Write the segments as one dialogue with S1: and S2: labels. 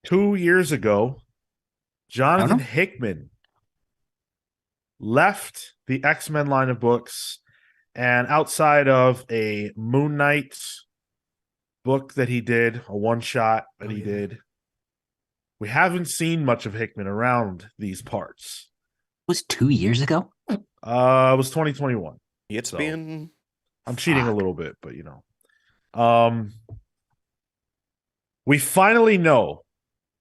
S1: 2 years ago,
S2: I don't
S1: Jonathan
S2: know.
S1: Hickman left the X-Men line of books, and outside of a Moon Knight book that he did, a one-shot that
S3: Oh,
S1: he
S3: yeah.
S1: did, we haven't seen much of Hickman around these parts.
S2: It was 2 years ago.
S1: It was 2021.
S3: It's
S1: So
S3: been
S1: I'm cheating a
S2: Fuck.
S1: little bit, but we finally know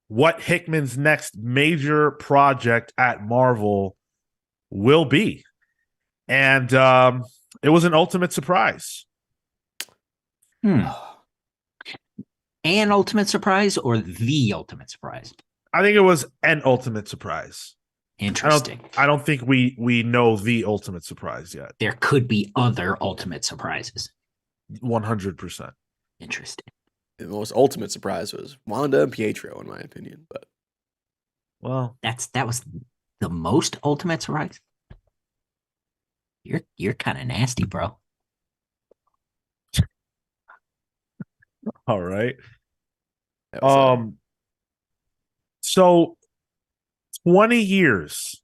S1: what Hickman's next major project at Marvel will be. And it was an ultimate surprise.
S2: Hmm. An ultimate surprise or the ultimate surprise?
S1: I think it was an ultimate surprise.
S2: Interesting.
S1: I don't think we know the ultimate surprise yet.
S2: There could be other ultimate surprises.
S1: 100%.
S2: Interesting.
S3: the most ultimate surprise was Wanda and Pietro, in my opinion. But
S1: Well,
S2: That was the most ultimate surprise. You're kind of nasty, bro.
S1: all right.
S3: that was,
S1: So 20 years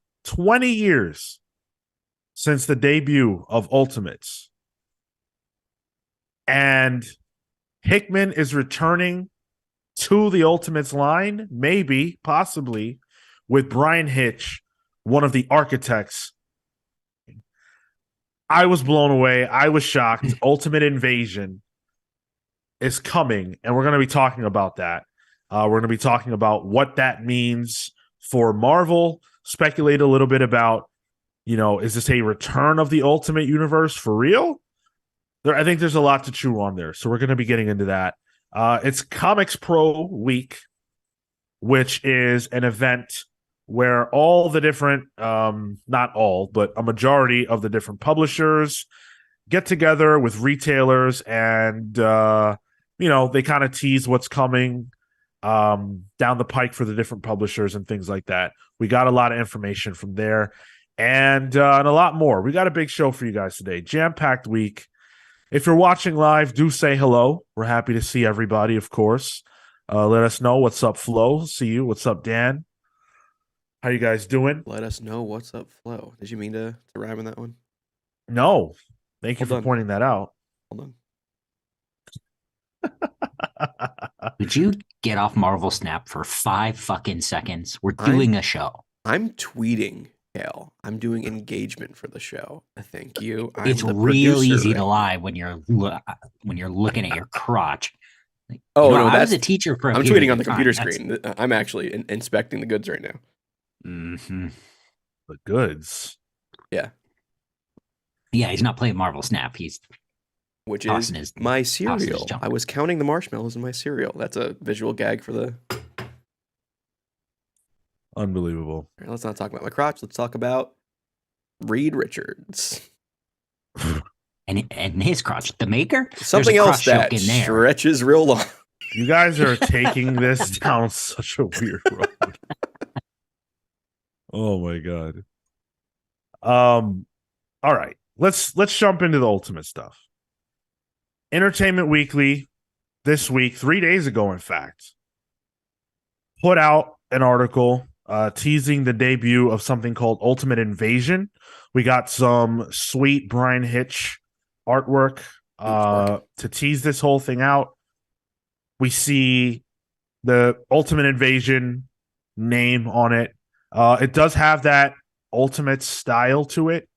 S1: since the debut of Ultimates. And Hickman is returning to the Ultimates line, maybe, possibly, with Brian Hitch, one of the architects. I was blown away. I was shocked. Ultimate Invasion is coming, and we're going to be talking about that. We're going to be talking about what that means for Marvel, speculate a little bit about, is this a return of the Ultimate Universe for real? I think there's a lot to chew on there, so we're going to be getting into that. It's ComicsPRO Week, which is an event where all the different, not all, but a majority of the different publishers get together with retailers and, they kind of tease what's coming down the pike for the different publishers and things like that. We got a lot of information from there and a lot more. We got a big show for you guys today. Jam-packed week. If you're watching live, do say hello. We're happy to see everybody, of course. Let us know. What's up, Flo? See you. What's up, Dan? How you guys doing?
S3: let us know what's up, Flo. Did you mean to rhyme in that one?
S1: No. Thank you
S3: Well
S1: for
S3: done.
S1: pointing that out.
S3: Hold on.
S2: Would you get off Marvel Snap for 5 fucking seconds? We're doing a show.
S3: I'm tweeting, Kale. I'm doing engagement for the show. Thank you. I'm
S2: It's
S3: the
S2: real
S3: producer
S2: easy
S3: right
S2: to
S3: now.
S2: lie when you're looking at your crotch. Like,
S3: Oh, no,
S2: I was
S3: that's-
S2: a teacher for a
S3: I'm
S2: period
S3: tweeting on
S2: of
S3: the computer
S2: time.
S3: screen. I'm actually inspecting the goods right now.
S2: Mm-hmm.
S1: The goods.
S3: Yeah.
S2: Yeah, he's not playing Marvel Snap. He's
S3: Which
S2: tossing
S3: is
S2: his
S3: my
S2: tossing his
S3: cereal.
S2: junk.
S3: I was counting the marshmallows in my cereal. That's a visual gag for the.
S1: Unbelievable.
S3: All right, let's not talk about my crotch. Let's talk about Reed Richards.
S2: And his crotch, the maker.
S3: Something
S2: There's a
S3: else
S2: crotch joke
S3: that
S2: in there.
S3: stretches real long.
S1: You guys are taking this down such a weird road. Oh my god. All right. Let's jump into the ultimate stuff. Entertainment Weekly this week, 3 days ago, in fact, put out an article teasing the debut of something called Ultimate Invasion. We got some sweet Brian Hitch artwork to tease this whole thing out. We see the Ultimate Invasion name on it. It does have that ultimate style to it,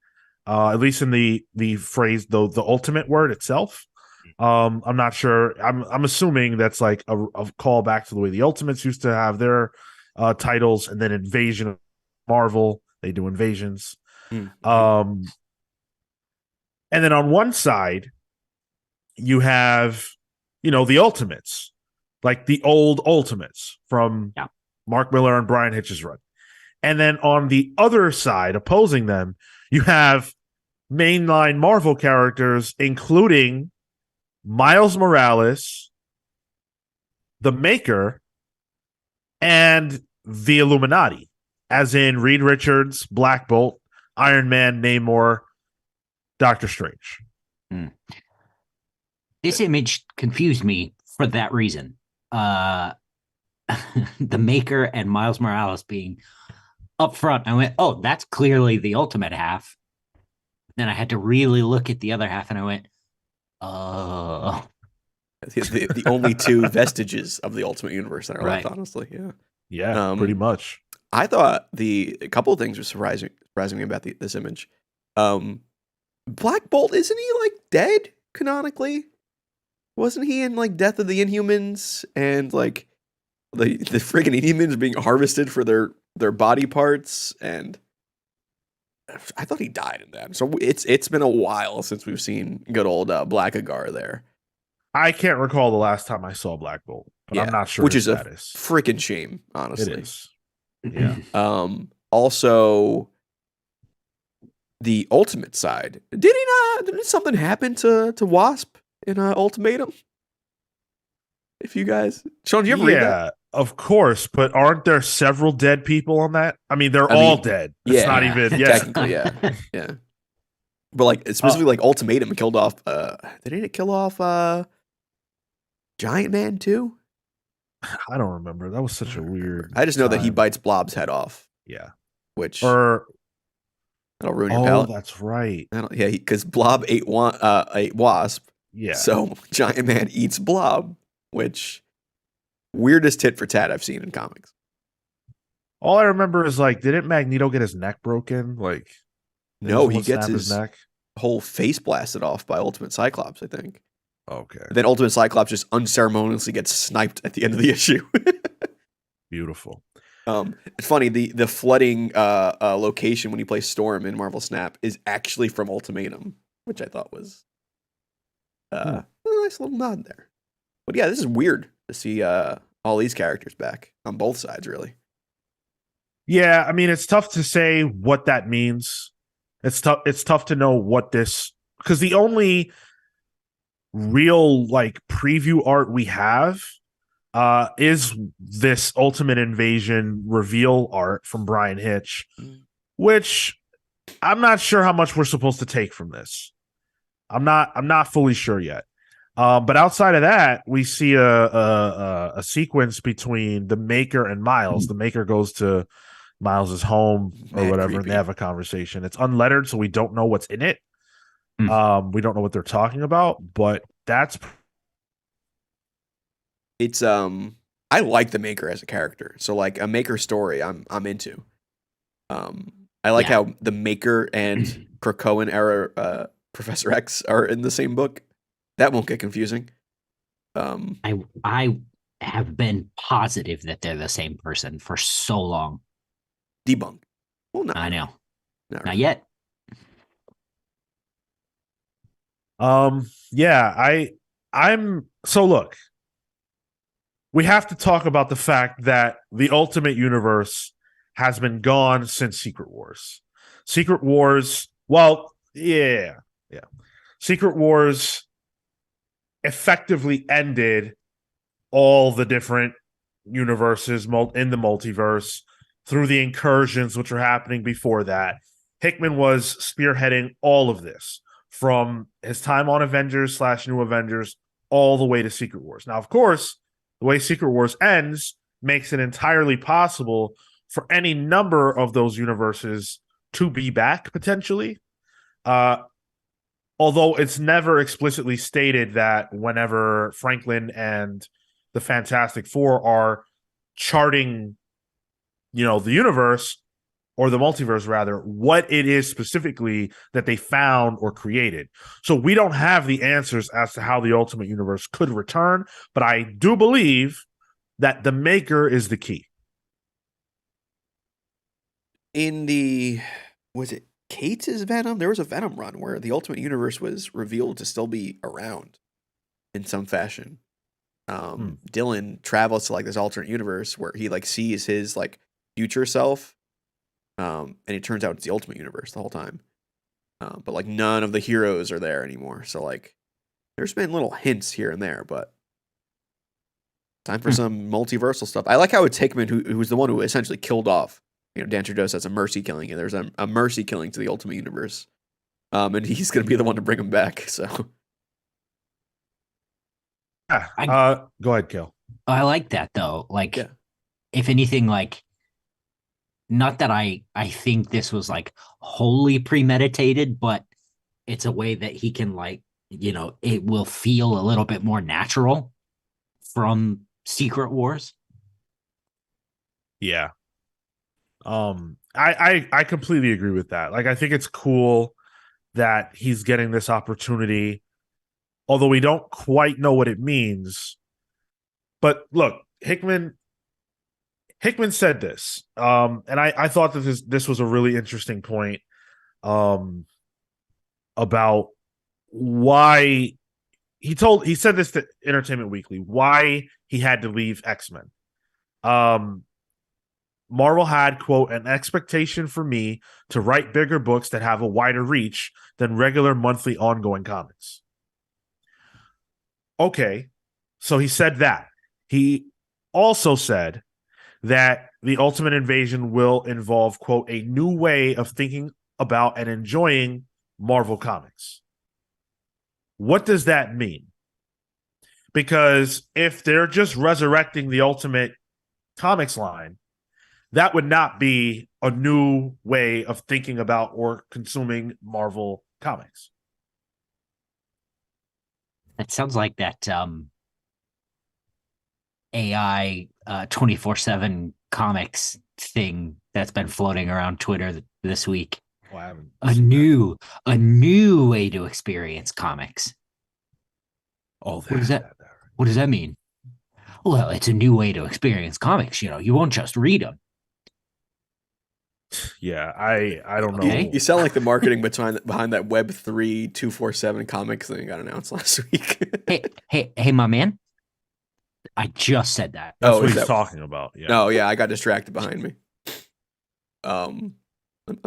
S1: at least in the phrase, the ultimate word itself. I'm not sure. I'm assuming that's like a callback to the way the Ultimates used to have their titles, and then Invasion of Marvel, they do invasions.
S3: Mm-hmm.
S1: And then on one side, you have, the Ultimates, like the old Ultimates from Mark Millar and Brian Hitch's run. And then on the other side, opposing them, you have mainline Marvel characters, including Miles Morales, the Maker, and the Illuminati, as in Reed Richards, Black Bolt, Iron Man, Namor, Doctor Strange.
S2: This image confused me for that reason. the Maker and Miles Morales being up front. I went, oh, that's clearly the Ultimate half. Then I had to really look at the other half, and I went, oh.
S3: The only two vestiges of the Ultimate Universe that are left, honestly. Yeah.
S1: Yeah, pretty much.
S3: I thought a couple of things were surprising me about this image. Black Bolt, isn't he like dead canonically? Wasn't he in like Death of the Inhumans and like the friggin' Inhumans being harvested for their body parts? And I thought he died in that. So it's been a while since we've seen good old Black Agar there.
S1: I can't recall the last time I saw Black Bolt, but I'm not sure
S3: which
S1: his
S3: is
S1: status.
S3: A freaking shame, honestly.
S1: It is. Yeah.
S3: Also, the Ultimate side. Didn't something happen to Wasp in Ultimatum? If you guys, Sean, do you ever read that?
S1: Yeah, of course, but aren't there several dead people on that? I mean, they're all dead. It's not even
S3: technically, yeah. But like specifically, like Ultimatum killed off. Didn't it kill off Giant Man too?
S1: I don't remember. That was such a weird.
S3: I just know that he bites Blob's head off.
S1: Yeah,
S3: which
S1: that'll
S3: ruin your palate.
S1: That's right.
S3: Yeah, because Blob ate Wasp.
S1: Yeah.
S3: So Giant Man eats Blob, which weirdest tit for tat I've seen in comics.
S1: All I remember is like, didn't Magneto get his neck broken? Like,
S3: no, he gets his neck, whole face blasted off by Ultimate Cyclops, I think.
S1: Okay.
S3: Then Ultimate Cyclops just unceremoniously gets sniped at the end of the issue.
S1: Beautiful.
S3: It's funny, the flooding location when you play Storm in Marvel Snap is actually from Ultimatum, which I thought was a nice little nod there. But yeah, this is weird to see all these characters back on both sides, really.
S1: Yeah, I mean, it's tough to say what that means. It's tough to know what this, because the only real like preview art we have is this Ultimate Invasion reveal art from Brian Hitch, which I'm not sure how much we're supposed to take from this. I'm not fully sure yet. But outside of that, we see a sequence between the Maker and Miles. The Maker goes to Miles's home or whatever, and they have a conversation. It's unlettered, so we don't know what's in it. We don't know what they're talking about, but
S3: it's I like the Maker as a character. So like a Maker story I'm into. I like how the Maker and Krakoan era Professor X are in the same book. That won't get confusing.
S2: I have been positive that they're the same person for so long.
S3: Debunk. Well, no.
S2: I know. Not yet.
S1: Yeah, I'm so look. We have to talk about the fact that the Ultimate Universe has been gone since Secret Wars. Secret Wars, Secret Wars effectively ended all the different universes in the multiverse through the incursions which were happening before that. Hickman was spearheading all of this from his time on Avengers / New Avengers all the way to Secret Wars. Now, of course, the way Secret Wars ends makes it entirely possible for any number of those universes to be back potentially. Although it's never explicitly stated that whenever Franklin and the Fantastic Four are charting, the universe or the multiverse rather, what it is specifically that they found or created. So we don't have the answers as to how the Ultimate Universe could return, but I do believe that the Maker is the key.
S3: In was it Cates' Venom? There was a Venom run where the Ultimate Universe was revealed to still be around in some fashion. Dylan travels to like this alternate universe where he like sees his like future self. And it turns out it's the Ultimate Universe the whole time. But like none of the heroes are there anymore. So like there's been little hints here and there, but time for some multiversal stuff. I like how it's Hickman who was the one who essentially killed off, Dan DiDio as a mercy killing. And there's a mercy killing to the Ultimate Universe. And he's going to be the one to bring him back. So
S1: go ahead, Kel.
S2: I like that though. Like if anything, like, not that I think this was like wholly premeditated, but it's a way that he can, like, it will feel a little bit more natural from Secret Wars.
S1: Yeah. I completely agree with that. Like, I think it's cool that he's getting this opportunity, although we don't quite know what it means. But look, Hickman said this, and I thought that this was a really interesting point, about why he said this to Entertainment Weekly, why he had to leave X-Men. Marvel had, quote, an expectation for me to write bigger books that have a wider reach than regular monthly ongoing comics. Okay, so he said that. He also said that the Ultimate Invasion will involve, quote, a new way of thinking about and enjoying Marvel Comics. What does that mean? Because if they're just resurrecting the Ultimate Comics line, that would not be a new way of thinking about or consuming Marvel Comics.
S2: That sounds like that AI 24/7 comics thing that's been floating around Twitter this week.
S1: Well, I haven't
S2: A
S1: seen
S2: new way to experience comics.
S1: Oh,
S2: What does that? What does that mean? Well, it's a new way to experience comics. You won't just read them.
S1: Yeah, I don't know.
S2: Okay.
S3: You sound like the marketing behind that Web3 247 comics thing got announced last week.
S2: Hey, my man. I just said that.
S1: That's
S3: Oh,
S1: what
S3: is
S1: he's
S3: that-
S1: talking about. Yeah.
S3: Oh yeah, I got distracted behind me. I'm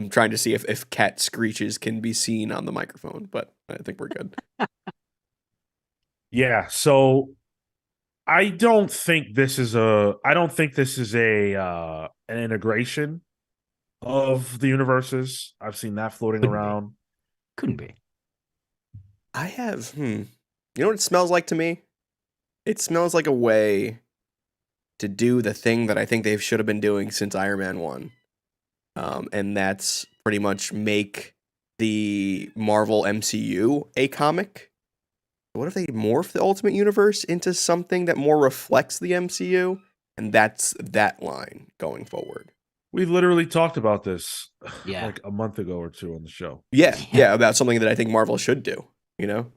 S3: trying to see if cat screeches can be seen on the microphone, but I think we're good.
S1: Yeah, so I don't think this is a an integration of the universes. I've seen that floating
S2: Couldn't be.
S1: around.
S2: Couldn't be.
S3: I have you know what it smells like to me? It smells like a way to do the thing that I think they should have been doing since Iron Man 1. And that's pretty much make the Marvel MCU a comic. What if they morph the Ultimate Universe into something that more reflects the MCU? And that's that line going forward.
S1: We literally talked about this
S2: Yeah.
S1: like a month ago or two on the show.
S3: Yeah, about something that I think Marvel should do, you know?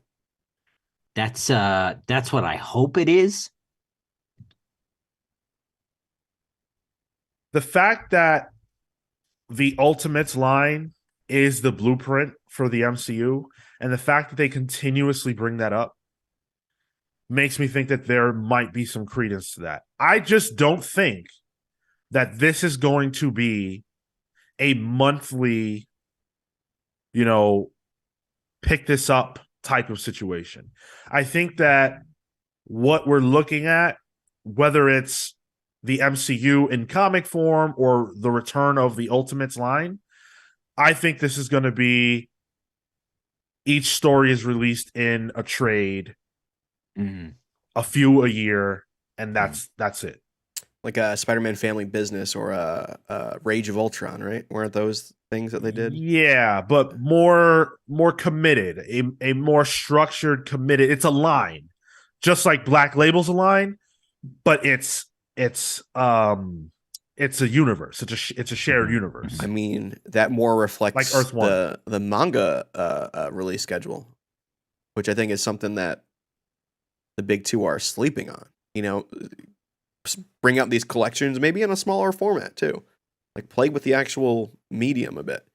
S2: That's what I hope it is.
S1: The fact that the Ultimates line is the blueprint for the MCU, and the fact that they continuously bring that up makes me think that there might be some credence to that. I just don't think that this is going to be a monthly, pick this up type of situation. I think that what we're looking at, whether it's the MCU in comic form or the return of the Ultimates line, I think this is going to be each story is released in a trade, a few a year, and that's it.
S3: Like a Spider-Man Family Business or a Rage of Ultron, right? Weren't those things that they did?
S1: Yeah, but more committed, a more structured, committed. It's a line, just like Black Label's a line, but it's a universe. It's a shared universe.
S3: I mean, that more reflects
S1: Like Earth One.
S3: the manga release schedule, which I think is something that the big two are sleeping on. Bring out these collections, maybe in a smaller format too. Like play with the actual medium a bit.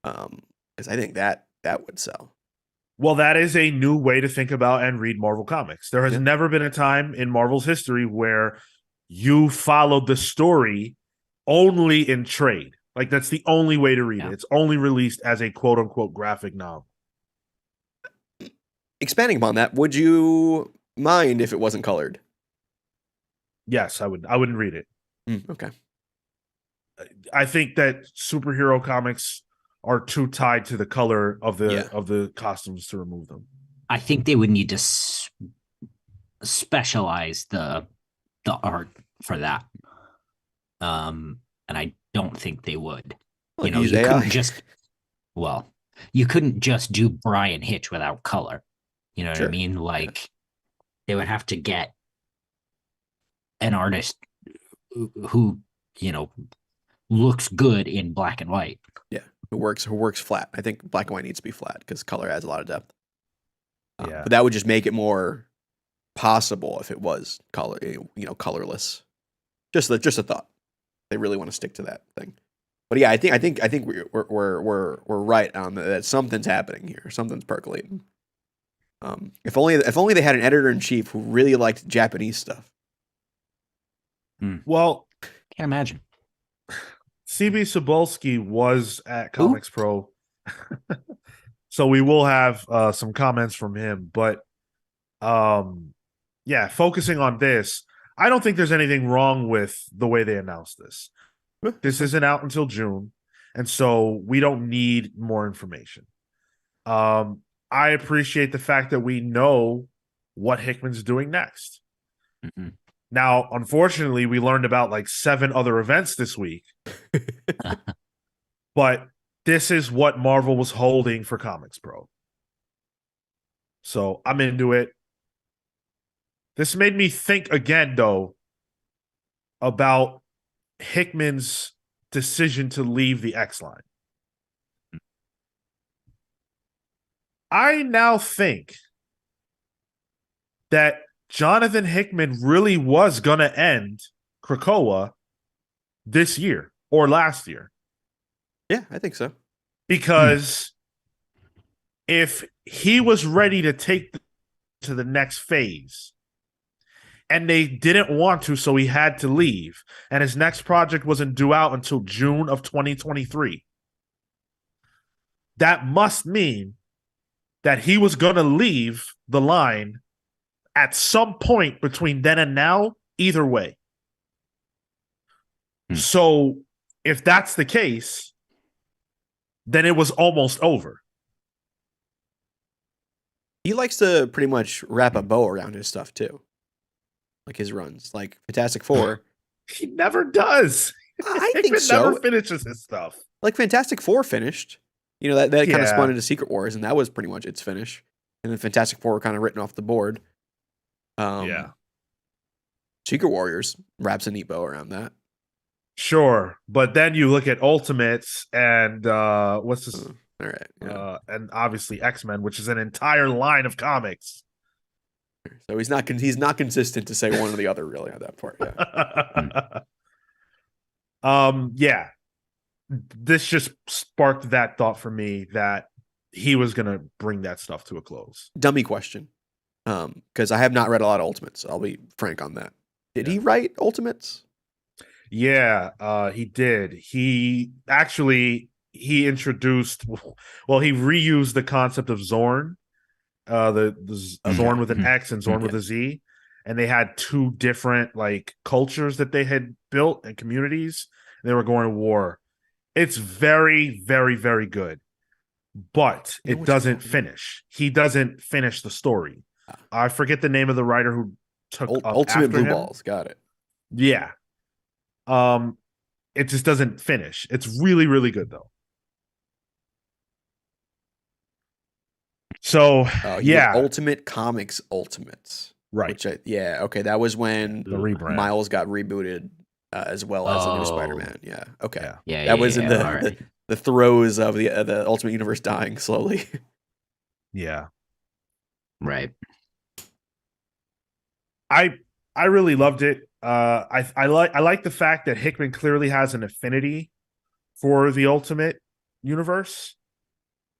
S3: Because I think that would sell.
S1: Well, that is a new way to think about and read Marvel Comics. There has never been a time in Marvel's history where you followed the story only in trade. Like, that's the only way to read it. It's only released as a quote-unquote graphic novel.
S3: Expanding upon that, would you mind if it wasn't colored?
S1: Yes, I would. I wouldn't read it.
S3: Okay.
S1: I think that superhero comics are too tied to the color of the costumes to remove them.
S2: I think they would need to specialize the art for that. And I don't think they would.
S3: Well,
S2: You
S3: use
S2: couldn't
S3: AI.
S2: just well, you couldn't just do Brian Hitch without color. You know what I
S3: Sure.
S2: mean? Like they would have to get an artist who, you know, looks good in black and white.
S3: Yeah, who works flat. I think black and white needs to be flat because color adds a lot of depth.
S1: Yeah.
S3: But that would just make it more possible if it was colorless. Just a thought. They really want to stick to that thing. But yeah, I think we're right on that. Something's happening here. Something's percolating. If only they had an editor in chief who really liked Japanese stuff.
S1: Well,
S2: Can't imagine.
S1: CB Cebulski was at
S2: Who?
S1: ComicsPRO, so we will have some comments from him. But yeah, focusing on this, I don't think there's anything wrong with the way they announced this. This isn't out until June, and so we don't need more information. I appreciate the fact that we know what Hickman's doing next.
S2: Mm-hmm.
S1: Now, unfortunately, we learned about like 7 other events this week. But this is what Marvel was holding for ComicsPRO. So I'm into it. This made me think again, though, about Hickman's decision to leave the X line. I now think that Jonathan Hickman really was going to end Krakoa this year or last year.
S3: Yeah, I think so.
S1: Because if he was ready to take to the next phase and they didn't want to, so he had to leave, and his next project wasn't due out until June of 2023, that must mean that he was going to leave the line at some point between then and now, either way. So if that's the case, then it was almost over.
S3: He likes to pretty much wrap a bow around his stuff too. Like his runs. Like Fantastic Four.
S1: He never does.
S3: I think
S1: Hickman
S3: so.
S1: never finishes his stuff.
S3: Like Fantastic Four finished. You know, that kind of
S1: Yeah.
S3: spun into Secret Wars, and that was pretty much its finish. And then Fantastic Four were kind of written off the board.
S1: Yeah.
S3: Secret Warriors wraps a neat bow around that.
S1: Sure. But then you look at Ultimates and what's this?
S3: All right. Yeah.
S1: And obviously X-Men, which is an entire line of comics.
S3: So he's not consistent to say one or the other really on that part. Yeah.
S1: Yeah. This just sparked that thought for me that he was gonna bring that stuff to a close.
S3: Dummy question. Because I have not read a lot of Ultimates. I'll be frank on that. Did he write Ultimates?
S1: Yeah, he did. He introduced, well, he reused the concept of Zorn, the Zorn with an X and Zorn with a Z, and they had 2 different like cultures that they had built and communities. And they were going to war. It's very, very, very good, but it doesn't finish. He doesn't finish the story. I forget the name of the writer who took
S3: Ultimate Blue
S1: him.
S3: Balls. Got it.
S1: Yeah. It just doesn't finish. It's really, really good though. So yeah,
S3: Ultimate Comics Ultimates.
S1: Right.
S3: Okay. That was when
S1: The rebrand.
S3: Miles got rebooted as well as the new Spider-Man. Yeah. Okay.
S2: Yeah.
S3: That was in
S2: right.
S3: the throes of the Ultimate Universe dying slowly.
S1: Yeah.
S2: Right.
S1: I really loved it. I like the fact that Hickman clearly has an affinity for the Ultimate Universe,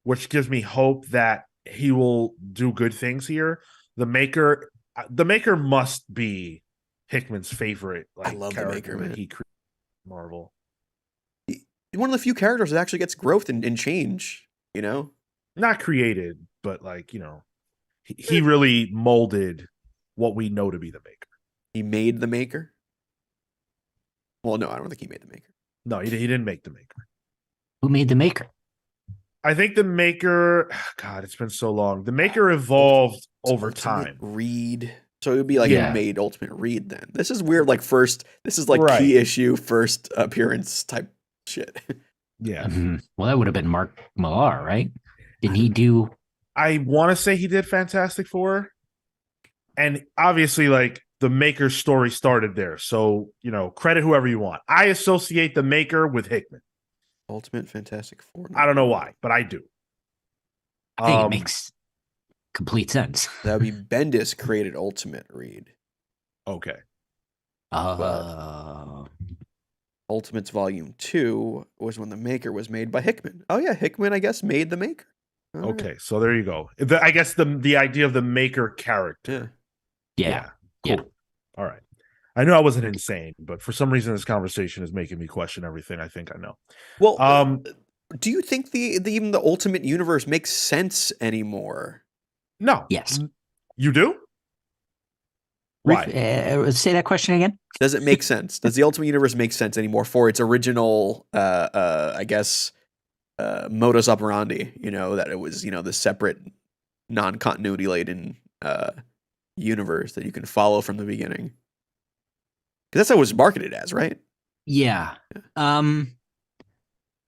S1: which gives me hope that he will do good things here. The Maker must be Hickman's favorite. Like,
S3: I love the Maker, man.
S1: He created Marvel.
S3: One of the few characters that actually gets growth and change. You know,
S1: Not created, but like, you know, he really molded what we know to be the Maker.
S3: he made the Maker. Well, no, I don't think he made the Maker.
S1: No, he didn't make the Maker.
S2: Who made the Maker?
S1: I think the Maker, God, it's been so long. The Maker evolved over
S3: Ultimate
S1: time.
S3: Reed. So it would be like
S2: Yeah.
S3: a made Ultimate Read then. This is weird. Like this is like
S1: Right.
S3: key issue, first appearance type shit.
S1: Yeah.
S2: Well, that would have been Mark Millar, right? Didn't he do?
S1: I want to say he did Fantastic Four. And obviously, like, the Maker's story started there. So, you know, credit whoever you want. I associate the Maker with Hickman.
S3: Ultimate Fantastic Four.
S1: I don't know why, but I do.
S2: I think it makes complete sense.
S3: That would be Bendis created Ultimate Read.
S1: Okay.
S3: Ultimates Volume 2 was when the Maker was made by Hickman. Oh yeah, Hickman, I guess, made the Maker. All
S1: Okay,
S3: right.
S1: so there you go. I guess the idea of the Maker character.
S2: Yeah.
S1: Cool. All right. I knew I wasn't insane, but for some reason this conversation is making me question everything I think I know.
S3: Well, do you think even the Ultimate Universe makes sense anymore?
S1: No.
S2: Yes.
S1: You do? Why?
S2: Say that question again.
S3: Does it make sense? Does the Ultimate Universe make sense anymore for its original, I guess, modus operandi? You know, that it was, you know, the separate, non-continuity laden universe that you can follow from the beginning. Because that's how it was marketed as, right?
S2: Yeah.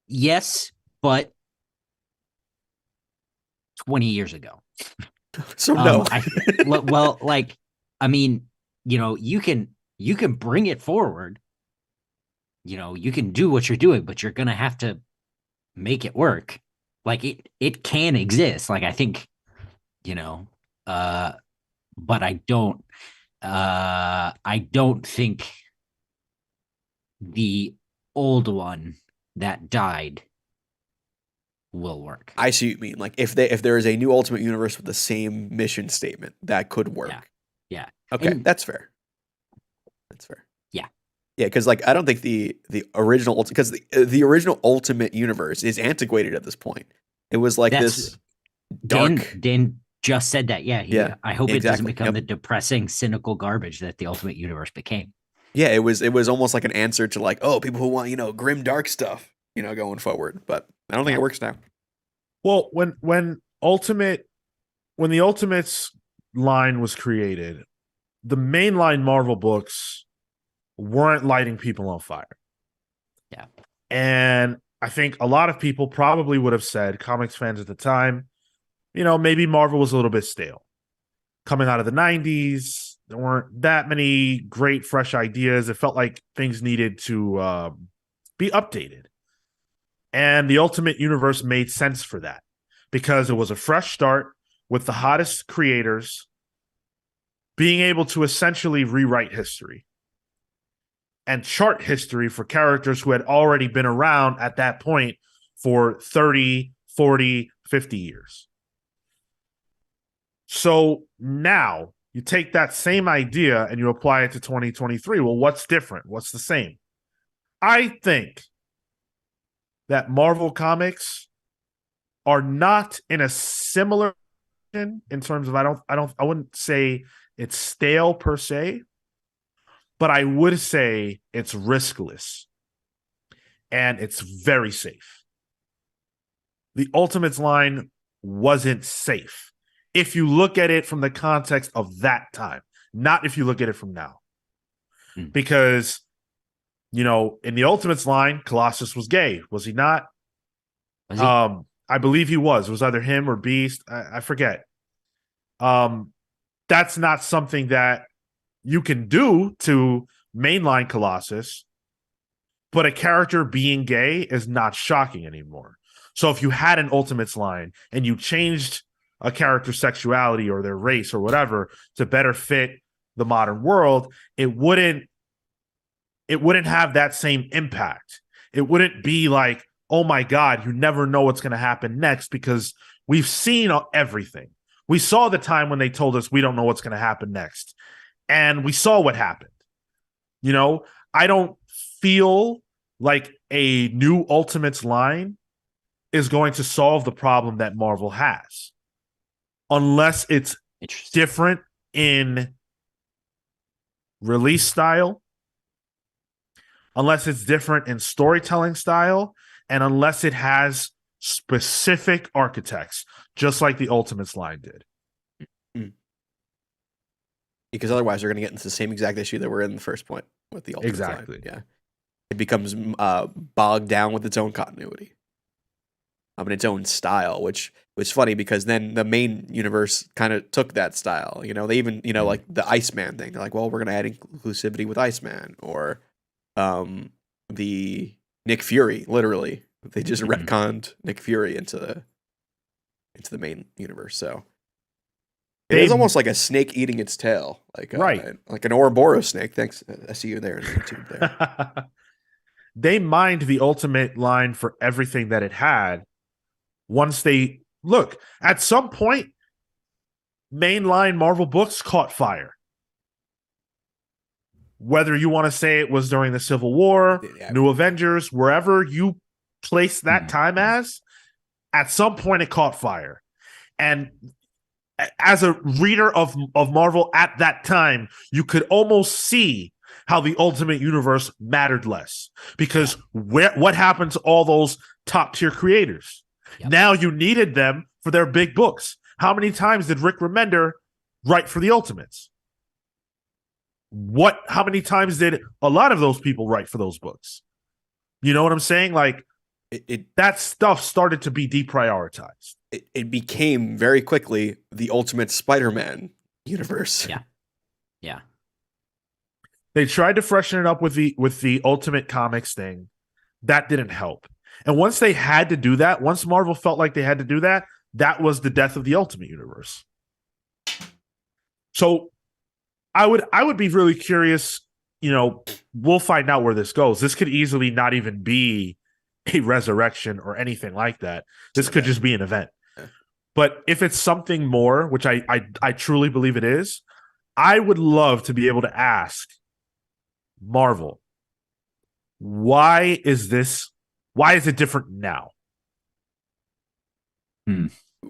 S2: Yes, but 20 years ago.
S3: So no.
S2: Well, like, I mean, you know, you can bring it forward. You know, you can do what you're doing, but you're gonna have to make it work. Like it can exist. Like I think, you know, but I don't think the old one that died will work.
S3: I see what you mean. Like if there is a new Ultimate Universe with the same mission statement, that could work.
S2: Yeah.
S3: Okay, that's fair. That's fair.
S2: Yeah.
S3: Yeah, because like I don't think the original, because the original Ultimate Universe is antiquated at this point. It was like this dark.
S2: Dan just said that. Yeah. I hope it doesn't become the depressing, cynical garbage that the Ultimate Universe became.
S3: Yeah, it was almost like an answer to like, oh, people who want, you know, grim dark stuff, you know, going forward. But I don't think it works now.
S1: Well, when the Ultimates line was created, the mainline Marvel books weren't lighting people on fire.
S2: Yeah.
S1: And I think a lot of people probably would have said, comics fans at the time, you know, maybe Marvel was a little bit stale. Coming out of the 90s, there weren't that many great fresh ideas. It felt like things needed to be updated. And the Ultimate Universe made sense for that because it was a fresh start with the hottest creators being able to essentially rewrite history and chart history for characters who had already been around at that point for 30, 40, 50 years. So now you take that same idea and you apply it to 2023. Well, what's different? What's the same? I think that Marvel Comics are not in a similar in terms of I wouldn't say it's stale per se, but I would say it's riskless and it's very safe. The Ultimates line wasn't safe if you look at it from the context of that time, not if you look at it from now. Because, you know, in the Ultimates line, Colossus was gay, was he not?
S2: Was he?
S1: I believe he was. It was either him or Beast. I forget. That's not something that you can do to mainline Colossus, but a character being gay is not shocking anymore. So if you had an Ultimates line and you changed a character's sexuality or their race or whatever to better fit the modern world, it wouldn't have that same impact. It wouldn't be like, oh my God, you never know what's going to happen next because we've seen everything. We saw the time when they told us we don't know what's going to happen next. And we saw what happened. You know, I don't feel like a new Ultimates line is going to solve the problem that Marvel has. Unless it's different in release style, unless it's different in storytelling style, and unless it has specific architects, just like the Ultimates line did.
S3: because otherwise they're going to get into the same exact issue that we're in the first point with the Ultimates
S1: Exactly.
S3: line. Yeah, it becomes bogged down with its own continuity, in its own style, which was funny because then the main universe kind of took that style. You know, they even like the Iceman thing. They're like, well, we're going to add inclusivity with Iceman, or the Nick Fury. Literally, they just retconned Nick Fury into the main universe. So it is almost like a snake eating its tail, like like an Ouroboros snake. Thanks, I see you there in YouTube there.
S1: They mined the Ultimate line for everything that it had. Once they look at some point, mainline Marvel books caught fire. Whether you want to say it was during the Civil War, New Avengers, wherever you place that time as, at some point it caught fire. And as a reader of Marvel at that time, you could almost see how the Ultimate Universe mattered less. Because what happened to all those top tier creators? Yep. Now you needed them for their big books. How many times did Rick Remender write for the Ultimates? How many times did a lot of those people write for those books? You know what I'm saying? Like that stuff started to be deprioritized.
S3: It became very quickly the Ultimate Spider-Man universe.
S2: Yeah. Yeah.
S1: They tried to freshen it up with the Ultimate Comics thing. That didn't help. And once they had to do that, once Marvel felt like they had to do that, that was the death of the Ultimate Universe. So I would be really curious, we'll find out where this goes. This could easily not even be a resurrection or anything like that. This could just be an event. But if it's something more, which I truly believe it is, I would love to be able to ask Marvel, why is it different now?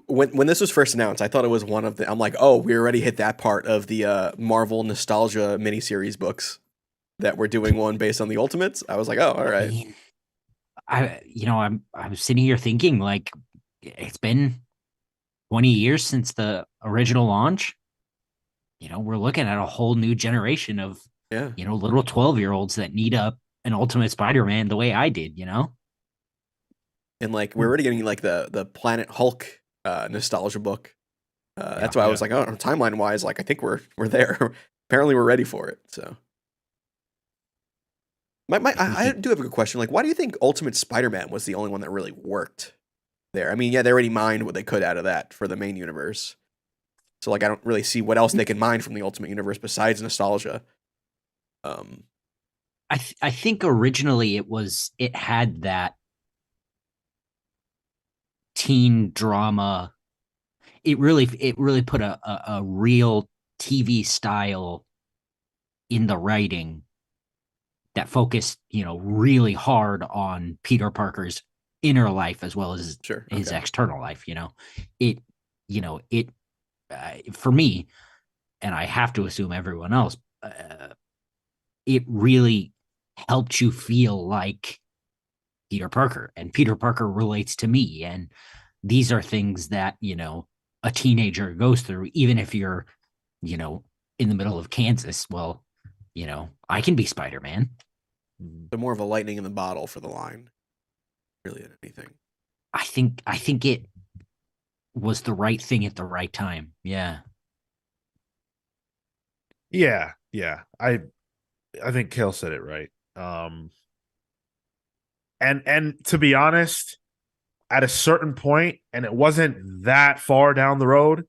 S3: When this was first announced, I thought it was one of the. I'm like, oh, we already hit that part of the Marvel nostalgia miniseries books that we're doing one based on the Ultimates. I was like, oh, all right.
S2: I'm sitting here thinking like it's been 20 years since the original launch. We're looking at a whole new generation of little 12-year-olds that need an Ultimate Spider-Man the way I did.
S3: And like we're already getting like the Planet Hulk nostalgia book. That's why I was like, oh, timeline wise, like I think we're there. Apparently we're ready for it. So I do have a good question. Like, why do you think Ultimate Spider-Man was the only one that really worked there? I mean, they already mined what they could out of that for the main universe. So like I don't really see what else they can mine from the Ultimate Universe besides nostalgia.
S2: I think originally it had that teen drama. It really put a real TV style in the writing that focused, really hard on Peter Parker's inner life as well as his external life. For me, and I have to assume everyone else, it really helped you feel like Peter Parker, and Peter Parker relates to me. And these are things that, a teenager goes through, even if you're, in the middle of Kansas. Well, I can be Spider-Man.
S3: So more of a lightning in the bottle for the line, really, than anything.
S2: I think it was the right thing at the right time. Yeah.
S1: Yeah. I think Kale said it right. And to be honest, at a certain point, and it wasn't that far down the road,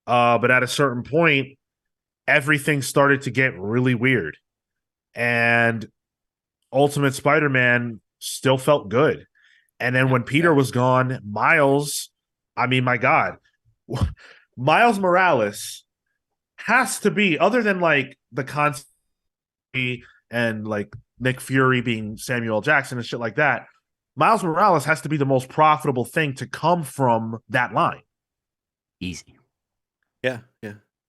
S1: but at a certain point, everything started to get really weird. And Ultimate Spider-Man still felt good. And then when Peter was gone, Miles, I mean, my God, Miles Morales has to be, other than like the concept and like Nick Fury being Samuel L. Jackson and shit like that, Miles Morales has to be the most profitable thing to come from that line.
S2: Easy.
S3: Yeah.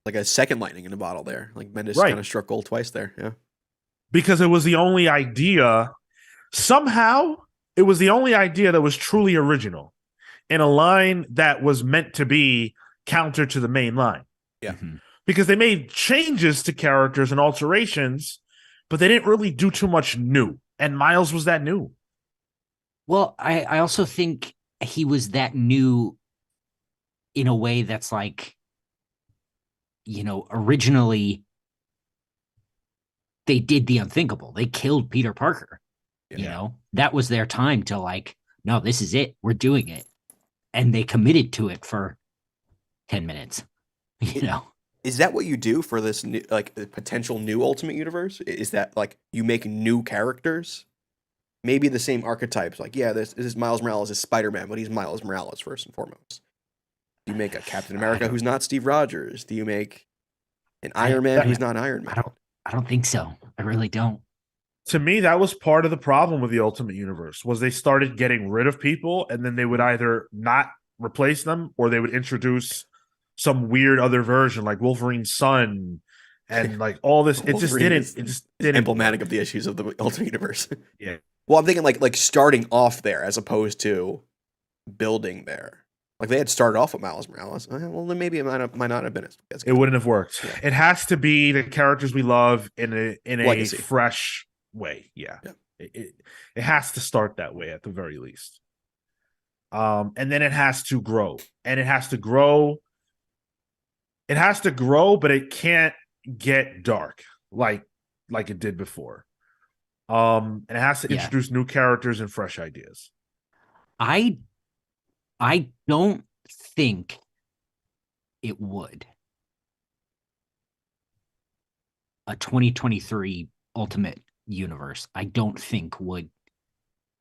S3: Like a second lightning in a bottle there. Like Bendis kind of struck gold twice there. Yeah.
S1: Because it was the only idea. Somehow, it was the only idea that was truly original in a line that was meant to be counter to the main line.
S3: Yeah.
S1: because they made changes to characters and alterations, but they didn't really do too much new. And Miles was that new.
S2: Well, I also think he was that new in a way that's like, originally they did the unthinkable. They killed Peter Parker. That was their time to like, no, this is it. We're doing it. And they committed to it for 10 minutes,
S3: Is that what you do for this new, like potential new Ultimate Universe? Is that like you make new characters? Maybe the same archetypes. Like, yeah, this is Miles Morales is Spider-Man, but he's Miles Morales first and foremost. Do you make a Captain America who's not Steve Rogers? Do you make an Iron Man who's not Iron Man?
S2: I don't think so. I really don't.
S1: To me, that was part of the problem with the Ultimate Universe, was they started getting rid of people, and then they would either not replace them or they would introduce some weird other version like Wolverine's son and like all this. It just didn't
S3: emblematic of the issues of the Ultimate Universe.
S1: Yeah.
S3: Well, I'm thinking like starting off there as opposed to building there. Like they had started off with Miles Morales. Well, then maybe it might not have been as good.
S1: It wouldn't have worked. Yeah. It has to be the characters we love in a fresh way. Yeah. It has to start that way at the very least. And then it has to grow. And it has to grow. It has to grow, but it can't get dark like it did before. And it has to introduce new characters and fresh ideas.
S2: I don't think it would. A 2023 Ultimate Universe, I don't think would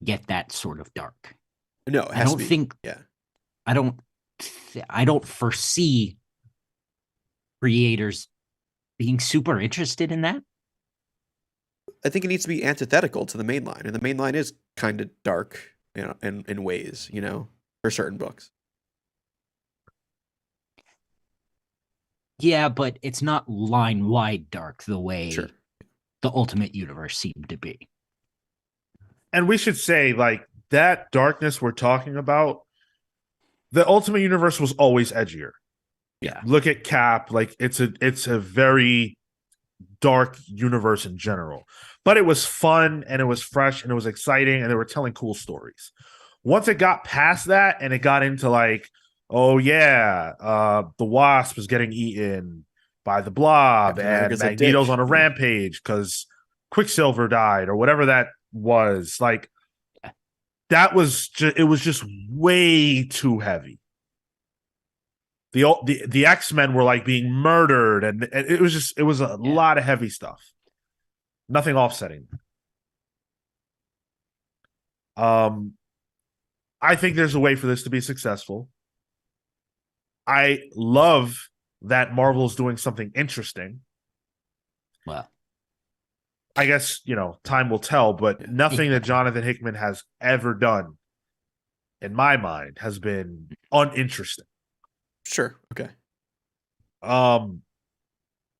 S2: get that sort of dark.
S3: No, it has to be. Yeah.
S2: I don't foresee creators being super interested in that.
S3: I think it needs to be antithetical to the main line, and the main line is kind of dark, in ways, for certain books.
S2: Yeah, but it's not line-wide dark the way the Ultimate Universe seemed to be.
S1: And we should say, like, that darkness we're talking about, the Ultimate Universe was always edgier.
S2: Yeah.
S1: Look at Cap, like it's a very dark universe in general. But it was fun and it was fresh and it was exciting and they were telling cool stories. Once it got past that and it got into like, oh yeah, the Wasp is getting eaten by the Blob and Magneto's on a rampage because Quicksilver died or whatever that was. Like that was it was just way too heavy. The X-Men were like being murdered and it was a lot of heavy stuff. Nothing offsetting. I think there's a way for this to be successful. I love that Marvel is doing something interesting.
S2: Well,
S1: I guess, time will tell, but nothing that Jonathan Hickman has ever done, in my mind, has been uninteresting.
S3: Sure. Okay.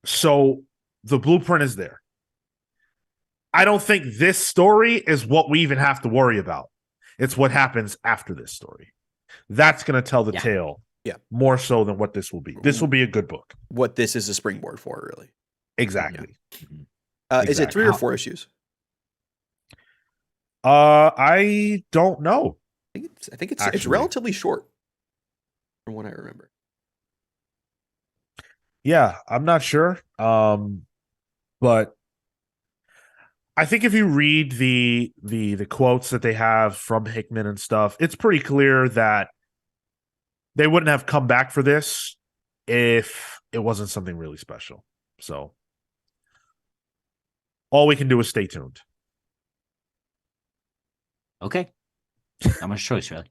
S1: So the blueprint is there. I don't think this story is what we even have to worry about. It's what happens after this story. That's going to tell the tale more so than what this will be. This will be a good book.
S3: What this is a springboard for, really.
S1: Exactly.
S3: Yeah. Is it 3 or 4 issues?
S1: I don't know.
S3: I think it's relatively short from what I remember.
S1: Yeah, I'm not sure. But I think if you read the quotes that they have from Hickman and stuff, it's pretty clear that they wouldn't have come back for this if it wasn't something really special. So all we can do is stay tuned.
S2: Okay. Not much choice, really.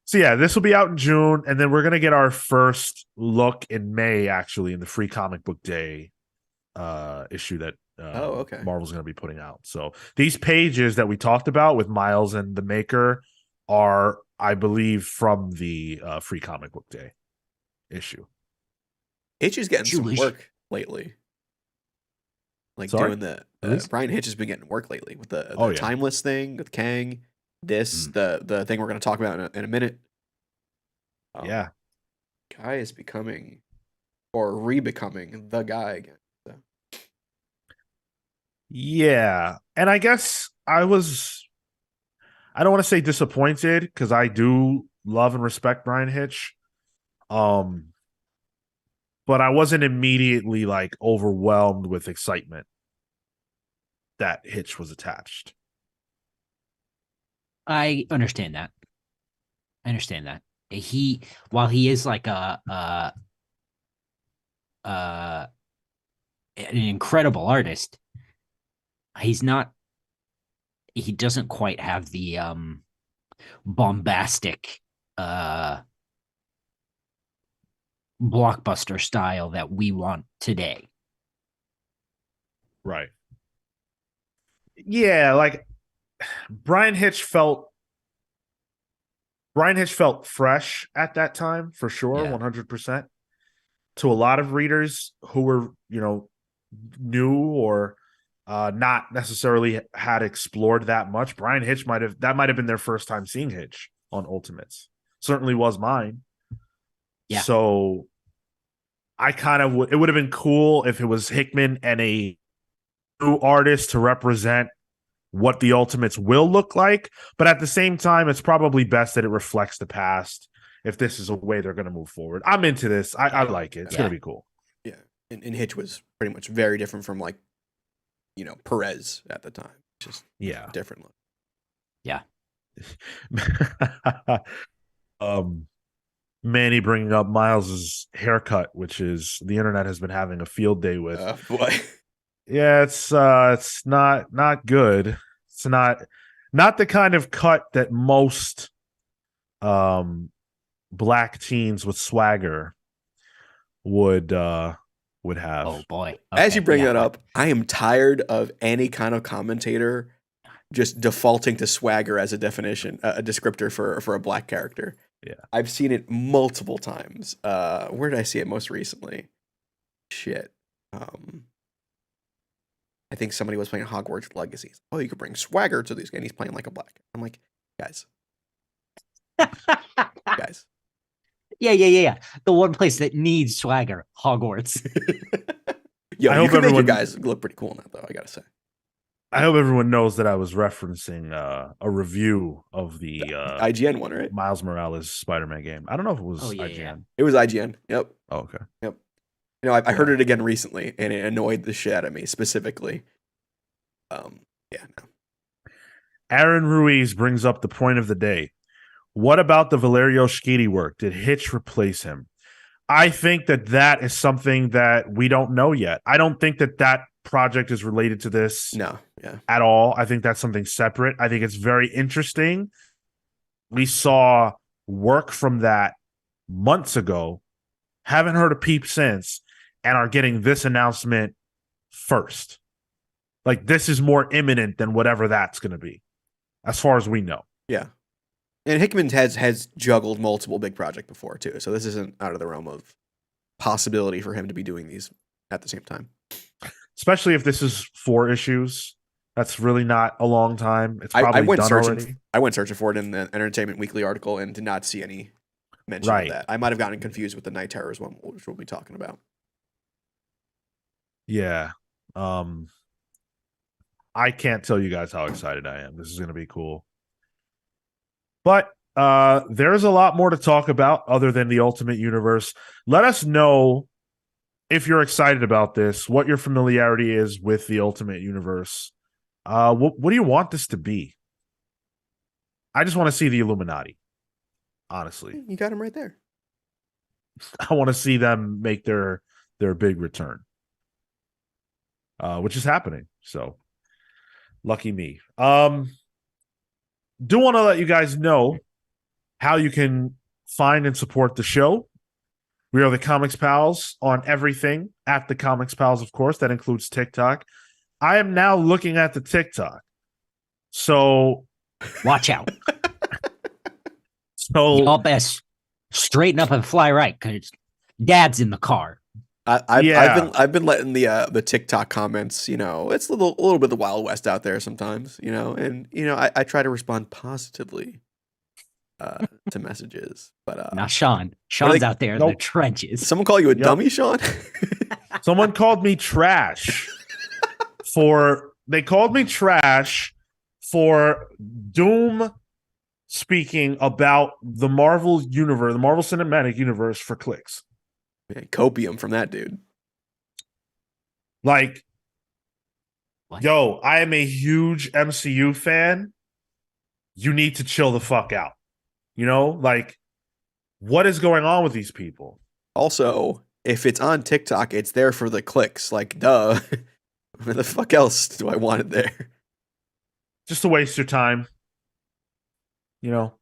S1: So yeah, this will be out in June, and then we're going to get our first look in May, actually, in the Free Comic Book Day issue that Marvel's going to be putting out. So these pages that we talked about with Miles and the Maker are, I believe, from the Free Comic Book Day issue.
S3: Hitch is getting some work lately. Like doing the Brian Hitch has been getting work lately with the Timeless thing with Kang. This the thing we're going to talk about in a minute.
S1: Yeah.
S3: Guy is becoming or re-becoming the guy again. So.
S1: Yeah. And I guess I don't want to say disappointed because I do love and respect Brian Hitch. But I wasn't immediately like overwhelmed with excitement that Hitch was attached.
S2: I understand that. While he is like an incredible artist, he doesn't quite have the bombastic blockbuster style that we want today.
S1: Right. Yeah, like Brian Hitch felt fresh at that time for sure, 100%. To a lot of readers who were, new or not necessarily had explored that much, Brian Hitch might have been their first time seeing Hitch on Ultimates. Certainly was mine.
S2: Yeah.
S1: So I kind of it would have been cool if it was Hickman and a new artist to represent what the Ultimates will look like. But at the same time, it's probably best that it reflects the past if this is a way they're going to move forward. I'm into this. I like it. It's going to be cool.
S3: Yeah. And Hitch was pretty much very different from like, Perez at the time. Just different look.
S2: Yeah.
S1: Manny bringing up Miles's haircut, which is the internet has been having a field day with.
S3: Boy.
S1: Yeah, it's not good. It's not the kind of cut that most black teens with swagger would have.
S2: Oh boy. Okay,
S3: As you bring that up, I am tired of any kind of commentator just defaulting to swagger as a definition, a descriptor for a black character.
S1: Yeah.
S3: I've seen it multiple times. Where did I see it most recently? Shit. I think somebody was playing Hogwarts Legacy. Oh, you could bring swagger to these, and he's playing like a black. I'm like, guys. Guys.
S2: Yeah. The one place that needs swagger, Hogwarts.
S3: Yo, I hope you guys look pretty cool in that, though, I gotta say.
S1: I hope everyone knows that I was referencing a review of the
S3: IGN one, right?
S1: Miles Morales Spider-Man game. I don't know if it was IGN. Yeah.
S3: It was IGN. Yep.
S1: Oh, okay.
S3: Yep. I heard it again recently, and it annoyed the shit out of me specifically.
S1: Aaron Ruiz brings up the point of the day. What about the Valerio Schiti work? Did Hitch replace him? I think that is something that we don't know yet. I don't think that project is related to this at all. I think that's something separate. I think it's very interesting. We saw work from that months ago. Haven't heard a peep since, and are getting this announcement first. Like, this is more imminent than whatever that's going to be, as far as we know.
S3: Yeah. And Hickman has juggled multiple big projects before, too. So this isn't out of the realm of possibility for him to be doing these at the same time.
S1: Especially if this is 4 issues. That's really not a long time. It's probably done already.
S3: I went searching for it in the Entertainment Weekly article and did not see any mention of that. I might have gotten confused with the Night Terrors one, which we'll be talking about.
S1: Yeah. I can't tell you guys how excited I am. This is going to be cool. But there's a lot more to talk about other than the Ultimate Universe. Let us know if you're excited about this, what your familiarity is with the Ultimate Universe. What do you want this to be? I just want to see the Illuminati, honestly.
S3: You got him right there.
S1: I want to see them make their big return, which is happening. So, lucky me. Do want to let you guys know how you can find and support the show. We are the Comics Pals on everything at the Comics Pals, of course. That includes TikTok. I am now looking at the TikTok. So
S2: watch out.
S1: So
S2: y'all best straighten up and fly right, because Dad's in the car.
S3: I've been letting the TikTok comments, it's a little bit of the Wild West out there sometimes, and I try to respond positively to messages. But
S2: Now Sean's out there in the
S1: Nope.
S2: trenches.
S3: someone call you a
S1: Yep.
S3: dummy, Sean?
S1: Someone called me trash they called me trash for Doom speaking about the Marvel universe, the Marvel Cinematic Universe for clicks.
S3: Man, copium from that dude.
S1: Like,
S2: What?
S1: yo, I am a huge MCU fan. You need to chill the fuck out. You know, like, what is going on with these people?
S3: Also, if it's on TikTok, it's there for the clicks. Like, duh. Where the fuck else do I want it there?
S1: Just to waste your time. You know,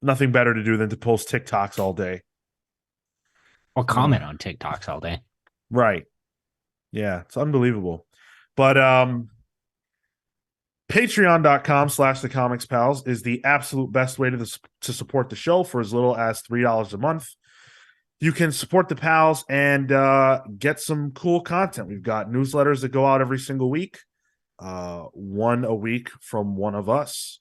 S1: nothing better to do than to post TikToks all day.
S2: Or comment on TikToks all day.
S1: Right. Yeah, it's unbelievable. But patreon.com/thecomics is the absolute best way to support the show for as little as $3 a month. You can support the pals and get some cool content. We've got newsletters that go out every single week, one a week from one of us.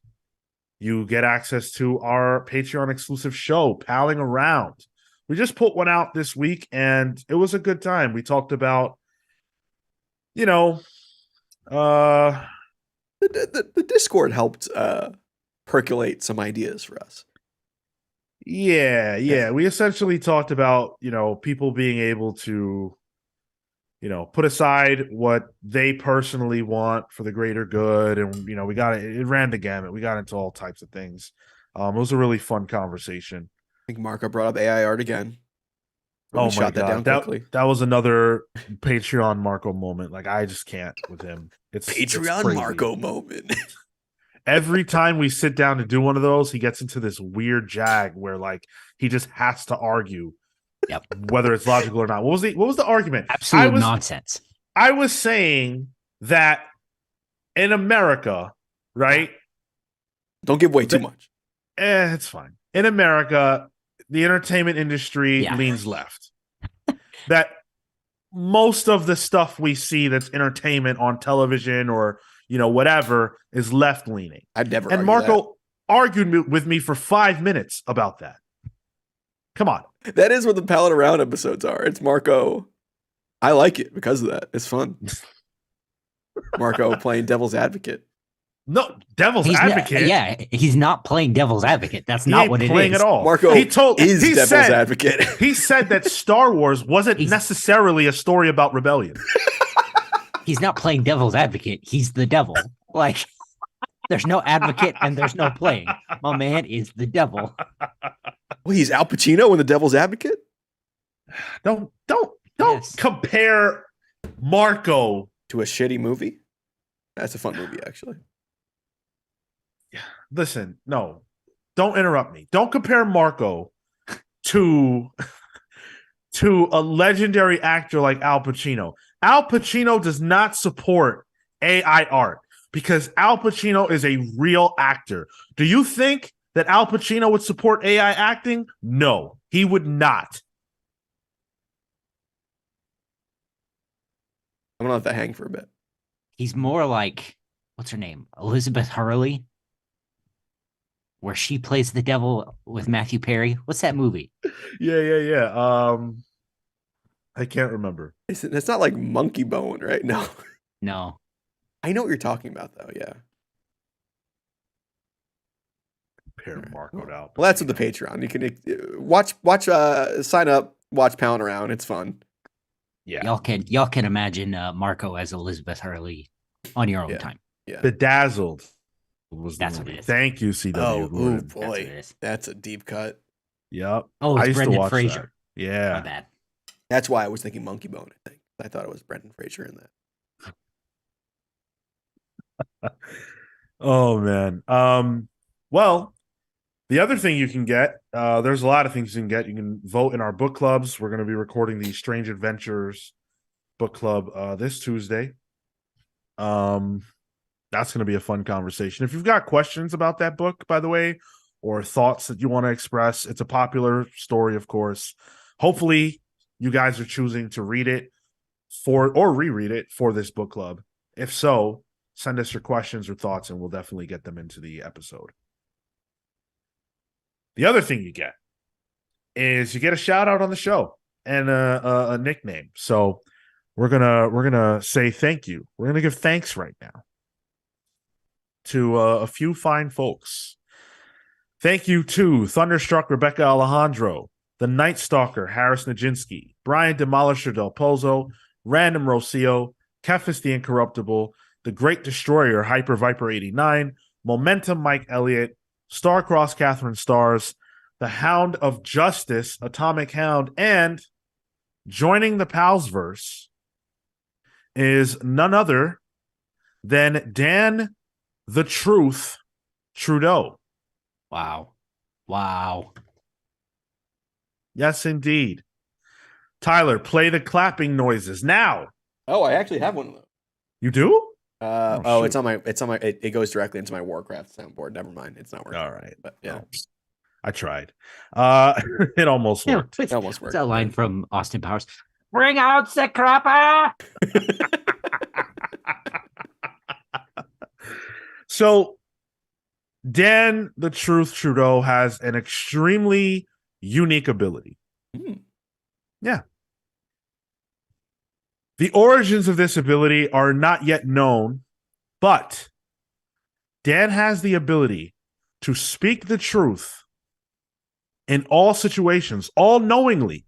S1: You get access to our Patreon exclusive show, Palling Around. We just put one out this week, and it was a good time. We talked about, you know,
S3: The Discord helped percolate some ideas for us.
S1: Yeah. We essentially talked about, people being able to, put aside what they personally want for the greater good. And, it ran the gamut. We got into all types of things. It was a really fun conversation.
S3: I think Marco brought up AI art again. But
S1: Oh
S3: we
S1: my
S3: shot that down
S1: God.
S3: quickly.
S1: That was another Patreon Marco moment. Like, I just can't with him. It's
S3: Patreon
S1: crazy.
S3: Marco moment.
S1: Every time we sit down to do one of those, he gets into this weird jag where like he just has to argue whether it's logical or not. What was the argument?
S2: Absolute nonsense.
S1: I was saying that in America, right?
S3: Don't give away too much.
S1: It's fine. In America, the entertainment industry leans left. That most of the stuff we see that's entertainment on television or whatever is left leaning.
S3: I'd never.
S1: And Marco argued with me for 5 minutes about that. Come on.
S3: That is what the Palette Around episodes are. It's Marco. I like it because of that. It's fun. Marco playing devil's advocate.
S1: No, devil's advocate.
S2: He's not playing devil's advocate. That's not what it is.
S1: Playing at all.
S3: Marco is devil's advocate.
S1: He said that Star Wars wasn't necessarily a story about rebellion.
S2: He's not playing devil's advocate. He's the devil. Like, there's no advocate and there's no playing. My man is the devil.
S3: Well, he's Al Pacino in the devil's advocate.
S1: Don't compare Marco
S3: to a shitty movie. That's a fun movie, actually.
S1: Listen, no, don't interrupt me. Don't compare Marco to a legendary actor like Al Pacino. Al Pacino does not support AI art because Al Pacino is a real actor. Do you think that Al Pacino would support AI acting? No, he would not.
S3: I'm gonna let that hang for a bit.
S2: He's more like, what's her name? Elizabeth Hurley, where she plays the devil with Matthew Perry. What's that movie?
S1: Yeah. I can't remember.
S3: It's not like Monkey Bone, right? No. I know what you're talking about, though. Yeah.
S1: Compare Marco out.
S3: Well, that's with the Patreon. You can watch, sign up, watch Pound Around. It's fun.
S1: Yeah.
S2: Y'all can imagine Marco as Elizabeth Hurley on your own time.
S3: Yeah.
S1: Bedazzled
S2: was the movie.
S1: Thank you, CW.
S3: Oh boy, that's a deep cut.
S1: Yep.
S2: Oh, it's Brendan Fraser.
S1: That. Yeah.
S2: My bad.
S3: That's why I was thinking Monkey Bone. I thought it was Brendan Fraser in that.
S1: Oh man. Well, the other thing you can get, there's a lot of things you can get. You can vote in our book clubs. We're going to be recording the Strange Adventures book club this Tuesday. That's going to be a fun conversation. If you've got questions about that book, by the way, or thoughts that you want to express, it's a popular story, of course. Hopefully, you guys are choosing to read it or reread it for this book club. If so, send us your questions or thoughts, and we'll definitely get them into the episode. The other thing you get is you get a shout out on the show and a nickname. So we're gonna say thank you. We're gonna give thanks right now to a few fine folks. Thank you to Thunderstruck Rebecca Alejandro, the Night Stalker Harris Nijinsky, Brian Demolisher Del Pozo, Random Rocio, Kefis the Incorruptible, the Great Destroyer Hyper Viper 89, Momentum Mike Elliott, Starcross Catherine Stars, the Hound of Justice Atomic Hound, and joining the Palsverse is none other than Dan the Truth Trudeau.
S2: Wow. Wow.
S1: Yes, indeed. Tyler, play the clapping noises now.
S3: Oh, I actually have one of those.
S1: You do?
S3: Oh, it's on my. It goes directly into my Warcraft soundboard. Never mind, it's not working.
S1: All right,
S3: but yeah,
S1: I tried. It almost worked.
S3: It almost worked.
S2: It's that line from Austin Powers. Bring out the crapper.
S1: So, Dan the Truth Trudeau has an extremely unique ability. Yeah. The origins of this ability are not yet known, but Dan has the ability to speak the truth in all situations, all knowingly.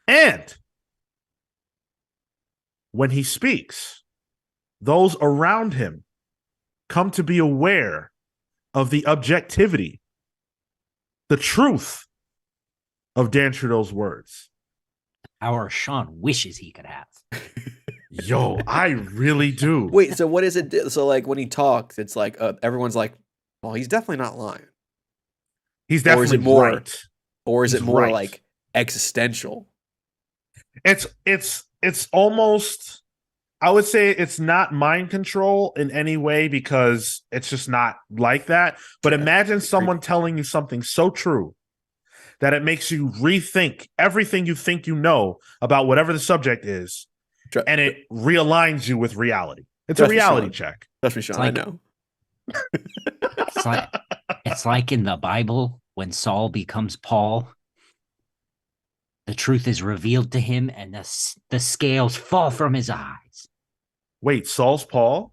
S1: And when he speaks, those around him come to be aware of the objectivity, the truth of Dan Trudeau's words.
S2: Our Sean wishes he could have.
S1: Yo, I really do.
S3: Wait, so what is it? So like when he talks, it's like everyone's like, "Well, he's definitely not lying."
S1: He's definitely
S3: or is it more,
S1: right.
S3: Or is
S1: He's
S3: it more
S1: right.
S3: like existential?
S1: It's almost, I would say it's not mind control in any way because it's just not like that. But imagine someone telling you something so true that it makes you rethink everything you think you know about whatever the subject is, and it realigns you with reality. It's a reality check.
S3: Trust me, Sean, I know.
S2: It's like in the Bible when Saul becomes Paul. The truth is revealed to him and the scales fall from his eyes.
S1: Wait, Saul's Paul?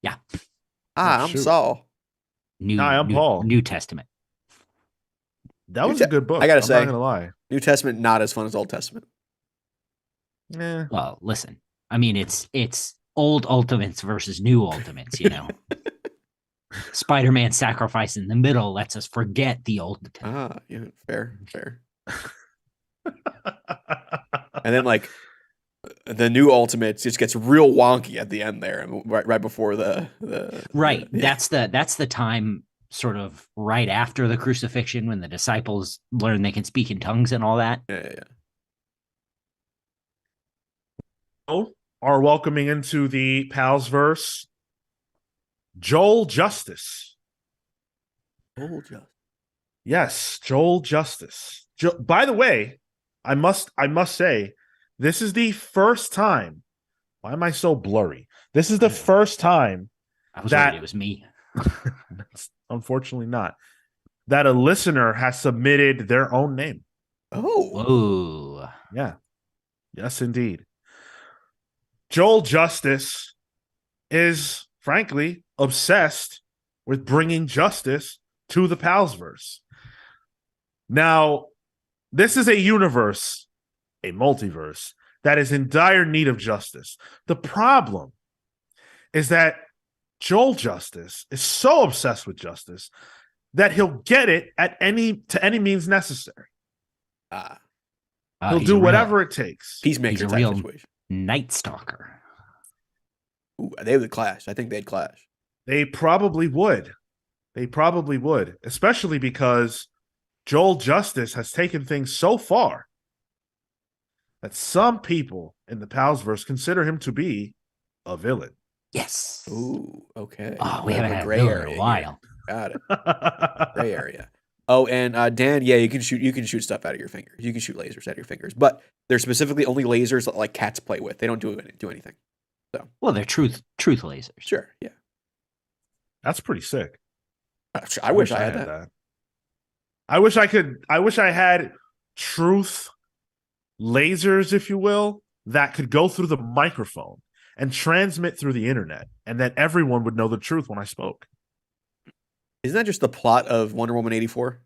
S2: Yeah.
S3: I'm Saul.
S1: I'm Paul.
S2: New Testament.
S1: That was a good book.
S3: I gotta say,
S1: I'm not gonna lie.
S3: New Testament not as fun as Old Testament.
S1: Yeah.
S2: Well, listen. I mean, it's old Ultimates versus new Ultimates. You know, Spider-Man sacrifice in the middle lets us forget the old.
S3: Yeah, fair. And then like the new Ultimates just gets real wonky at the end there, right before the
S2: right. That's the time. Sort of right after the crucifixion when the disciples learn they can speak in tongues and all that.
S3: Yeah.
S1: Are welcoming into the Palsverse Joel Justice. Yes, Joel Justice. By the way, I must say, this is the first time. Why am I so blurry? This is the first time
S2: I was worried it was me.
S1: Unfortunately not. That a listener has submitted their own name.
S3: Oh.
S2: Whoa.
S1: Yeah. Yes, indeed. Joel Justice is, frankly, obsessed with bringing justice to the Palsverse. Now, this is a universe, a multiverse, that is in dire need of justice. The problem is that Joel Justice is so obsessed with justice that he'll get it to any means necessary. He'll do whatever it takes.
S3: He's a real situation.
S2: Night Stalker.
S3: Ooh, they would clash. I think they'd clash.
S1: They probably would. Especially because Joel Justice has taken things so far that some people in the Palsverse consider him to be a villain.
S2: Yes.
S3: Ooh, okay.
S2: Oh, we haven't had a gray area in a while.
S3: Got it. Gray area. Oh, and Dan, yeah, you can shoot stuff out of your fingers. You can shoot lasers out of your fingers, but they're specifically only lasers that like cats play with. They don't do anything. So,
S2: well, they're truth lasers.
S3: Sure, yeah.
S1: That's pretty sick.
S3: I wish I had that.
S1: I wish I had truth lasers, if you will, that could go through the microphone and transmit through the internet, and that everyone would know the truth when I spoke.
S3: Isn't that just the plot of Wonder Woman 84?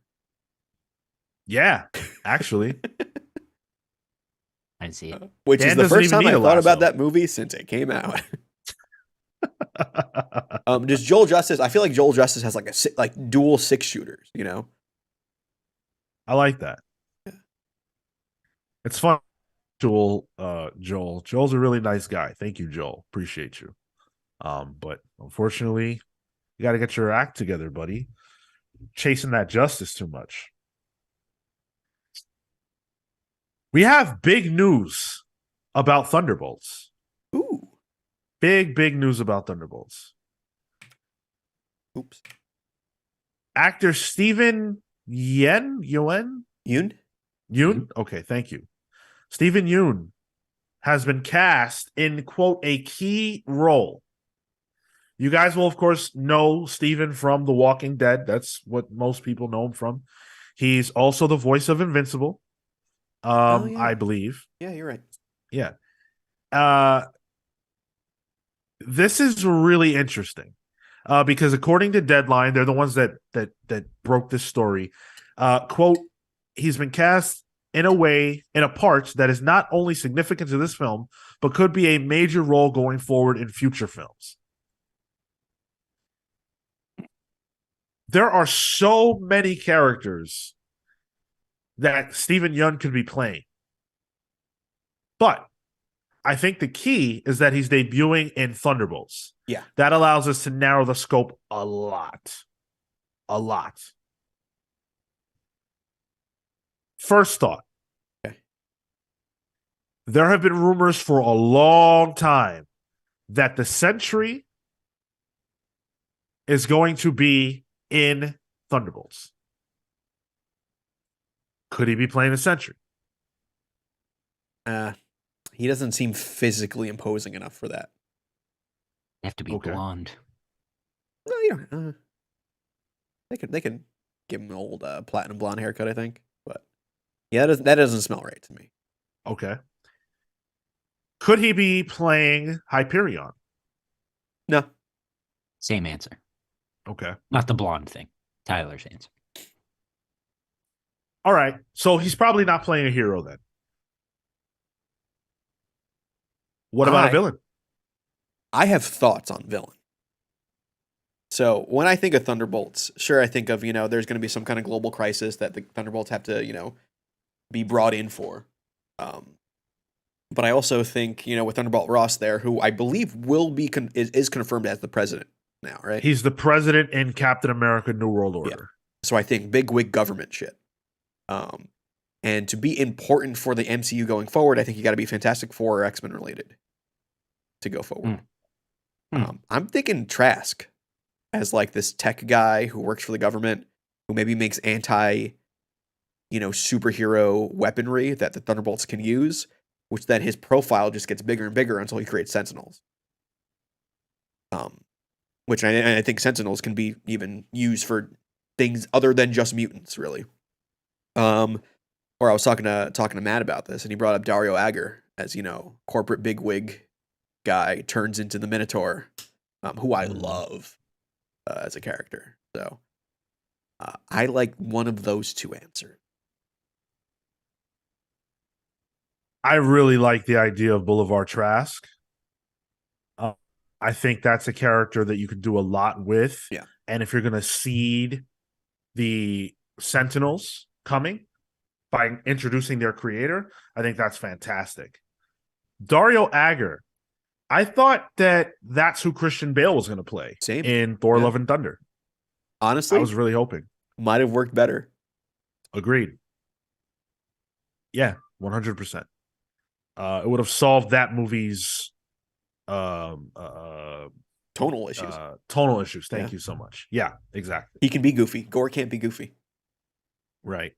S1: Yeah, actually.
S2: I see it.
S3: Which
S1: Dan
S3: is the
S1: doesn't
S3: first
S1: even
S3: time
S1: need
S3: I
S1: a
S3: thought about
S1: lasso.
S3: that movie since it came out. Does Joel Justice? I feel like Joel Justice has like dual 6-shooters. You know.
S1: I like that.
S3: Yeah.
S1: It's fun. Joel's a really nice guy. Thank you, Joel. Appreciate you. But unfortunately, you got to get your act together, buddy. Chasing that justice too much. We have big news about Thunderbolts.
S3: Ooh.
S1: Big news about Thunderbolts.
S3: Oops.
S1: Actor Steven Yeun? Okay, thank you. Steven Yeun has been cast in, quote, a key role. You guys will, of course, know Steven from The Walking Dead. That's what most people know him from. He's also the voice of Invincible,
S3: Yeah.
S1: I believe.
S3: Yeah, you're right.
S1: Yeah. This is really interesting because according to Deadline, they're the ones that broke this story. Quote, he's been cast in a part that is not only significant to this film, but could be a major role going forward in future films. There are so many characters that Steven Yeun could be playing. But I think the key is that he's debuting in Thunderbolts.
S3: Yeah.
S1: That allows us to narrow the scope a lot. A lot. First thought.
S3: Okay.
S1: There have been rumors for a long time that the Sentry is going to be in Thunderbolts. Could he be playing the Sentry?
S3: He doesn't seem physically imposing enough for that.
S2: They have to be blonde.
S3: No, you don't. They can give him an old platinum blonde haircut, I think. But yeah, that doesn't smell right to me.
S1: Okay. Could he be playing Hyperion?
S3: No.
S2: Same answer.
S1: Okay.
S2: Not the blonde thing. Tyler's answer.
S1: All right. So he's probably not playing a hero then. What about a villain?
S3: I have thoughts on villain. So when I think of Thunderbolts, sure, I think of, there's going to be some kind of global crisis that the Thunderbolts have to, be brought in for. But I also think, with Thunderbolt Ross there, who I believe will be is confirmed as the president now, right?
S1: He's the president in Captain America: New World Order.
S3: Yeah. So I think big wig government shit. And to be important for the MCU going forward, I think you got to be Fantastic Four or X-Men related to go forward. I'm thinking Trask as like this tech guy who works for the government, who maybe makes superhero weaponry that the Thunderbolts can use, which then his profile just gets bigger and bigger until he creates Sentinels. Which I think Sentinels can be even used for things other than just mutants, really. Or I was talking to Matt about this, and he brought up Dario Agger as, corporate bigwig guy turns into the Minotaur, who I love as a character. So I like one of those two answers.
S1: I really like the idea of Boulevard Trask. I think that's a character that you can do a lot with.
S3: Yeah.
S1: And if you're going to seed the Sentinels coming by introducing their creator, I think that's fantastic. Dario Agger, I thought that's who Christian Bale was going to play in Thor: Love and Thunder.
S3: Honestly,
S1: I was really hoping.
S3: Might have worked better.
S1: Agreed. Yeah, 100%. It would have solved that movie's
S3: tonal issues.
S1: Tonal issues. Thank you so much. Yeah, exactly.
S3: He can be goofy. Gore can't be goofy.
S1: Right.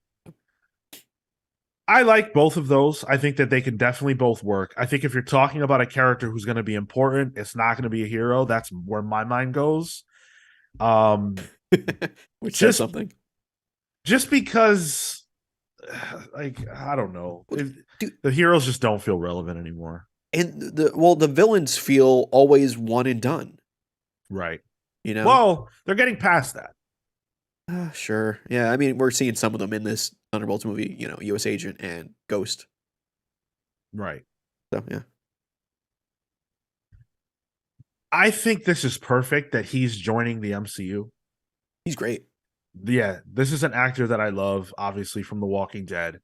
S1: I like both of those. I think that they can definitely both work. I think if you're talking about a character who's going to be important, it's not going to be a hero. That's where my mind goes.
S3: Which says something.
S1: Just because, like, I don't know. The heroes just don't feel relevant anymore.
S3: And the villains feel always one and done.
S1: Right.
S3: You know?
S1: Well, they're getting past that.
S3: Sure. Yeah, I mean, we're seeing some of them in this Thunderbolts movie, you know, U.S. Agent and Ghost.
S1: Right.
S3: So, yeah.
S1: I think this is perfect that he's joining the MCU.
S3: He's great.
S1: Yeah, this is an actor that I love, obviously, from The Walking Dead.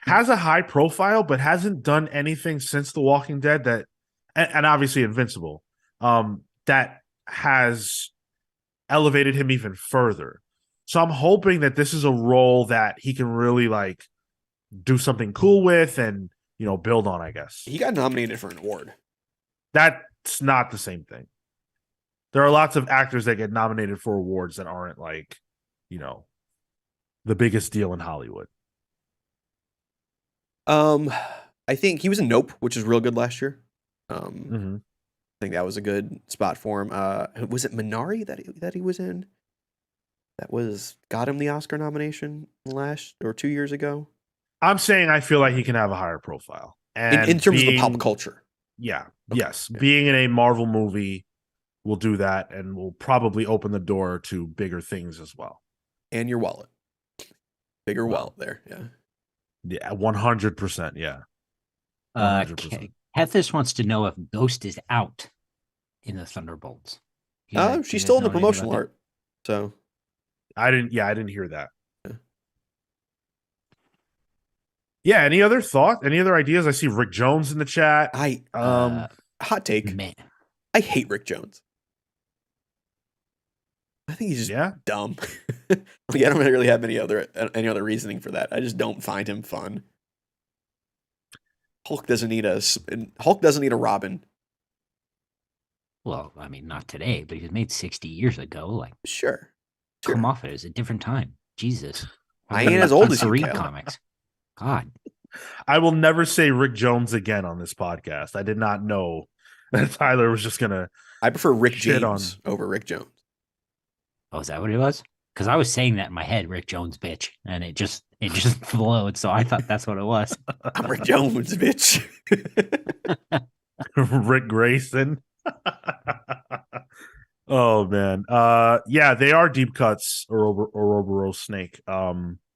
S1: Has a high profile, but hasn't done anything since The Walking Dead that, and obviously Invincible, that has elevated him even further. So I'm hoping that this is a role that he can really like do something cool with and, you know, build on, I guess.
S3: He got nominated for an award.
S1: That's not the same thing. There are lots of actors that get nominated for awards that aren't like, you know, the biggest deal in Hollywood.
S3: I think he was in Nope, which is real good last year.
S1: Mm-hmm.
S3: I think that was a good spot for him. Was it Minari that he was in? That got him the Oscar nomination last or 2 years ago.
S1: I'm saying I feel like he can have a higher profile. And
S3: in terms of the pop culture.
S1: Yeah.
S3: Okay.
S1: Yes. Yeah. Being in a Marvel movie will do that and will probably open the door to bigger things as well.
S3: And your wallet. Bigger wallet there. Yeah.
S1: Yeah. 100%. Yeah. 100%.
S2: Kethis wants to know if Ghost is out in the Thunderbolts.
S3: She's still in the promotional art. So
S1: I didn't hear that. Yeah. Any other thought? Any other ideas? I see Rick Jones in the chat.
S3: Hot take.
S2: Man.
S3: I hate Rick Jones. I think he's just dumb. Like, I don't really have any other reasoning for that. I just don't find him fun. Hulk doesn't need a Robin.
S2: Well, I mean, not today, but he was made 60 years ago. Like,
S3: sure.
S2: Come off it. It was a different time. Jesus.
S3: I ain't as old as you,
S2: read
S3: Cal.
S2: comics. God.
S1: I will never say Rick Jones again on this podcast. I did not know that Tyler was just gonna.
S3: I prefer Rick James over Rick Jones.
S2: Oh, is that what it was? Because I was saying that in my head, Rick Jones, bitch, and it just flowed. So I thought that's what it was.
S3: I'm Rick Jones, bitch.
S1: Rick Grayson. Oh man. Yeah, they are deep cuts or Ouroboros Snake.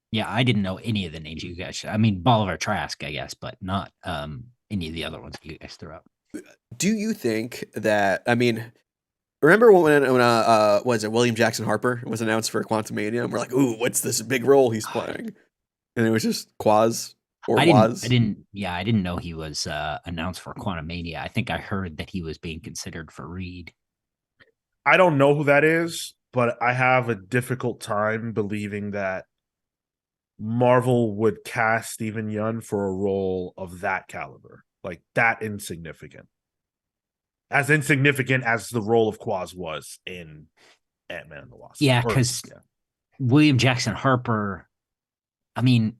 S2: Yeah, I didn't know any of the names you guys. I mean, Bolivar Trask, I guess, but not any of the other ones you guys threw out.
S3: Do you think that? I mean, remember when was it William Jackson Harper was announced for Quantumania? And we're like, ooh, what's this big role he's playing? And it was just Quaz or Waz.
S2: I didn't know he was announced for Quantumania. I think I heard that he was being considered for Reed.
S1: I don't know who that is, but I have a difficult time believing that Marvel would cast Steven Yeun for a role of that caliber, like that insignificant. As insignificant as the role of Quaz was in Ant-Man and the Wasp.
S2: Yeah, because William Jackson Harper, I mean,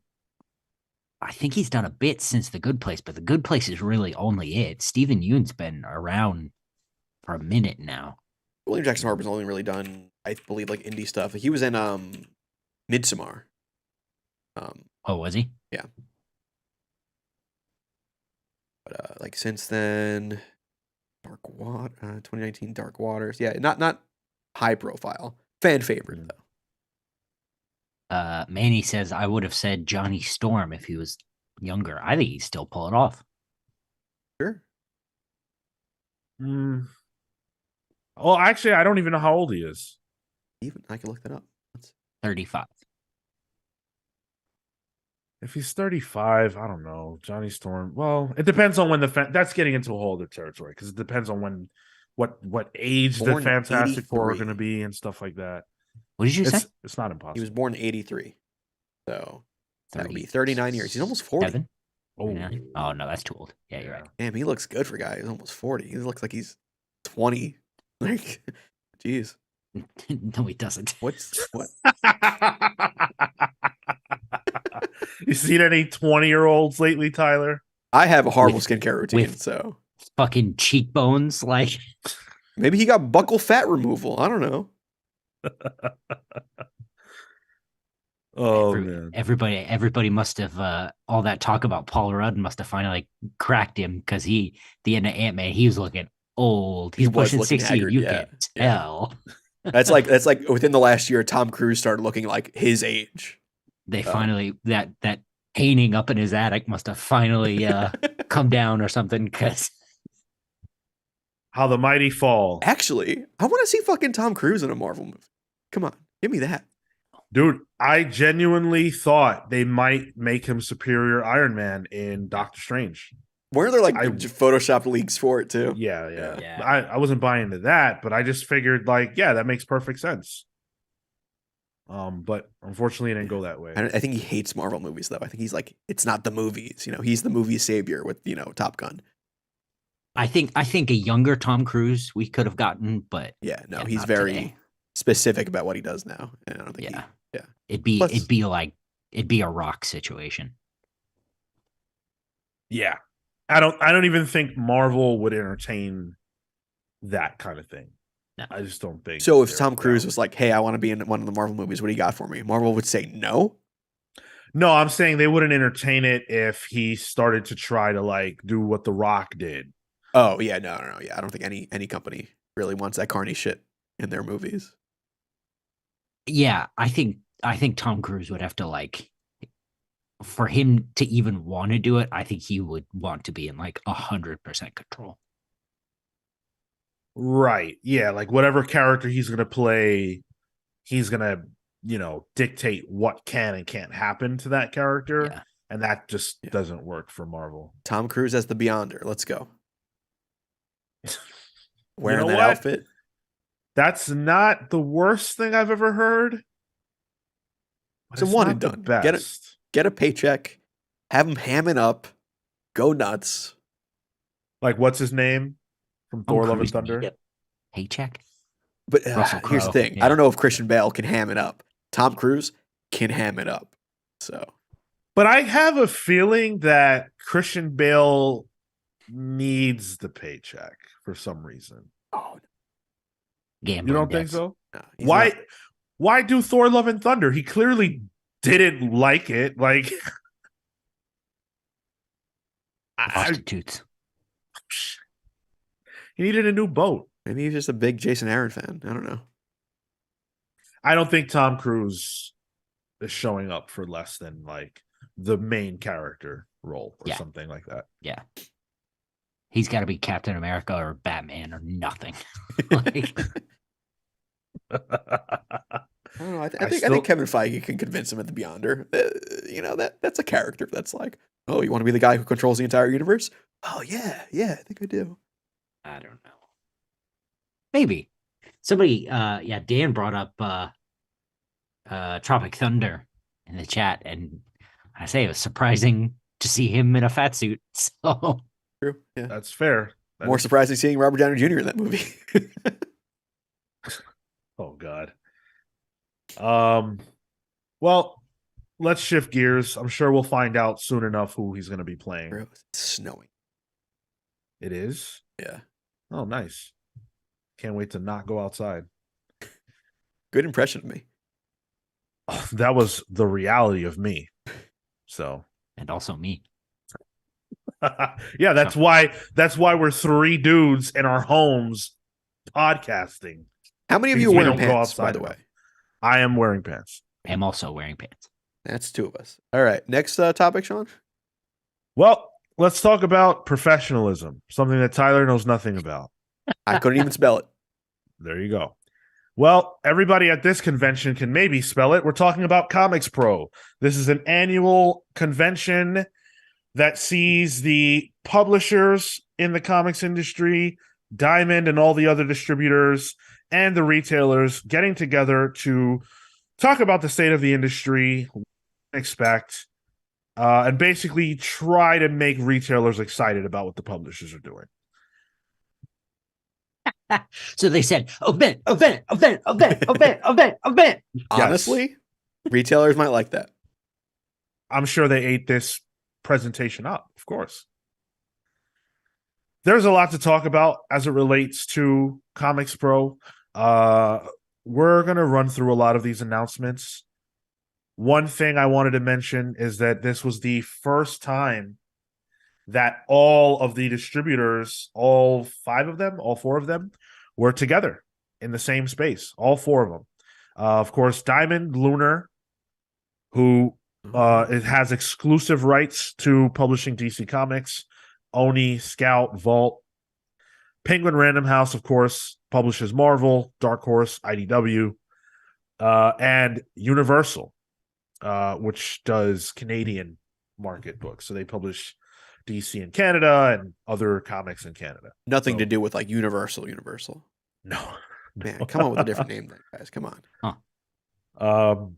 S2: I think he's done a bit since The Good Place, but The Good Place is really only it. Steven Yeun's been around for a minute now.
S3: William Jackson Harper's only really done, I believe, like indie stuff. He was in Midsommar.
S2: Was he?
S3: Yeah. But like since then, 2019 Dark Waters. Yeah, not high profile. Fan favorite though.
S2: Manny says I would have said Johnny Storm if he was younger. I think he'd still pull it off.
S3: Sure.
S1: Well, actually, I don't even know how old he is.
S3: Even I can look that up.
S2: 35.
S1: If he's 35, I don't know. Johnny Storm. Well, it depends on when that's getting into a whole other territory because it depends on what age the Fantastic Four are going to be and stuff like that.
S2: What did you say?
S1: It's not impossible.
S3: He was born in 83. So that would be 39 years. He's almost 40.
S2: Oh no, that's too old. Yeah, you're right.
S3: Damn, he looks good for a guy who's almost 40. He looks like he's 20. Like, jeez.
S2: No, he doesn't.
S3: What?
S1: You seen any 20-year-olds lately, Tyler?
S3: I have a horrible skincare routine, so
S2: fucking cheekbones, like
S3: maybe he got buccal fat removal. I don't know.
S1: Oh man.
S2: Everybody must have all that talk about Paul Rudd must have finally cracked him because the end of Ant-Man, he was looking old. He's
S3: He was
S2: pushing
S3: looking
S2: 60.
S3: haggard,
S2: You
S3: yeah,
S2: can
S3: yeah.
S2: tell.
S3: That's like within the last year, Tom Cruise started looking like his age.
S2: They finally that painting up in his attic must have finally come down or something because
S1: How the mighty fall.
S3: Actually, I want to see fucking Tom Cruise in a Marvel movie. Come on, give me that.
S1: Dude, I genuinely thought they might make him Superior Iron Man in Doctor Strange.
S3: Weren't there like Photoshopped leaks for it too?
S1: Yeah. I wasn't buying into that, but I just figured like, yeah, that makes perfect sense. But unfortunately, it didn't go that way.
S3: I think he hates Marvel movies though. I think he's like, it's not the movies. You know, he's the movie savior with Top Gun.
S2: I think a younger Tom Cruise we could have gotten, but
S3: yeah, he's very specific about what he does now, and I don't think
S2: it'd be a Rock situation.
S1: Yeah. I don't even think Marvel would entertain that kind of thing.
S2: No.
S1: I just don't think.
S3: So if Tom Cruise was like, "Hey, I want to be in one of the Marvel movies. What do you got for me?" Marvel would say no.
S1: No, I'm saying they wouldn't entertain it if he started to try to like do what The Rock did.
S3: Oh yeah, no. Yeah, I don't think any company really wants that carny shit in their movies.
S2: Yeah, I think Tom Cruise would have to like, for him to even want to do it, I think he would want to be in like 100% control.
S1: Right. Yeah, like whatever character he's going to play, he's going to, dictate what can and can't happen to that character.
S2: Yeah.
S1: And that just doesn't work for Marvel.
S3: Tom Cruise as the Beyonder. Let's go. Wearing that
S1: what?
S3: outfit.
S1: That's not the worst thing I've ever heard.
S3: It's a one and done. Get a paycheck, have him hamming up, go nuts.
S1: Like what's his name from Thor: Love and Thunder?
S2: Paycheck.
S3: But here's the thing: I don't know if Christian Bale can ham it up. Tom Cruise can ham it up. So,
S1: but I have a feeling that Christian Bale needs the paycheck for some reason.
S3: Oh,
S2: gambling.
S1: You don't think so?
S3: No,
S1: why do Thor: Love and Thunder? He clearly didn't like it. Like
S2: prostitutes.
S1: He needed a new boat.
S3: Maybe he's just a big Jason Aaron fan. I don't know.
S1: I don't think Tom Cruise is showing up for less than like the main character role or something like that.
S2: Yeah. He's got to be Captain America or Batman or nothing. Like,
S3: I don't know. I think Kevin Feige can convince him at the Beyonder. That's a character that's like, oh, you want to be the guy who controls the entire universe? Oh yeah, I think I do.
S2: I don't know. Maybe somebody, Dan brought up Tropic Thunder in the chat, and I say it was surprising to see him in a fat suit. So
S3: true, yeah,
S1: that's fair.
S3: More surprising seeing Robert Downey Jr. in that movie.
S1: Oh God. Well, let's shift gears. I'm sure we'll find out soon enough who he's going to be playing.
S3: Bro, it's snowing.
S1: It is?
S3: Yeah.
S1: Oh, nice. Can't wait to not go outside.
S3: Good impression of me.
S1: Oh, that was the reality of me. So,
S2: and also me.
S1: Yeah, that's why we're three dudes in our homes podcasting.
S3: How many of you are wearing pants, by the way?
S1: I am wearing pants.
S2: I am also wearing pants.
S3: That's two of us. All right. Next topic, Sean.
S1: Well, let's talk about professionalism, something that Tyler knows nothing about.
S3: I couldn't even spell it.
S1: There you go. Well, everybody at this convention can maybe spell it. We're talking about ComicsPRO. This is an annual convention that sees the publishers in the comics industry, Diamond and all the other distributors, and the retailers getting together to talk about the state of the industry, expect, and basically try to make retailers excited about what the publishers are doing.
S2: So they said, event.
S3: Honestly, retailers might like that.
S1: I'm sure they ate this presentation up, of course. There's a lot to talk about as it relates to ComicsPRO. We're going to run through a lot of these announcements. one thing I wanted to mention is that this was the first time that all of the distributors, all four of them, were together in the same space. All four of them. Of course, Diamond, Lunar, who it has exclusive rights to publishing DC Comics, Oni, Scout, Vault. Penguin Random House, of course, publishes Marvel, Dark Horse, IDW, and Universal, which does Canadian market books. So they publish DC in Canada and other comics in Canada.
S3: Nothing to do with like Universal.
S1: No.
S3: Man, come on with a different name then, guys. Come on.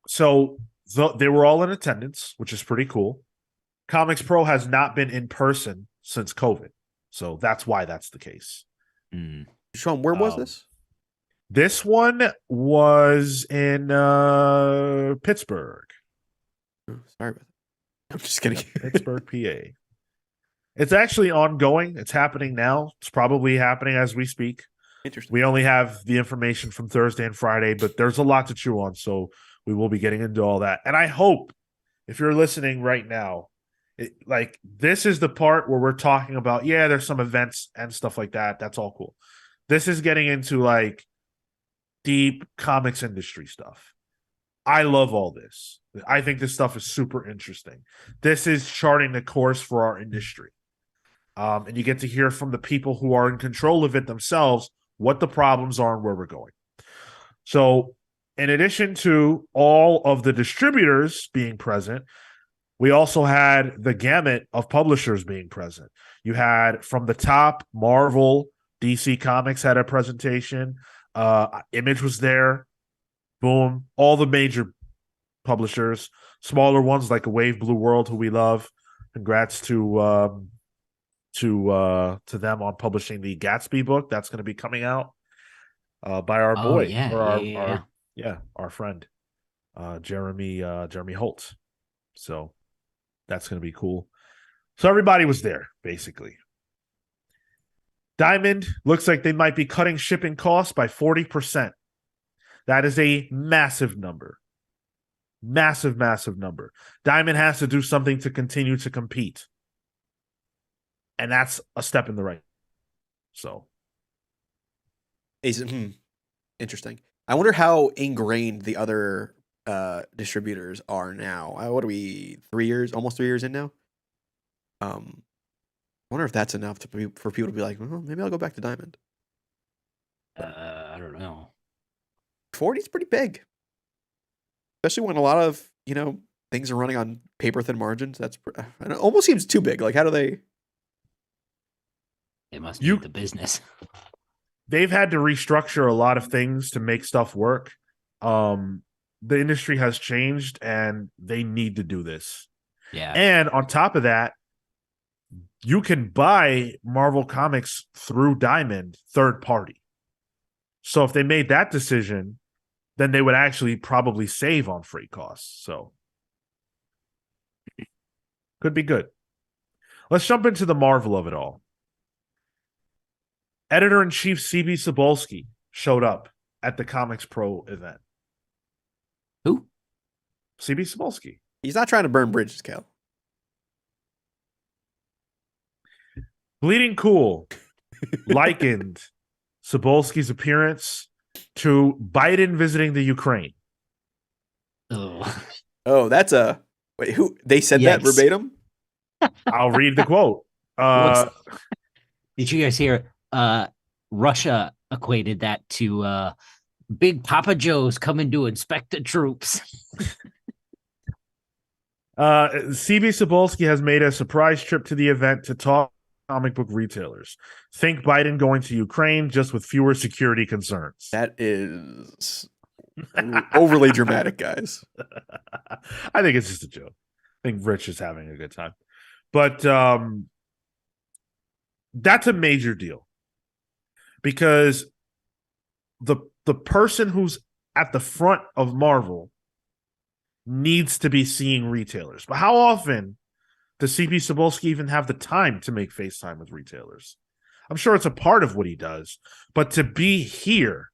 S1: So they were all in attendance, which is pretty cool. ComicsPRO has not been in person since COVID. So that's why that's the case.
S3: Sean, where was this?
S1: This one was in Pittsburgh.
S3: Oh, sorry about that. I'm just kidding.
S1: Pittsburgh, PA. It's actually ongoing. It's happening now. It's probably happening as we speak.
S3: Interesting.
S1: We only have the information from Thursday and Friday, but there's a lot to chew on. So we will be getting into all that. And I hope if you're listening right now, this is the part where we're talking about, there's some events and stuff like that. That's all cool. This is getting into like deep comics industry stuff. I love all this. I think this stuff is super interesting. This is charting the course for our industry. And you get to hear from the people who are in control of it themselves what the problems are and where we're going. So in addition to all of the distributors being present, we also had the gamut of publishers being present. You had from the top, Marvel, DC Comics had a presentation. Image was there. Boom. All the major publishers, smaller ones like A Wave Blue World, who we love. Congrats to them on publishing the Gatsby book. That's going to be coming out by our boy, our friend, Jeremy Holt. So that's going to be cool. So everybody was there, basically. Diamond looks like they might be cutting shipping costs by 40%. That is a massive number. Massive, massive number. Diamond has to do something to continue to compete. And that's a step in the right. So.
S3: Interesting. I wonder how ingrained the other distributors are now. What are we, 3 years, almost 3 years in now? I wonder if that's enough for people to be like, well, maybe I'll go back to Diamond.
S2: I don't know.
S3: 40 is pretty big, especially when a lot of things are running on paper thin margins. It almost seems too big. Like, how do they?
S2: It must be the business.
S1: They've had to restructure a lot of things to make stuff work. The industry has changed, and they need to do this.
S2: Yeah.
S1: And on top of that, you can buy Marvel Comics through Diamond third party. So if they made that decision, then they would actually probably save on freight costs. So could be good. Let's jump into the Marvel of it all. Editor-in-Chief CB Cebulski showed up at the ComicsPRO event.
S2: Who?
S1: CB Cebulski.
S3: He's not trying to burn bridges, Cal.
S1: Bleeding Cool likened Cebulski's appearance to Biden visiting the Ukraine.
S3: Oh, that's a... Wait, who? They said that verbatim?
S1: I'll read the quote.
S2: Did you guys hear? Russia equated that to Big Papa Joe's coming to inspect the troops.
S1: CB Cebulski has made a surprise trip to the event to talk comic book retailers. Think Biden going to Ukraine, just with fewer security concerns.
S3: That is overly dramatic, guys.
S1: I think it's just a joke. I think Rich is having a good time. But that's a major deal. Because the person who's at the front of Marvel needs to be seeing retailers. But how often does CB Cebulski even have the time to make FaceTime with retailers? I'm sure it's a part of what he does. But to be here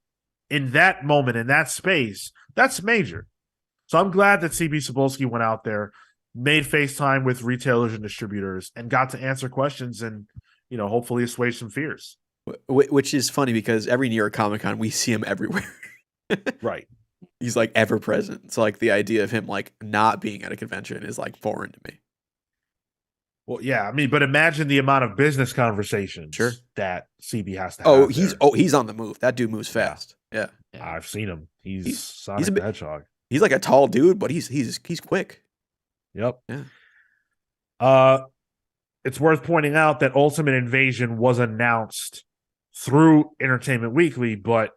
S1: in that moment, in that space, that's major. So I'm glad that CB Cebulski went out there, made FaceTime with retailers and distributors, and got to answer questions and, hopefully assuage some fears.
S3: Which is funny because every New York Comic Con, we see him everywhere.
S1: Right.
S3: He's like ever present. So like the idea of him like not being at a convention is like foreign to me.
S1: Well, yeah, I mean, but imagine the amount of business conversations
S3: Sure.
S1: that CB has to have.
S3: He's on the move. That dude moves fast. Yeah.
S1: I've seen him. He's Sonic
S3: a
S1: the Hedgehog.
S3: He's like a tall dude, but he's quick.
S1: Yep.
S3: Yeah.
S1: It's worth pointing out that Ultimate Invasion was announced through Entertainment Weekly, but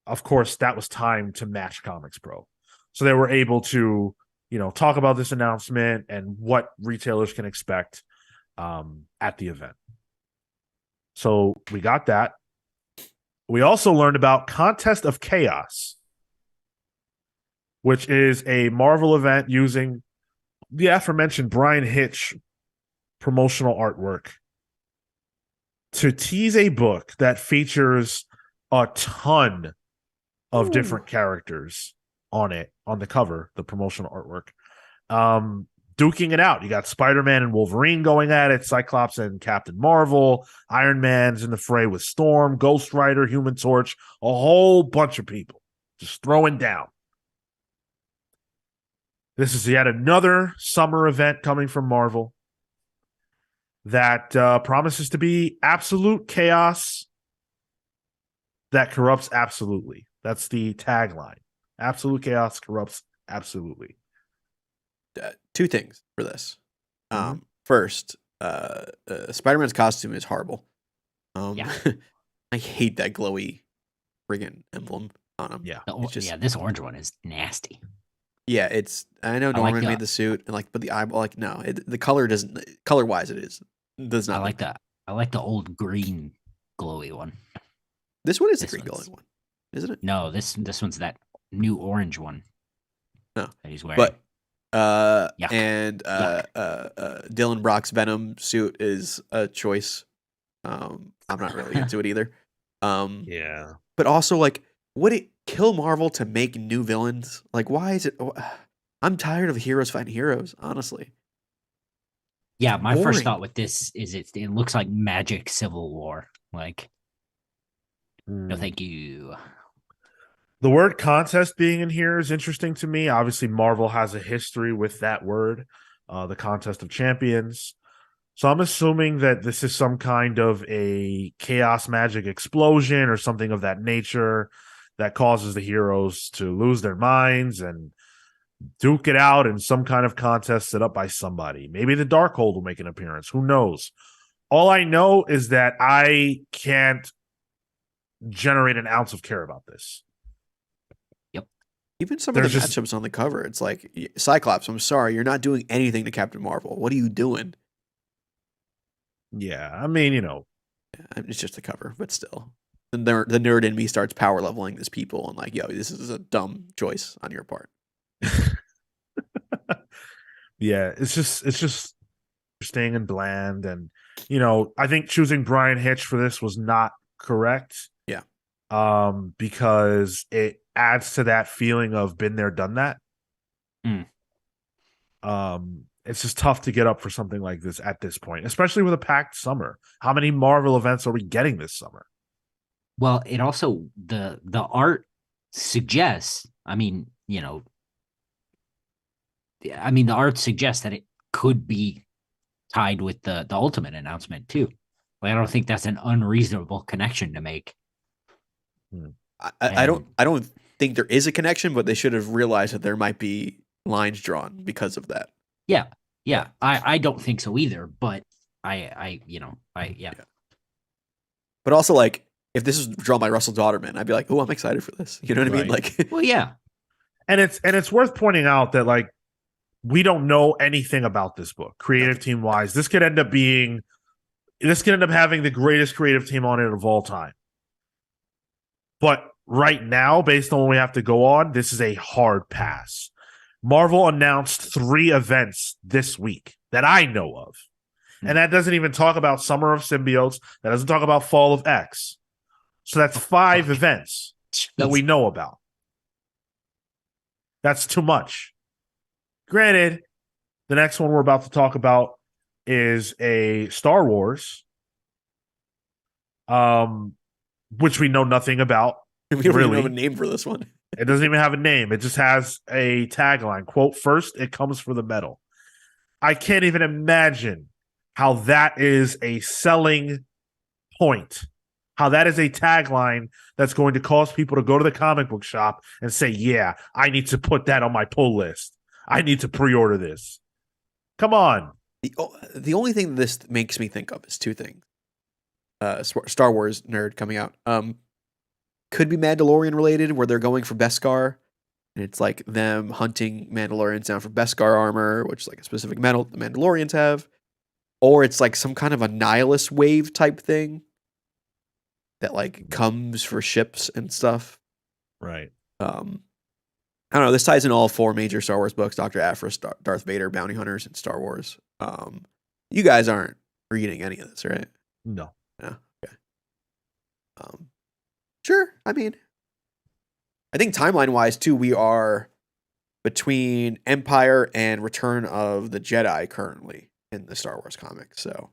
S1: of course that was timed to match ComicsPRO. So they were able to, talk about this announcement and what retailers can expect at the event. So we got that. We also learned about Contest of Chaos, which is a Marvel event using the aforementioned Brian Hitch promotional artwork to tease a book that features a ton of different characters on it, on the cover, the promotional artwork. Duking it out. You got Spider-Man and Wolverine going at it, Cyclops and Captain Marvel, Iron Man's in the fray with Storm, Ghost Rider, Human Torch, a whole bunch of people just throwing down. This is yet another summer event coming from Marvel that promises to be absolute chaos that corrupts absolutely. That's the tagline. Absolute chaos corrupts absolutely.
S3: Two things for this. First, Spider-Man's costume is horrible. I hate that glowy friggin' emblem on him.
S2: Yeah, this orange one is nasty.
S3: Yeah, I know Norman made the suit, and but the eyeball, no, the color doesn't. Color wise, does not.
S2: I like the old green glowy one.
S3: This one is the green glowy one, isn't it?
S2: No, this one's that new orange one.
S3: No,
S2: that he's wearing.
S3: But Dylan Brock's Venom suit is a choice. I'm not really into it either.
S1: Yeah,
S3: but also would it kill Marvel to make new villains? Why is it? I'm tired of heroes fighting heroes, honestly.
S2: Yeah, my first thought with this is it looks like Magic Civil War. No, thank you.
S1: The word contest being in here is interesting to me. Obviously, Marvel has a history with that word, the Contest of Champions. So I'm assuming that this is some kind of a chaos magic explosion or something of that nature that causes the heroes to lose their minds and duke it out in some kind of contest set up by somebody. Maybe the Darkhold will make an appearance. Who knows? All I know is that I can't generate an ounce of care about this.
S2: Yep.
S3: Even some of the matchups on the cover, it's like, Cyclops, I'm sorry, you're not doing anything to Captain Marvel. What are you doing?
S1: Yeah, I mean,
S3: it's just a cover, but still. The nerd in me starts power leveling this people and yo, this is a dumb choice on your part.
S1: Yeah, it's just interesting and bland, and I think choosing Brian Hitch for this was not correct.
S3: Yeah.
S1: Because it adds to that feeling of been there, done that. It's just tough to get up for something like this at this point, especially with a packed summer. How many Marvel events are we getting this summer?
S2: Well, it also the art suggests, the art suggests that it could be tied with the Ultimate announcement too. I don't think that's an unreasonable connection to make.
S3: I don't think there is a connection, but they should have realized that there might be lines drawn because of that.
S2: Yeah. I don't think so either, but I.
S3: But also, if this was drawn by Russell Dauterman, I'd be like, oh, I'm excited for this. You know what I mean?
S2: Well, yeah.
S1: And it's worth pointing out that we don't know anything about this book, creative team wise. This could end up having the greatest creative team on it of all time. But right now, based on what we have to go on, this is a hard pass. Marvel announced 3 events this week that I know of. And that doesn't even talk about Summer of Symbiotes. That doesn't talk about Fall of X. So that's 5 events that we know about. That's too much. Granted, the next one we're about to talk about is a Star Wars, which we know nothing about.
S3: We don't even
S1: really.
S3: have a name for this one.
S1: It doesn't even have a name. It just has a tagline. Quote, first, it comes for the metal. I can't even imagine how that is a selling point. How that is a tagline that's going to cause people to go to the comic book shop and say, yeah, I need to put that on my pull list. I need to pre-order this. Come on.
S3: The only thing this makes me think of is two things. Star Wars nerd coming out. Could be Mandalorian related, where they're going for Beskar. And it's like them hunting Mandalorians down for Beskar armor, which is like a specific metal the Mandalorians have. Or it's like some kind of a nihilist wave type thing that like comes for ships and stuff.
S1: Right.
S3: I don't know. This ties in all 4 major Star Wars books: Dr. Aphra, Darth Vader, Bounty Hunters, and Star Wars. You guys aren't reading any of this, right?
S1: No.
S3: No. Okay. Sure. I mean, I think timeline-wise too, we are between Empire and Return of the Jedi currently in the Star Wars comics. So,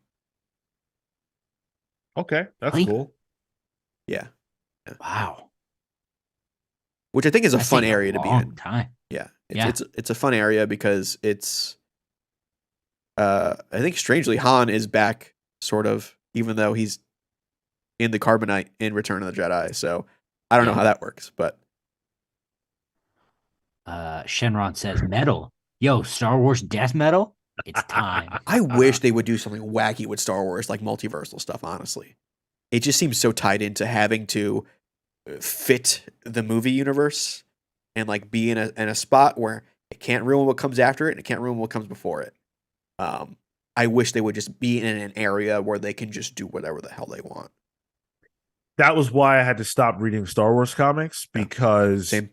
S1: okay, that's
S2: Really?
S1: cool.
S3: yeah.
S2: Wow.
S3: Which I think is a
S2: That's
S3: fun
S2: taken
S3: area to be
S2: long
S3: in.
S2: time.
S3: Yeah.
S2: Yeah.
S3: It's a fun area because it's I think strangely Han is back sort of, even though he's in the Carbonite in Return of the Jedi. So I don't know
S2: Yeah.
S3: how that works, but
S2: Shenron says metal. Yo, Star Wars death metal? It's time.
S3: I wish they would do something wacky with Star Wars, like multiversal stuff, honestly. It just seems so tied into having to fit the movie universe and like be in a spot where it can't ruin what comes after it and it can't ruin what comes before it. I wish they would just be in an area where they can just do whatever the hell they want.
S1: That was why I had to stop reading Star Wars comics, because
S3: Same.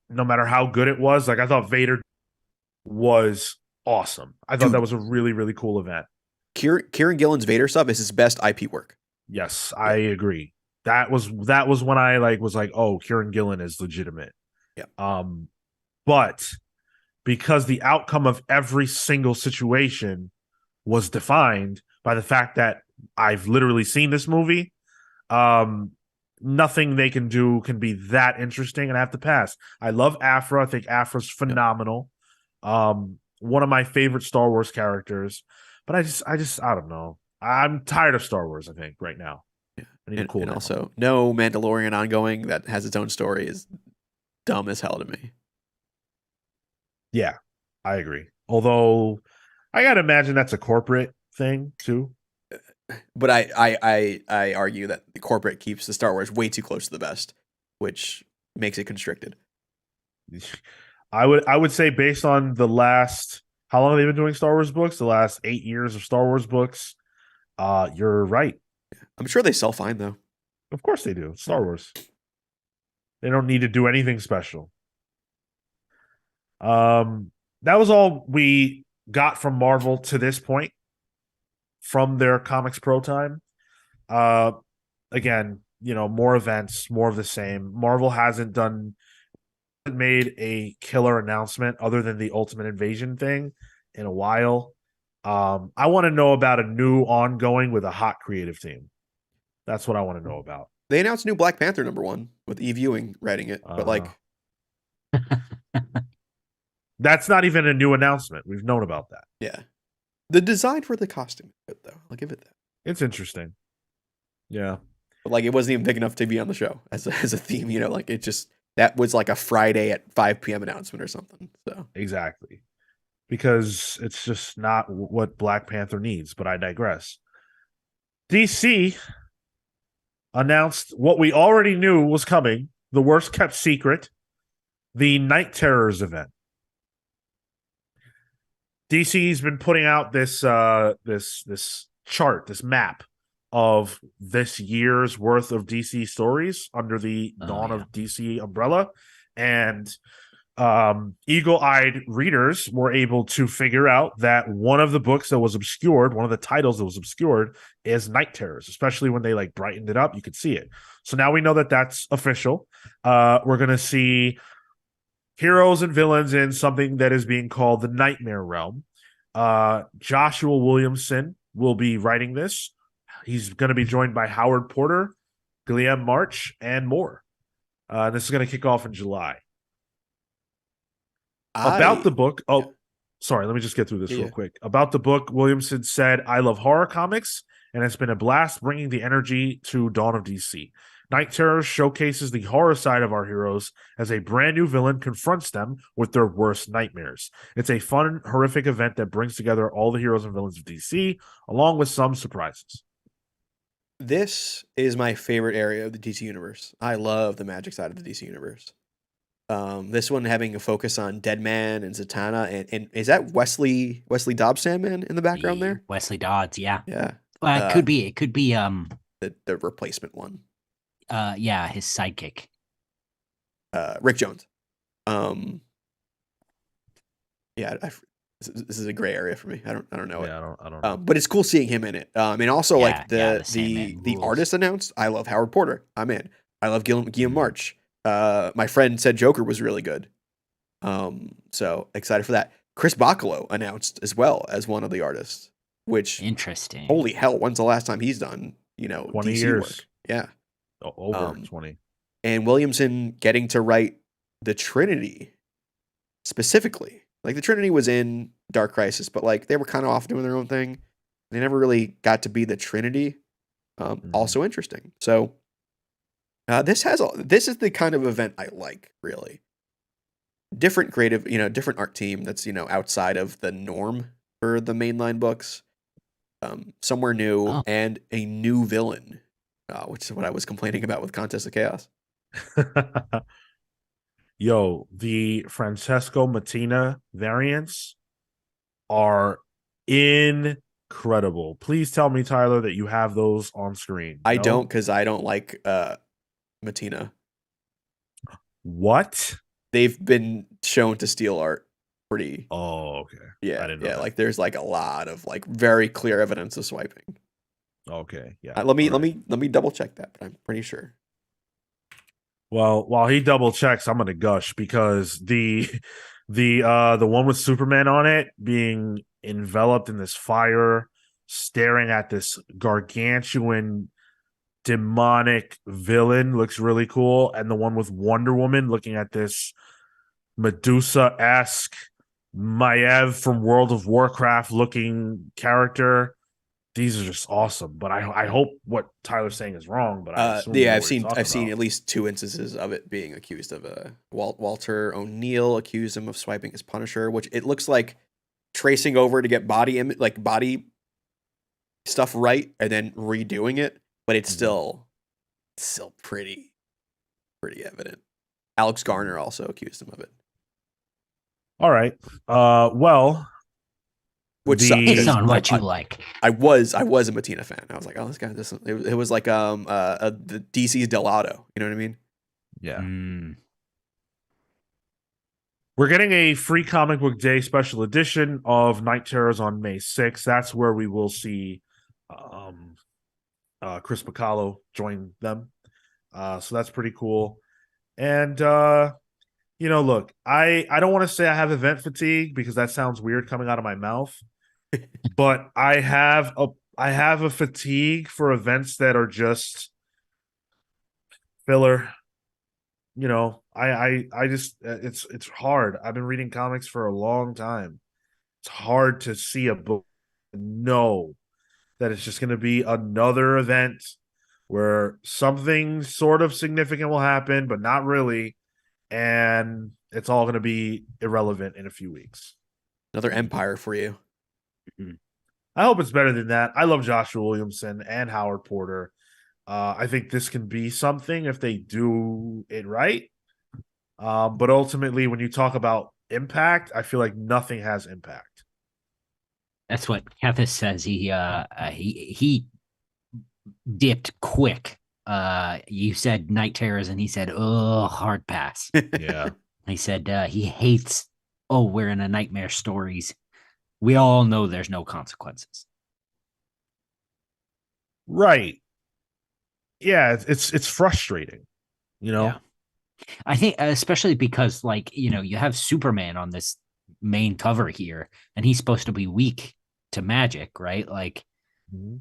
S1: no matter how good it was, like I thought Vader was awesome. I thought
S3: Dude.
S1: that was a really, really cool event.
S3: Kieran Gillen's Vader stuff is his best IP work.
S1: Yes, I agree. That was when I was like, oh, Kieran Gillen is legitimate.
S3: Yeah.
S1: But because the outcome of every single situation was defined by the fact that I've literally seen this movie, nothing they can do can be that interesting, and I have to pass. I love Aphra. I think Aphra's phenomenal. One of my favorite Star Wars characters, but I don't know. I'm tired of Star Wars, I think, right now.
S3: Yeah.
S1: I need to cool
S3: and
S1: down.
S3: also, no Mandalorian ongoing that has its own story is dumb as hell to me.
S1: Yeah, I agree. Although I gotta imagine that's a corporate thing too.
S3: But I argue that the corporate keeps the Star Wars way too close to the vest, which makes it constricted.
S1: I would say, based on the last, how long have they been doing Star Wars books? The last 8 years of Star Wars books. You're right.
S3: I'm sure they sell fine though.
S1: Of course they do. Star Wars. They don't need to do anything special. That was all we got from Marvel to this point from their ComicsPRO time. Again, more events, more of the same. Marvel hasn't made a killer announcement other than the Ultimate Invasion thing in a while. I want to know about a new ongoing with a hot creative team. That's what I want to know about.
S3: They announced new Black Panther #1 with Eve Ewing writing it, but like
S1: that's not even a new announcement. We've known about that.
S3: Yeah. The design for the costume, though, I'll give it that.
S1: It's interesting. Yeah.
S3: But like, it wasn't even big enough to be on the show as a theme, like it just, that was like a Friday at 5 p.m. announcement or something. So
S1: exactly. Because it's just not what Black Panther needs, but I digress. DC announced what we already knew was coming, the worst kept secret, the Night Terrors event. DC's been putting out this chart, this map of this year's worth of DC stories under the Dawn of DC umbrella, and eagle-eyed readers were able to figure out that one of the books that was obscured, one of the titles that was obscured, is Night Terrors, especially when they brightened it up. You could see it. So now we know that that's official. We're going to see heroes and villains in something that is being called the Nightmare Realm. Joshua Williamson will be writing this. He's going to be joined by Howard Porter, Guillaume March, and more. This is going to kick off in July. About the book. Oh, sorry. Let me just get through this real quick. About the book, Williamson said, "I love horror comics, and it's been a blast bringing the energy to Dawn of DC. Night Terror showcases the horror side of our heroes as a brand new villain confronts them with their worst nightmares. It's a fun, horrific event that brings together all the heroes and villains of DC, along with some surprises."
S3: This is my favorite area of the DC universe. I love the magic side of the DC universe. This one having a focus on Deadman and Zatanna, and is that Wesley Dobbs Sandman in the background there?
S2: Wesley Dodds, yeah.
S3: Yeah.
S2: Well, it could be
S3: the replacement one.
S2: Yeah, his sidekick.
S3: Rick Jones. Yeah, this is a gray area for me. I don't know it.
S1: I don't know.
S3: But it's cool seeing him in it. And also like
S2: the
S3: the artist announced. I love Howard Porter. I'm in. I love Guillaume March. My friend said Joker was really good. So excited for that. Chris Bacalo announced as well as one of the artists, which
S2: interesting.
S3: Holy hell! When's the last time he's done
S1: 20
S3: DC
S1: years?
S3: Work? Yeah,
S1: over 20.
S3: And Williamson getting to write the Trinity specifically. Like the Trinity was in Dark Crisis, but like they were kind of off doing their own thing. They never really got to be the Trinity. Also interesting. So this is the kind of event I like, really. Different creative, different art team that's, outside of the norm for the mainline books. Somewhere new and a new villain, which is what I was complaining about with Contest of Chaos.
S1: Yo, the Francesco Mattina variants are incredible. Please tell me, Tyler, that you have those on screen.
S3: I don't, because I don't like Mattina.
S1: What?
S3: They've been shown to steal art pretty.
S1: Oh, okay.
S3: Yeah,
S1: I didn't know that.
S3: Like there's like a lot of like very clear evidence of swiping.
S1: Okay, yeah.
S3: Let me double check that, but I'm pretty sure.
S1: Well, while he double checks, I'm gonna gush because the one with Superman on it being enveloped in this fire, staring at this gargantuan demonic villain looks really cool, and the one with Wonder Woman looking at this Medusa-esque Maiev from World of Warcraft looking character. These are just awesome, but I hope what Tyler's saying is wrong. But
S3: I've seen at least 2 instances of it being accused of Walter O'Neill accused him of swiping his Punisher, which it looks like tracing over to get body stuff right and then redoing it, but it's still pretty evident. Alex Garner also accused him of it.
S1: All right. Well.
S3: Which
S2: it's on what you like.
S3: I was a Mattina fan. I was like, oh, this guy doesn't. It was like the DC's Delato. You know what I mean?
S1: Yeah. We're getting a free comic book day special edition of Night Terrors on May 6th. That's where we will see Chris Bacalo join them. So that's pretty cool. And look, I don't want to say I have event fatigue because that sounds weird coming out of my mouth. But I have a fatigue for events that are just filler. I just it's hard. I've been reading comics for a long time. It's hard to see a book and know that it's just going to be another event where something sort of significant will happen, but not really, and it's all going to be irrelevant in a few weeks.
S3: Another empire for you.
S1: I hope it's better than that. I love Joshua Williamson and Howard Porter. I think this can be something if they do it right. But ultimately, when you talk about impact, I feel like nothing has impact.
S2: That's what Kethis says. He dipped quick. You said Night Terrors, and he said, "Oh, hard pass."
S1: Yeah.
S2: He said he hates. Oh, we're in a nightmare stories. We all know there's no consequences.
S1: Right. Yeah, it's frustrating,
S2: Yeah. I think especially because like, you have Superman on this main cover here, and he's supposed to be weak to magic, right? Like,
S1: Mhm.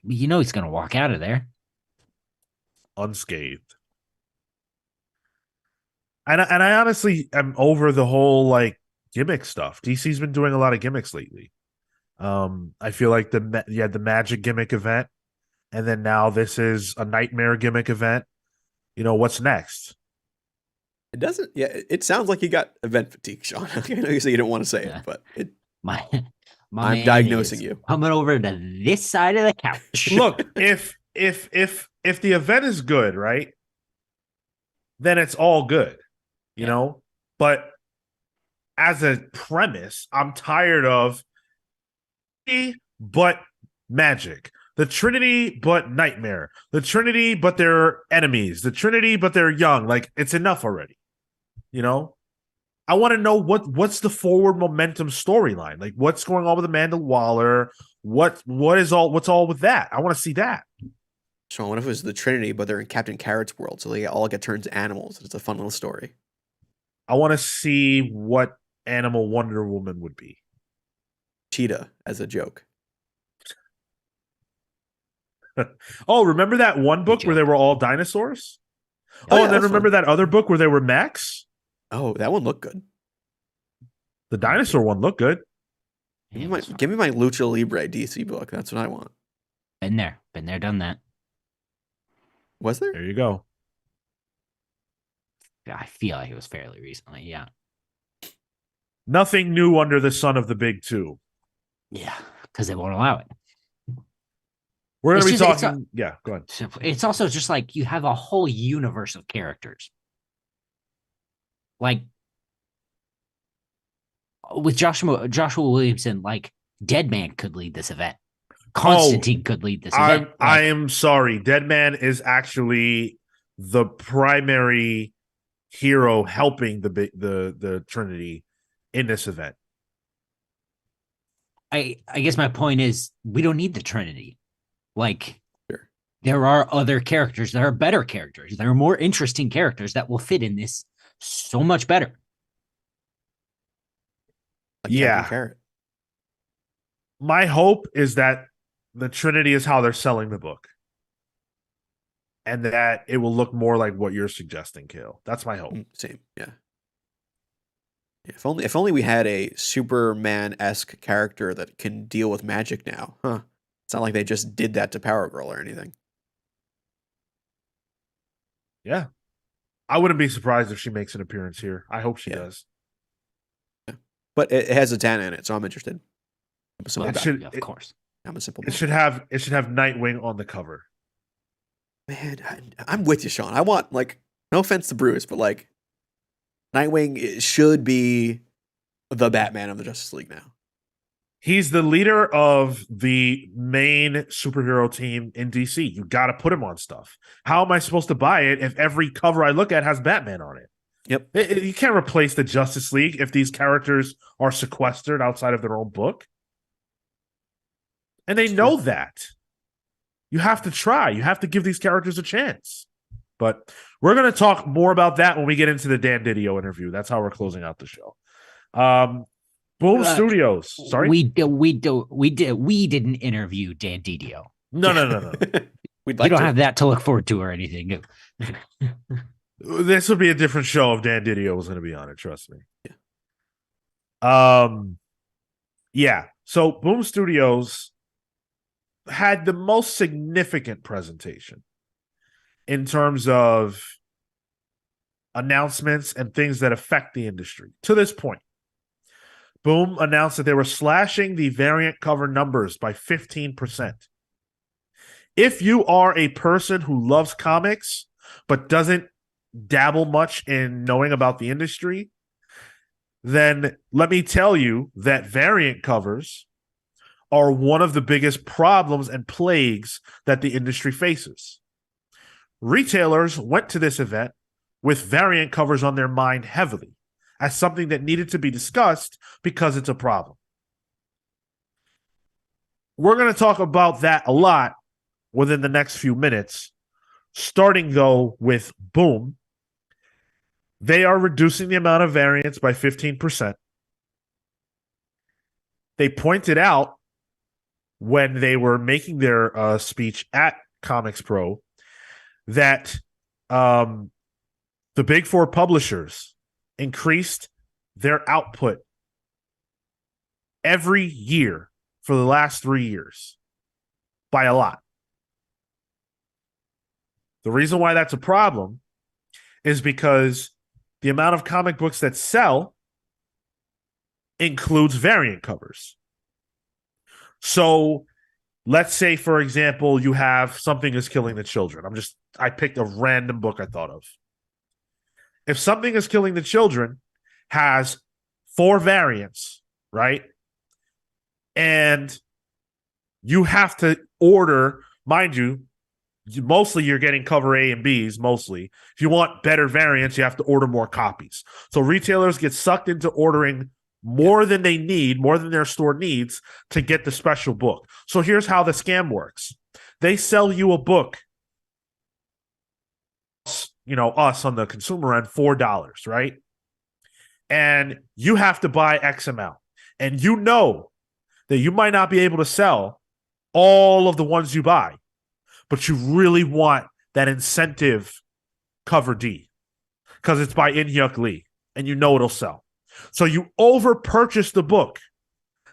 S2: he's gonna walk out of there.
S1: Unscathed. And I honestly am over the whole like gimmick stuff. DC's been doing a lot of gimmicks lately. I feel like the magic gimmick event, and then now this is a nightmare gimmick event. What's next?
S3: It doesn't. Yeah, it sounds like you got event fatigue, Sean. I know you say you don't want to say
S2: Yeah.
S3: it, but
S2: My my
S3: I'm
S2: man
S3: diagnosing
S2: is
S3: you.
S2: coming over to this side of the couch.
S1: Look, if the event is good, right, then it's all good, you
S2: Yeah.
S1: know. But as a premise, I'm tired of but magic. The Trinity, but nightmare. The Trinity, but they're enemies. The Trinity, but they're young. Like, it's enough already. I want to know what's the forward momentum storyline. Like, what's going on with Amanda Waller? What's all with that? I want to see that.
S3: Sean, what if it was the Trinity, but they're in Captain Carrot's world, so they all get turned to animals? It's a fun little story.
S1: I want to see what animal Wonder Woman would be.
S3: Cheetah as a joke.
S1: Oh, remember that one book where they were all dinosaurs? Oh,
S3: yeah,
S1: and then remember that other book where they were mechs?
S3: Oh, that one looked good.
S1: The dinosaur one looked good.
S3: Give me my Lucha Libre DC book. That's what I want.
S2: Been there, done that.
S3: Was there?
S1: There you go.
S2: I feel like it was fairly recently. Yeah.
S1: Nothing new under the sun of the big two.
S2: Yeah, because they won't allow it.
S1: We're going to be talking. Yeah, go ahead.
S2: It's also just like you have a whole universe of characters. Like with Joshua Williamson, like Deadman could lead this event. Constantine could lead this event.
S1: I am sorry. Deadman is actually the primary hero helping the Trinity in this event.
S2: I guess my point is we don't need the Trinity. Like,
S3: sure.
S2: There are other characters that are better characters. There are more interesting characters that will fit in this so much better.
S3: Like
S1: yeah.
S3: Carrot.
S1: My hope is that the Trinity is how they're selling the book, and that it will look more like what you're suggesting, Kale. That's my hope.
S3: Same, yeah. If only we had a Superman-esque character that can deal with magic now, huh? It's not like they just did that to Power Girl or anything.
S1: Yeah. I wouldn't be surprised if she makes an appearance here. I hope she does.
S3: Yeah. But it has Zatanna in it, so I'm interested.
S2: Of course.
S3: I'm a simple.
S1: It should have Nightwing on the cover.
S3: Man, I'm with you, Sean. I want, like, no offense to Bruce, but like Nightwing should be the Batman of the Justice League now.
S1: He's the leader of the main superhero team in DC. You got to put him on stuff. How am I supposed to buy it if every cover I look at has Batman on it?
S3: Yep.
S1: You can't replace the Justice League if these characters are sequestered outside of their own book. And they know that. You have to try. You have to give these characters a chance. But we're going to talk more about that when we get into the Dan DiDio interview. That's how we're closing out the show. Boom Studios. Sorry,
S2: we didn't interview Dan DiDio.
S1: No.
S2: We don't have that to look forward to or anything.
S1: This would be a different show if Dan DiDio was going to be on it. Trust me. Yeah. So Boom Studios had the most significant presentation in terms of announcements and things that affect the industry to this point. Boom announced that they were slashing the variant cover numbers by 15%. If you are a person who loves comics but doesn't dabble much in knowing about the industry, then let me tell you that variant covers are one of the biggest problems and plagues that the industry faces. Retailers went to this event with variant covers on their mind heavily as something that needed to be discussed because it's a problem. We're going to talk about that a lot within the next few minutes, starting though with Boom, They are reducing the amount of variants by 15%. They pointed out when they were making their speech at ComicsPRO that the big four publishers increased their output every year for the last 3 years by a lot. The reason why that's a problem is because the amount of comic books that sell includes variant covers. So let's say, for example, you have Something is Killing the Children. I picked a random book I thought of. If Something is Killing the Children has 4 variants, right? And you have to order, mind you, mostly you're getting cover A and Bs, mostly. If you want better variants, you have to order more copies. So retailers get sucked into ordering more than they need, more than their store needs to get the special book. So here's how the scam works. They sell you a book, us on the consumer end, $4, right? And you have to buy X amount. And you know that you might not be able to sell all of the ones you buy, but you really want that incentive cover D because it's by In-Hyuk Lee and you know it'll sell. So you over-purchase the book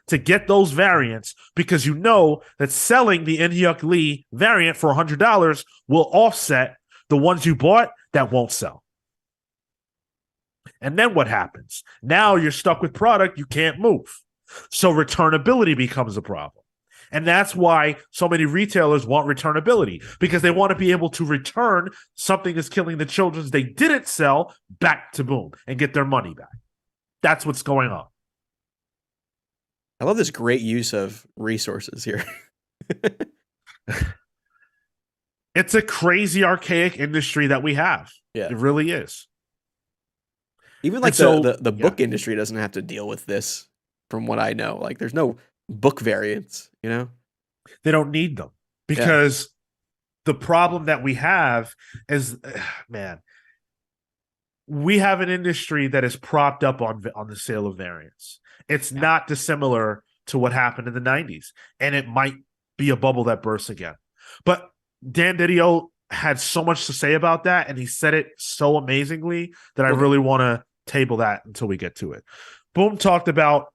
S1: to get those variants because you know that selling the In-Hyuk Lee variant for $100 will offset the ones you bought that won't sell. And then what happens? Now you're stuck with product you can't move. So returnability becomes a problem. And that's why so many retailers want returnability, because they want to be able to return Something is Killing the Children they didn't sell back to Boom and get their money back. That's what's going on.
S3: I love this great use of resources here.
S1: It's a crazy archaic industry that we have.
S3: Yeah.
S1: It really is.
S3: Even like the book industry doesn't have to deal with this, from what I know. Like there's no book variants, you know?
S1: They don't need them because the problem that we have is, man, we have an industry that is propped up on the sale of variants. It's not dissimilar to what happened in the 90s, and it might be a bubble that bursts again. But Dan DiDio had so much to say about that, and he said it so amazingly that I really want to table that until we get to it. Boom talked about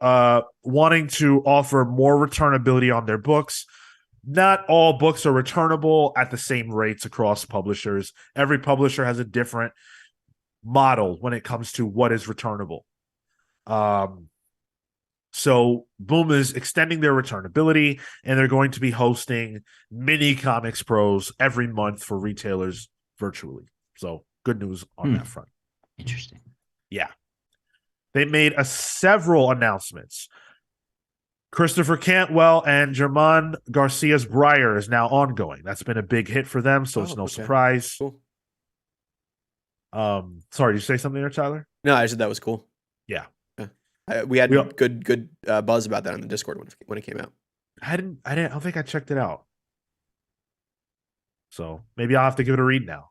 S1: wanting to offer more returnability on their books. Not all books are returnable at the same rates across publishers. Every publisher has a different model when it comes to what is returnable. So Boom is extending their returnability, and they're going to be hosting mini ComicsPROs every month for retailers virtually. So good news on that front.
S2: Interesting.
S1: Yeah. They made several announcements. Christopher Cantwell and German Garcia's Briar is now ongoing. That's been a big hit for them, so it's no surprise.
S3: Cool.
S1: Sorry, did you say something there, Tyler?
S3: No, I said that was cool.
S1: Yeah.
S3: We had good buzz about that on the Discord when it came out.
S1: I don't think I checked it out. So maybe I'll have to give it a read now.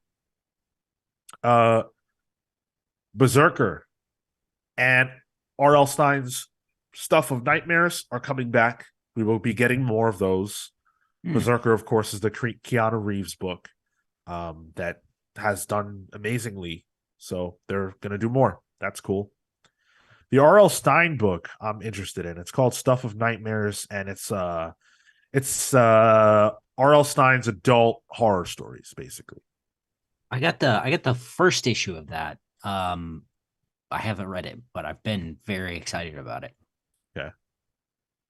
S1: Berserker and R.L. Stein's Stuff of Nightmares are coming back. We will be getting more of those. Berserker, of course, is the Keanu Reeves book that has done amazingly. So they're going to do more. That's cool. The R.L. Stein book I'm interested in. It's called Stuff of Nightmares, and it's R.L. Stein's adult horror stories, basically. I got
S2: the first issue of that. I haven't read it, but I've been very excited about it.
S1: Okay.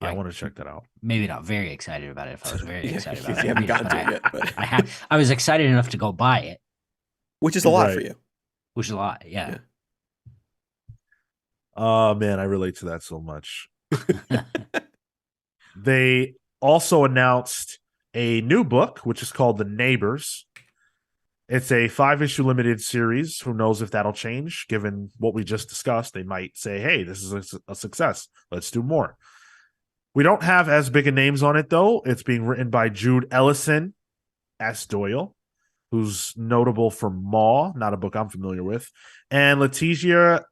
S1: Yeah, I want to check that out.
S2: Maybe not very excited about it if I was very excited about it.
S3: You haven't gotten to it yet. But
S2: I was excited enough to go buy it.
S3: Which is a lot for you.
S2: Which is a lot, yeah.
S1: Oh, man, I relate to that so much. They also announced a new book, which is called The Neighbors. It's a 5-issue limited series. Who knows if that'll change? Given what we just discussed, they might say, hey, this is a success. Let's do more. We don't have as big a names on it, though. It's being written by Jude Ellison, S. Doyle. who's notable for Maw, not a book I'm familiar with, and Letizia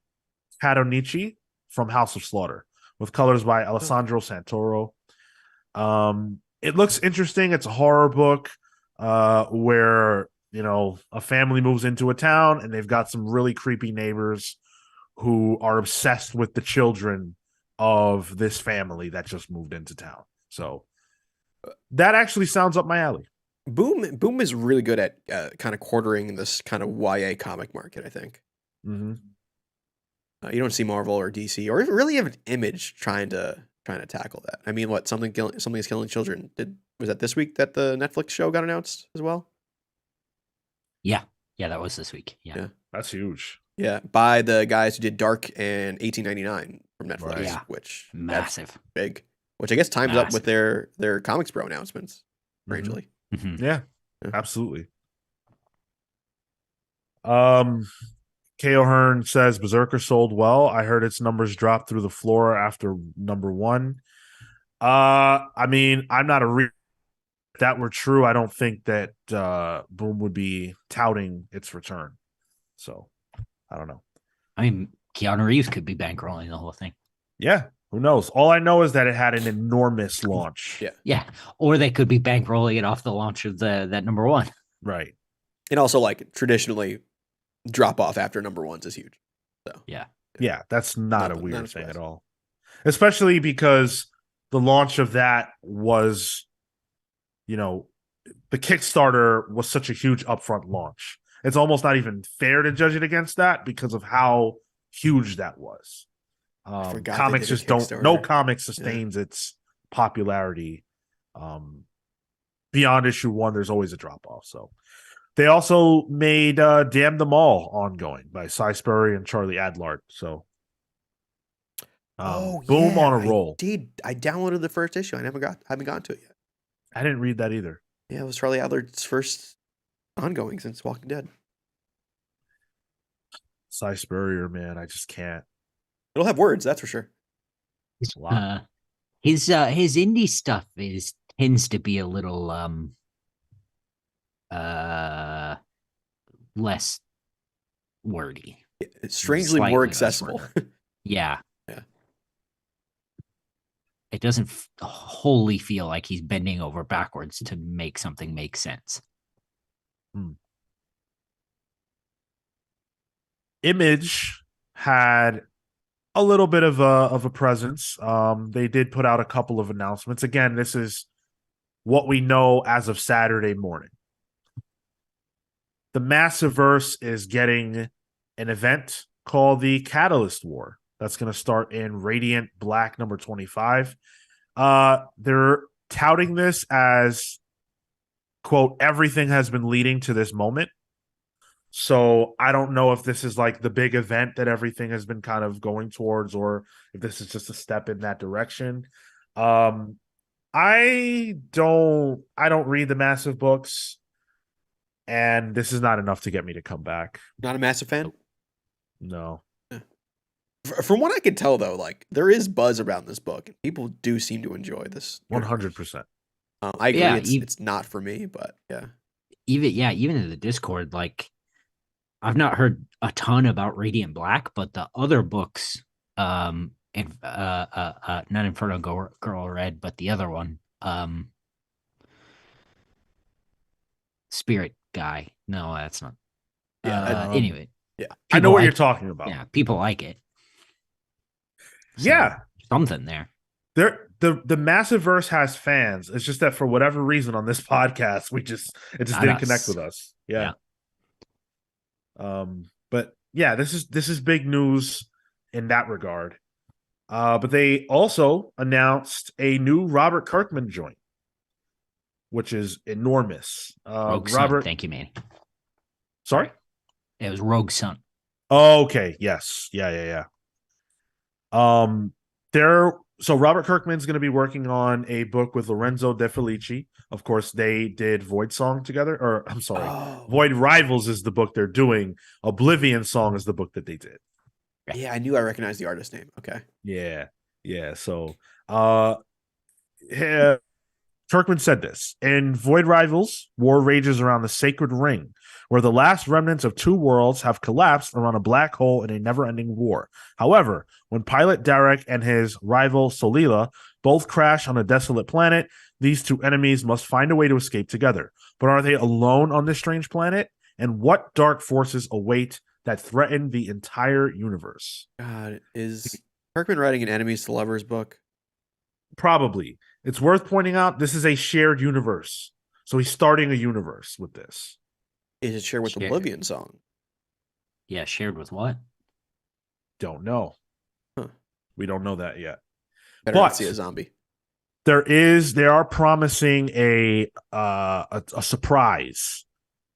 S1: Cadonici from House of Slaughter, with colors by Alessandro Santoro. It looks interesting. It's a horror book where, you know, a family moves into a town and they've got some really creepy neighbors who are obsessed with the children of this family that just moved into town. So that actually sounds up my alley.
S3: Boom is really good at kind of quartering this kind of YA comic market, I think.
S1: Mm-hmm.
S3: You don't see Marvel or DC or even really even Image trying to tackle that. I mean, what something's killing children? Was that this week that the Netflix show got announced as well?
S2: Yeah, that was this week. Yeah.
S1: That's huge.
S3: Yeah, by the guys who did Dark and 1899 from Netflix,
S1: Right.
S2: Yeah.
S3: which
S2: Massive.
S3: that's big. Which I guess times up with their ComicsPRO announcements. Strangely.
S2: Mhm.
S1: Yeah,
S3: Yeah.
S1: absolutely. K.O. Hearn says Berserker sold well. I heard its numbers dropped through the floor after number 1. I mean, I'm not a reader. If that were true, I don't think that Boom would be touting its return. So, I don't know.
S2: I mean, Keanu Reeves could be bankrolling the whole thing.
S1: Yeah, who knows? All I know is that it had an enormous launch.
S3: Yeah.
S2: Or they could be bankrolling it off the launch of that number 1.
S1: Right.
S3: And also, like, traditionally, drop off after number 1s is huge. So
S1: Yeah, that's not a
S3: Not
S1: weird
S3: a
S1: thing at
S3: surprise.
S1: all. Especially because the launch of that was, you know, the Kickstarter was such a huge upfront launch. It's almost not even fair to judge it against that because of how huge that was.
S3: forgot they
S1: Comics
S3: did a
S1: just don't.
S3: Kickstarter.
S1: No comic sustains its popularity. Beyond issue 1, there's always a drop off. So they also made Damn Them All ongoing by Cy Spurry and Charlie Adlard. So Boom on a roll.
S3: I downloaded the first issue. I haven't gotten to it yet.
S1: I didn't read that either.
S3: Yeah, it was Charlie Adler's first ongoing since Walking Dead.
S1: Cy Spurrier, man, I just can't.
S3: It'll have words, that's for sure.
S1: It's a lot.
S2: His indie stuff tends to be a little less wordy.
S3: It's strangely
S2: Slightly
S3: more
S2: less
S3: accessible.
S2: Yeah.
S3: Yeah.
S2: It doesn't wholly feel like he's bending over backwards to make something make sense.
S1: Image had a little bit of a presence. They did put out a couple of announcements. Again, this is what we know as of Saturday morning. The Massiverse is getting an event called the Catalyst War. That's going to start in Radiant Black number 25. They're touting this as, quote, everything has been leading to this moment. So I don't know if this is like the big event that everything has been kind of going towards, or if this is just a step in that direction. I don't read the Massive books, and this is not enough to get me to come back.
S3: Not a massive fan?
S1: No.
S3: From what I can tell, though, like, there is buzz around this book. People do seem to enjoy this.
S1: 100%.
S3: I agree.
S2: Yeah,
S3: it's not for me, but yeah.
S2: Even in the Discord, like, I've not heard a ton about Radiant Black, but the other books, not Inferno Girl Red, but the other one, Spirit Guy. No, that's not.
S3: Yeah.
S2: Anyway,
S3: Yeah.
S1: I know what you're
S2: like
S1: talking about.
S2: Yeah, people like it. So,
S1: yeah.
S2: Something there.
S1: The Massiverse has fans. It's just that for whatever reason on this podcast, it just didn't connect with us. Yeah. But yeah, this is big news in that regard. But they also announced a new Robert Kirkman joint, which is enormous.
S2: Rogue
S1: Robert,
S2: Sun. Thank you, Manny.
S1: Sorry?
S2: It was Rogue Sun.
S1: Oh, okay. Yes. Yeah. So Robert Kirkman's going to be working on a book with Lorenzo De Felici. Of course, they did Void Song together. Or I'm sorry, Void Rivals is the book they're doing. Oblivion Song is the book that they did.
S3: Yeah, I knew I recognized the artist name. Okay.
S1: Yeah. So, Kirkman said this: in Void Rivals, war rages around the Sacred Ring, where the last remnants of two worlds have collapsed around a black hole in a never-ending war. However, when pilot Derek and his rival Solila both crash on a desolate planet, these two enemies must find a way to escape together. But are they alone on this strange planet? And what dark forces await that threaten the entire universe?
S3: God, is Kirkman writing an enemies to lovers book?
S1: Probably. It's worth pointing out this is a shared universe. So he's starting a universe with this.
S3: Is it shared with Oblivion Song?
S2: Yeah, shared with what?
S1: Don't know.
S3: Huh.
S1: We don't know that yet.
S3: Better not see a zombie.
S1: They are promising a surprise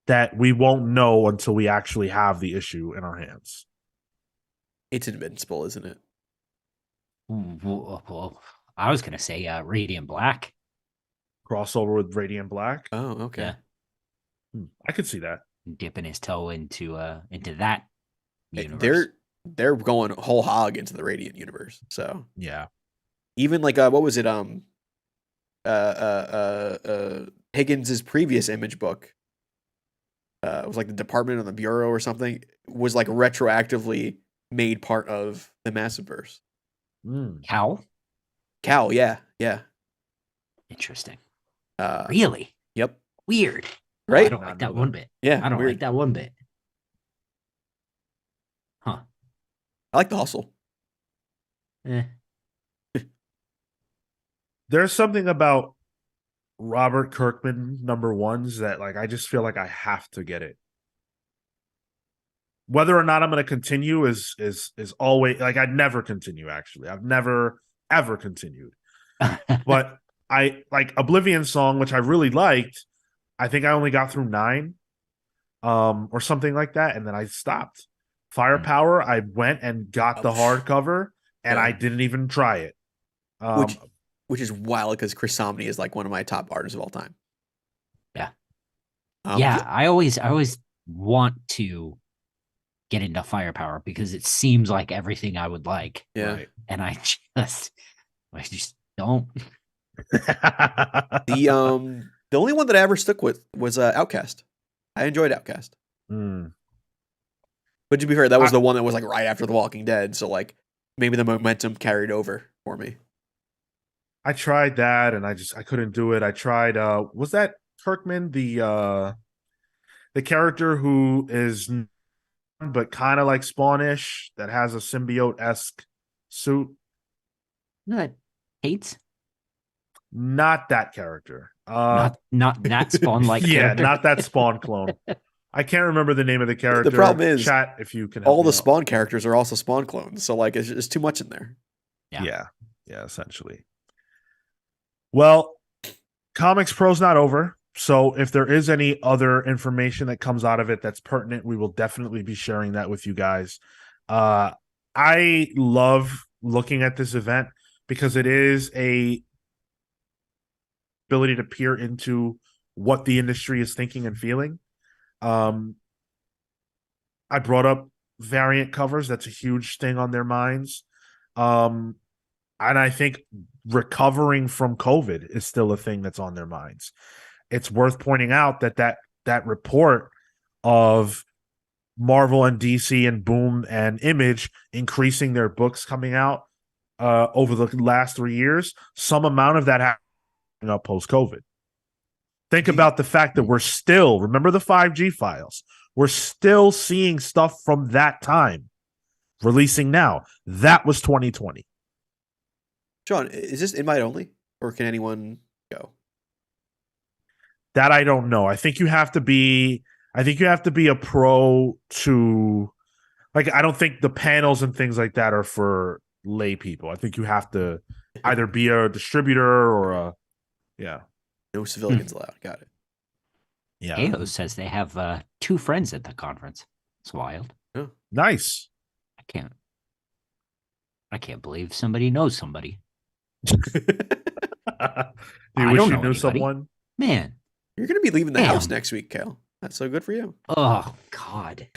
S1: that we won't know until we actually have the issue in our hands.
S3: It's Invincible, isn't it?
S2: Well, I was gonna say Radiant Black.
S1: Crossover with Radiant Black.
S3: Oh, okay.
S2: Yeah.
S1: I could see that.
S2: Dipping his toe into that universe.
S3: They're going whole hog into the Radiant universe. So
S1: yeah.
S3: Even like what was it? Higgins' previous Image book. It was like the Department of the Bureau or something. Was like retroactively made part of the Massiveverse. Cal, yeah.
S2: Interesting.
S3: Really?
S2: Yep. Weird.
S3: Right?
S2: I don't like that one bit.
S3: Yeah,
S2: I don't like that one bit. Huh.
S3: I like the hustle.
S1: There's something about Robert Kirkman #1s that like I just feel like I have to get it. Whether or not I'm going to continue is always like I'd never continue. Actually, I've never ever continued. But I like Oblivion Song, which I really liked. I think I only got through 9, or something like that, and then I stopped. Firepower, I went and got the hardcover, and I didn't even try it.
S3: Which is wild because Chris Samnee is like one of my top artists of all time.
S2: Yeah. I always want to get into Firepower because it seems like everything I would like.
S3: Yeah. Right.
S2: And I just don't.
S3: The only one that I ever stuck with was Outcast. I enjoyed Outcast. But to be fair, that was the one that was like right after The Walking Dead, so like maybe the momentum carried over for me.
S1: I tried that and I couldn't do it. I tried was that Kirkman the character who is but kind of like Spawnish that has a symbiote-esque suit?
S2: That hates?
S1: Not that character.
S2: Not that Spawn like character.
S1: Not that Spawn clone. I can't remember the name of the character.
S3: The problem is,
S1: chat if you can help
S3: all the
S1: out.
S3: Spawn characters are also Spawn clones, so like it's too much in there.
S1: Yeah, essentially. Well, ComicsPRO's not over, so if there is any other information that comes out of it that's pertinent, we will definitely be sharing that with you guys. I love looking at this event because it is a ability to peer into what the industry is thinking and feeling. I brought up variant covers. That's a huge thing on their minds. And I think recovering from COVID is still a thing that's on their minds. It's worth pointing out that report of Marvel and DC and Boom and Image increasing their books coming out over the last 3 years, some amount of that happened up post-COVID. Think about the fact that we're still, remember the 5G files, we're still seeing stuff from that time releasing now. That was 2020.
S3: Sean, is this invite only, or can anyone go?
S1: That I don't know. I think you have to be a pro to, like, I don't think the panels and things like that are for lay people. I think you have to either be a distributor or
S3: no civilians allowed. Got it.
S2: Yeah. Halo says they have 2 friends at the conference. It's wild.
S3: Oh.
S1: Nice.
S2: I can't believe somebody knows somebody.
S1: Do you wish you knew someone?
S2: Man.
S3: You're going to be leaving the house next week, Kale. That's so good for you.
S2: Oh, God.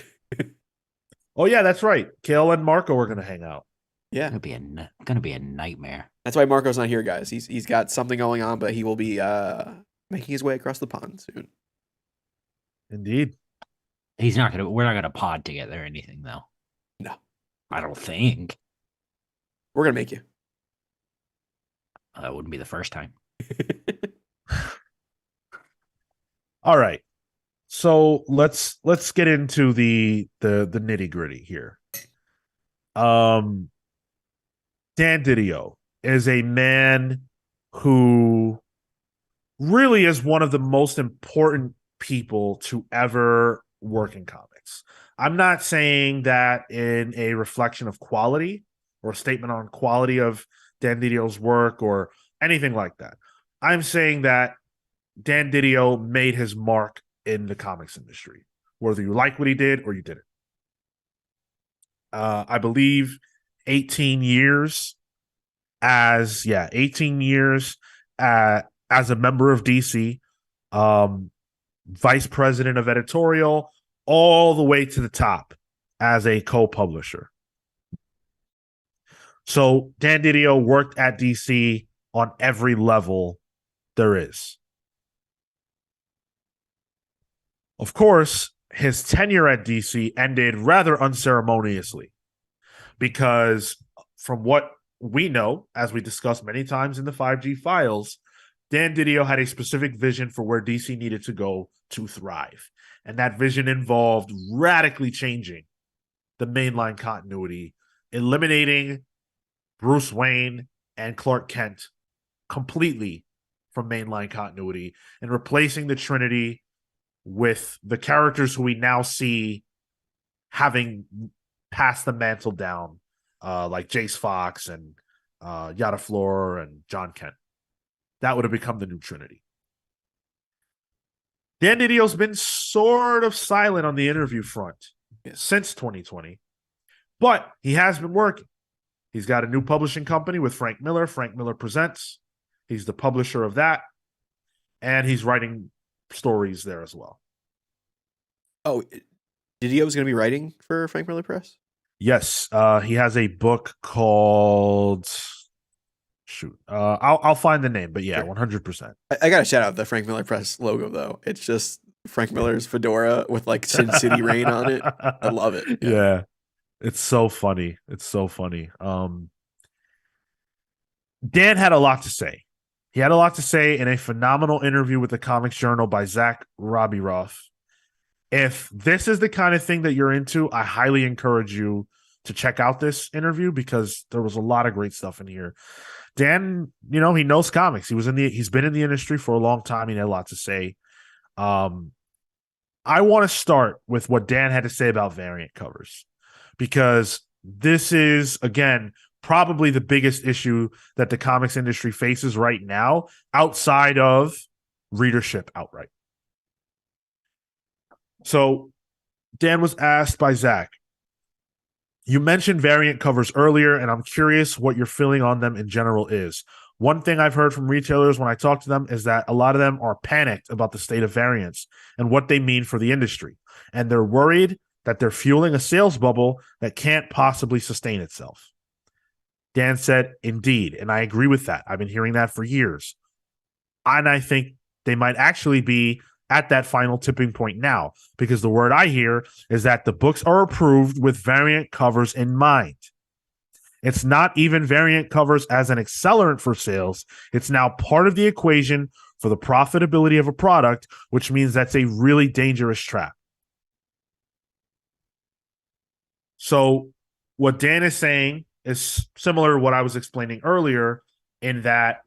S1: Oh, yeah, that's right. Kale and Marco are going to hang out.
S3: Yeah,
S2: Gonna be a nightmare.
S3: that's why Marco's not here, guys. He's got something going on, but he will be making his way across the pond soon.
S1: Indeed.
S2: We're not gonna pod together or anything though.
S3: No,
S2: I don't think.
S3: we're gonna make you.
S2: That wouldn't be the first time.
S1: All right. So let's get into the nitty-gritty here. Dan DiDio is a man who really is one of the most important people to ever work in comics. I'm not saying that in a reflection of quality or a statement on quality of Dan DiDio's work or anything like that. I'm saying that Dan DiDio made his mark in the comics industry, whether you like what he did or you didn't. I believe 18 years as a member of DC, vice president of editorial, all the way to the top as a co-publisher. So Dan DiDio worked at DC on every level there is. Of course, his tenure at DC ended rather unceremoniously because from what we know, as we discussed many times in the 5G files, Dan DiDio had a specific vision for where DC needed to go to thrive. And that vision involved radically changing the mainline continuity, eliminating Bruce Wayne and Clark Kent completely from mainline continuity and replacing the Trinity with the characters who we now see having passed the mantle down, like Jace Fox and Yada Flor and John Kent. That would have become the new Trinity. Dan DiDio's been sort of silent on the interview front since 2020, but he has been working. He's got a new publishing company with Frank Miller. Frank Miller Presents. He's the publisher of that, and he's writing stories there as well.
S3: Oh, DiDio's going to be writing for Frank Miller Press?
S1: Yes, he has a book called... I'll find the name, but yeah, 100%.
S3: I got to shout out the Frank Miller Press logo, though. It's just Frank Miller's fedora with like Sin City Rain on it. I love it.
S1: Yeah. It's so funny. It's so funny. Dan had a lot to say. He had a lot to say in a phenomenal interview with the Comics Journal by Zach Robiroff. If this is the kind of thing that you're into, I highly encourage you to check out this interview because there was a lot of great stuff in here. Dan, he knows comics. He's been in the industry for a long time. He had a lot to say. I want to start with what Dan had to say about variant covers because this is, again, probably the biggest issue that the comics industry faces right now outside of readership outright. So Dan was asked by Zach, you mentioned variant covers earlier, and I'm curious what your feeling on them in general is. One thing I've heard from retailers when I talk to them is that a lot of them are panicked about the state of variants and what they mean for the industry. And they're worried that they're fueling a sales bubble that can't possibly sustain itself. Dan said, indeed, and I agree with that. I've been hearing that for years. And I think they might actually be at that final tipping point now, because the word I hear is that the books are approved with variant covers in mind. It's not even variant covers as an accelerant for sales. It's now part of the equation for the profitability of a product, which means that's a really dangerous trap. So what Dan is saying is similar to what I was explaining earlier, in that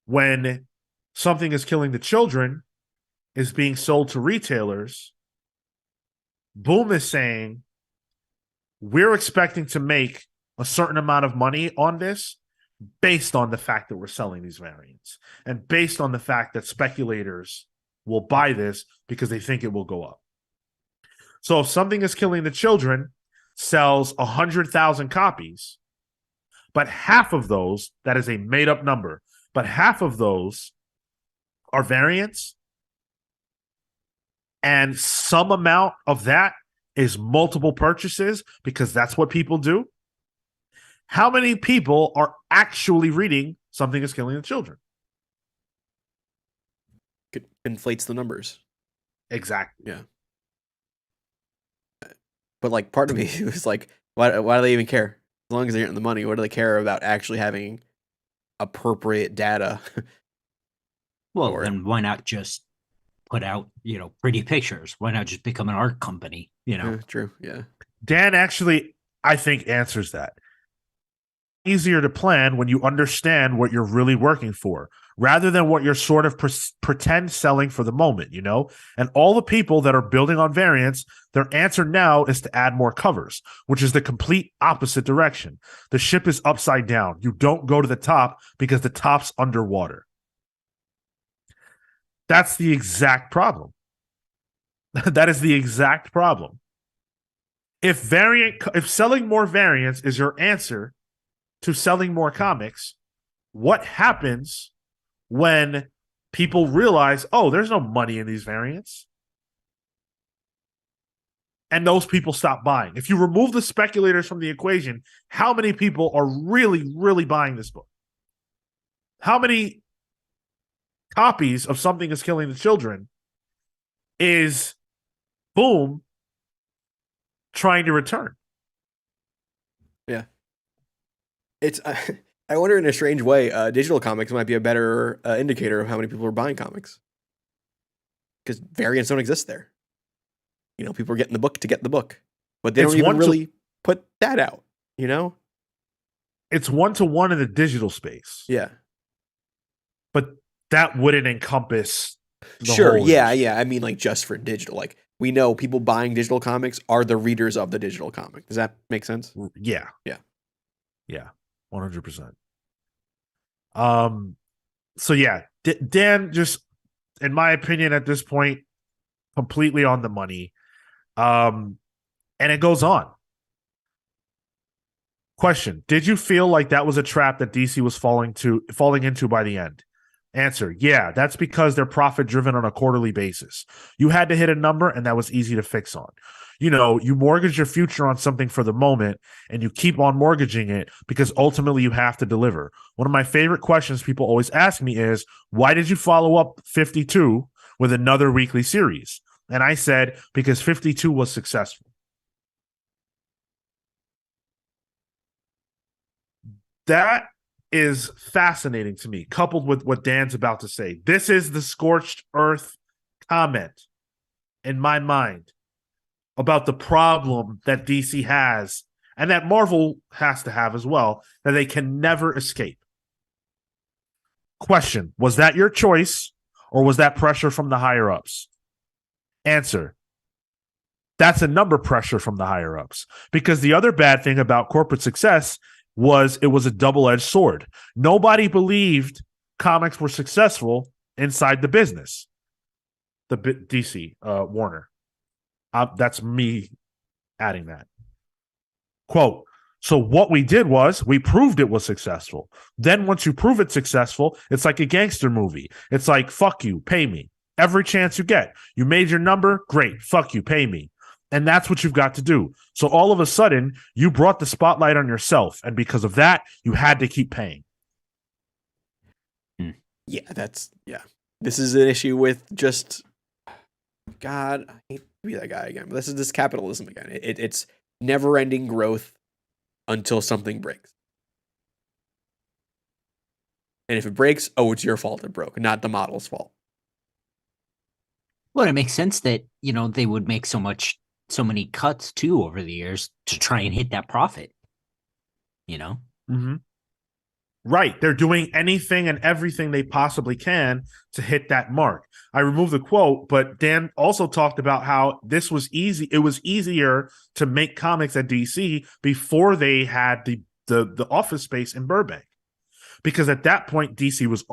S1: when something is killing the children is being sold to retailers, Boom is saying, we're expecting to make a certain amount of money on this based on the fact that we're selling these variants and based on the fact that speculators will buy this because they think it will go up. So if something is killing the children sells 100,000 copies, but half of those, that is a made-up number, but half of those are variants, and some amount of that is multiple purchases because that's what people do, How many people are actually reading Something is Killing the Children?
S3: It inflates the numbers.
S1: Exactly.
S3: Yeah. But like part of me was like, why do they even care? As long as they're getting the money, what do they care about actually having appropriate data?
S2: Well, then why not just put out, pretty pictures? Why not just become an art company?
S3: True. Yeah.
S1: Dan actually, I think, answers that. Easier to plan when you understand what you're really working for rather than what you're sort of pretend selling for the moment, And all the people that are building on variants, their answer now is to add more covers, which is the complete opposite direction. The ship is upside down. You don't go to the top because the top's underwater. That's the exact problem. That is the exact problem. If selling more variants is your answer to selling more comics, what happens when people realize, oh, there's no money in these variants? And those people stop buying. If you remove the speculators from the equation, how many people are really, really buying this book? How many copies of Something is Killing the Children is Boom trying to return?
S3: Yeah. It's I wonder, in a strange way, digital comics might be a better indicator of how many people are buying comics, because variants don't exist there. People are getting the book to get the book, but they don't even really put that out.
S1: It's 1-to-1 in the digital space.
S3: Yeah,
S1: but that wouldn't encompass the
S3: sure.
S1: whole
S3: Yeah,
S1: industry.
S3: yeah. I mean, like, just for digital, like, we know people buying digital comics are the readers of the digital comic. Does that make sense?
S1: Yeah.
S3: Yeah.
S1: Yeah. 100%. So yeah, Dan, just in my opinion at this point, completely on the money. And it goes on. Question: did you feel like that was a trap that DC was falling into by the end? Answer: yeah, that's because they're profit driven on a quarterly basis. You had to hit a number, and that was easy to fix on. You mortgage your future on something for the moment, and you keep on mortgaging it because ultimately you have to deliver. One of my favorite questions people always ask me is, why did you follow up 52 with another weekly series? And I said, because 52 was successful. That is fascinating to me, coupled with what Dan's about to say. This is the scorched earth comment in my mind about the problem that DC has and that Marvel has to have as well, that they can never escape. Question: was that your choice or was that pressure from the higher ups? Answer: that's a number pressure from the higher ups, because the other bad thing about corporate success was it was a double-edged sword. Nobody believed comics were successful inside the business. The DC, Warner. That's me adding that. Quote: so what we did was we proved it was successful. Then once you prove it's successful, it's like a gangster movie. It's like, fuck you, pay me. Every chance you get. You made your number, great, fuck you, pay me. And that's what you've got to do. So all of a sudden, you brought the spotlight on yourself. And because of that, you had to keep paying.
S3: Yeah, this is an issue with just, God, I hate to be that guy again, but this capitalism again. It's never-ending growth until something breaks. And if it breaks, it's your fault it broke, not the model's fault.
S2: Well, it makes sense that, they would make so many cuts too over the years to try and hit that profit.
S1: Mm-hmm. Right. They're doing anything and everything they possibly can to hit that mark. I removed the quote, but Dan also talked about how this was easy. It was easier to make comics at DC before they had the office space in Burbank. Because at that point,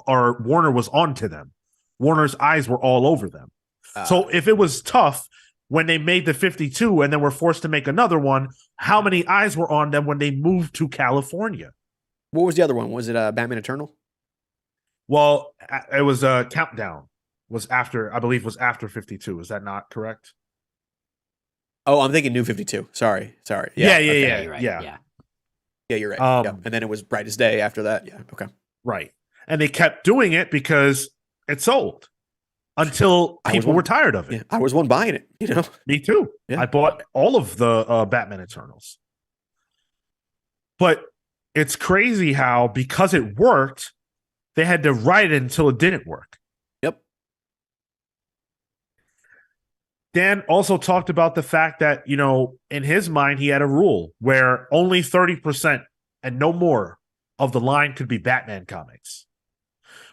S1: Warner was onto them. Warner's eyes were all over them. So if it was tough when they made the 52 and then were forced to make another one, how many eyes were on them when they moved to California?
S3: What was the other one? Was it Batman Eternal?
S1: Well, it was Countdown. I believe was after 52. Is that not correct?
S3: Oh, I'm thinking New 52. Sorry.
S1: Yeah.
S2: Okay, you're right.
S1: Yeah.
S3: Yeah, you're right. Yeah. And then it was Brightest Day after that. Yeah. Okay.
S1: Right. And they kept doing it because it sold until people were tired of it.
S3: Yeah, I was one buying it, you know?
S1: Me too.
S3: Yeah.
S1: I bought all of the Batman Eternals. But it's crazy how, because it worked, they had to write it until it didn't work.
S3: Yep.
S1: Dan also talked about the fact that, you know, in his mind, he had a rule where only 30% and no more of the line could be Batman comics.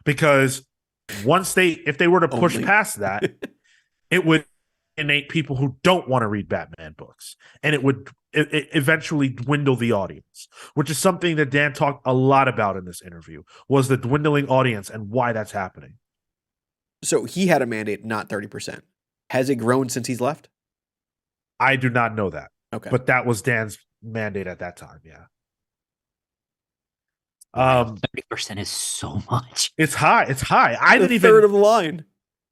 S1: Because if they were to push past that, it would innate people who don't want to read Batman books. And it would eventually dwindle the audience, which is something that Dan talked a lot about in this interview, was the dwindling audience and why that's happening.
S3: So he had a mandate, not 30%. Has it grown since he's left?
S1: I do not know that.
S3: Okay.
S1: But that was Dan's mandate at that time, yeah.
S2: 30% is so much.
S1: It's high. It's high. I didn't even
S3: third of the line.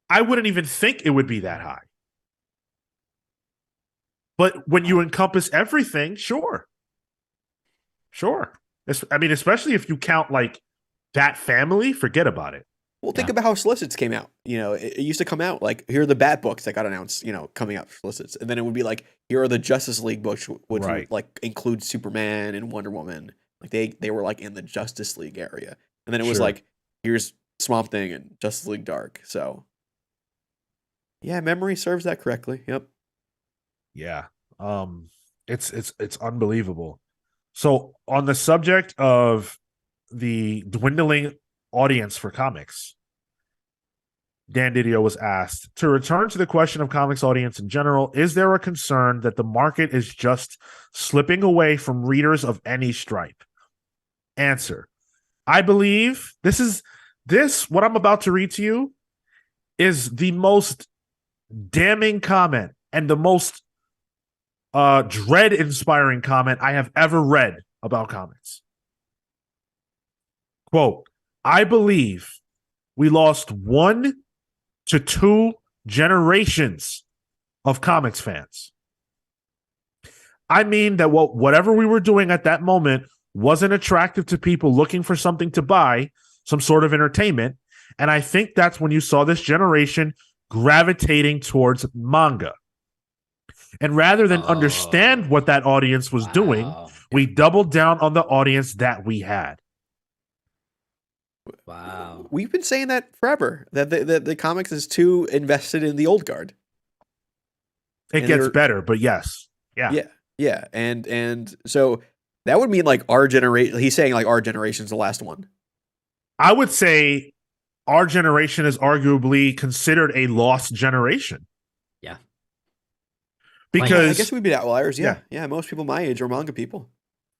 S1: I wouldn't even think it would be that high. But when you encompass everything, sure. I mean, especially if you count like that family, forget about it.
S3: Well, think about how solicits came out. You know, it used to come out like, here are the Bat books that got announced, you know, coming out for solicits. And then it would be like, here are the Justice League books, which would like include Superman and Wonder Woman. Like they were like in the Justice League area. And then it was like, here's Swamp Thing and Justice League Dark. So yeah, memory serves that correctly. Yep.
S1: Yeah. It's unbelievable. So on the subject of the dwindling audience for comics, Dan DiDio was asked, to return to the question of comics audience in general, is there a concern that the market is just slipping away from readers of any stripe? Answer: I believe what I'm about to read to you is the most damning comment and the most dread-inspiring comment I have ever read about comics. Quote, I believe we lost 1 to 2 generations of comics fans. I mean that whatever we were doing at that moment wasn't attractive to people looking for something to buy, some sort of entertainment. And I think that's when you saw this generation gravitating towards manga. And rather than understand what that audience was doing, we doubled down on the audience that we had.
S2: Wow.
S3: We've been saying that forever, that the comics is too invested in the old guard.
S1: It gets better, but yes. Yeah.
S3: Yeah. Yeah. And so that would mean like our generation, he's saying like our generation's the last one.
S1: I would say our generation is arguably considered a lost generation.
S2: Yeah.
S1: Because
S3: I guess we'd be outliers. Yeah. Yeah. Most people my age are manga people.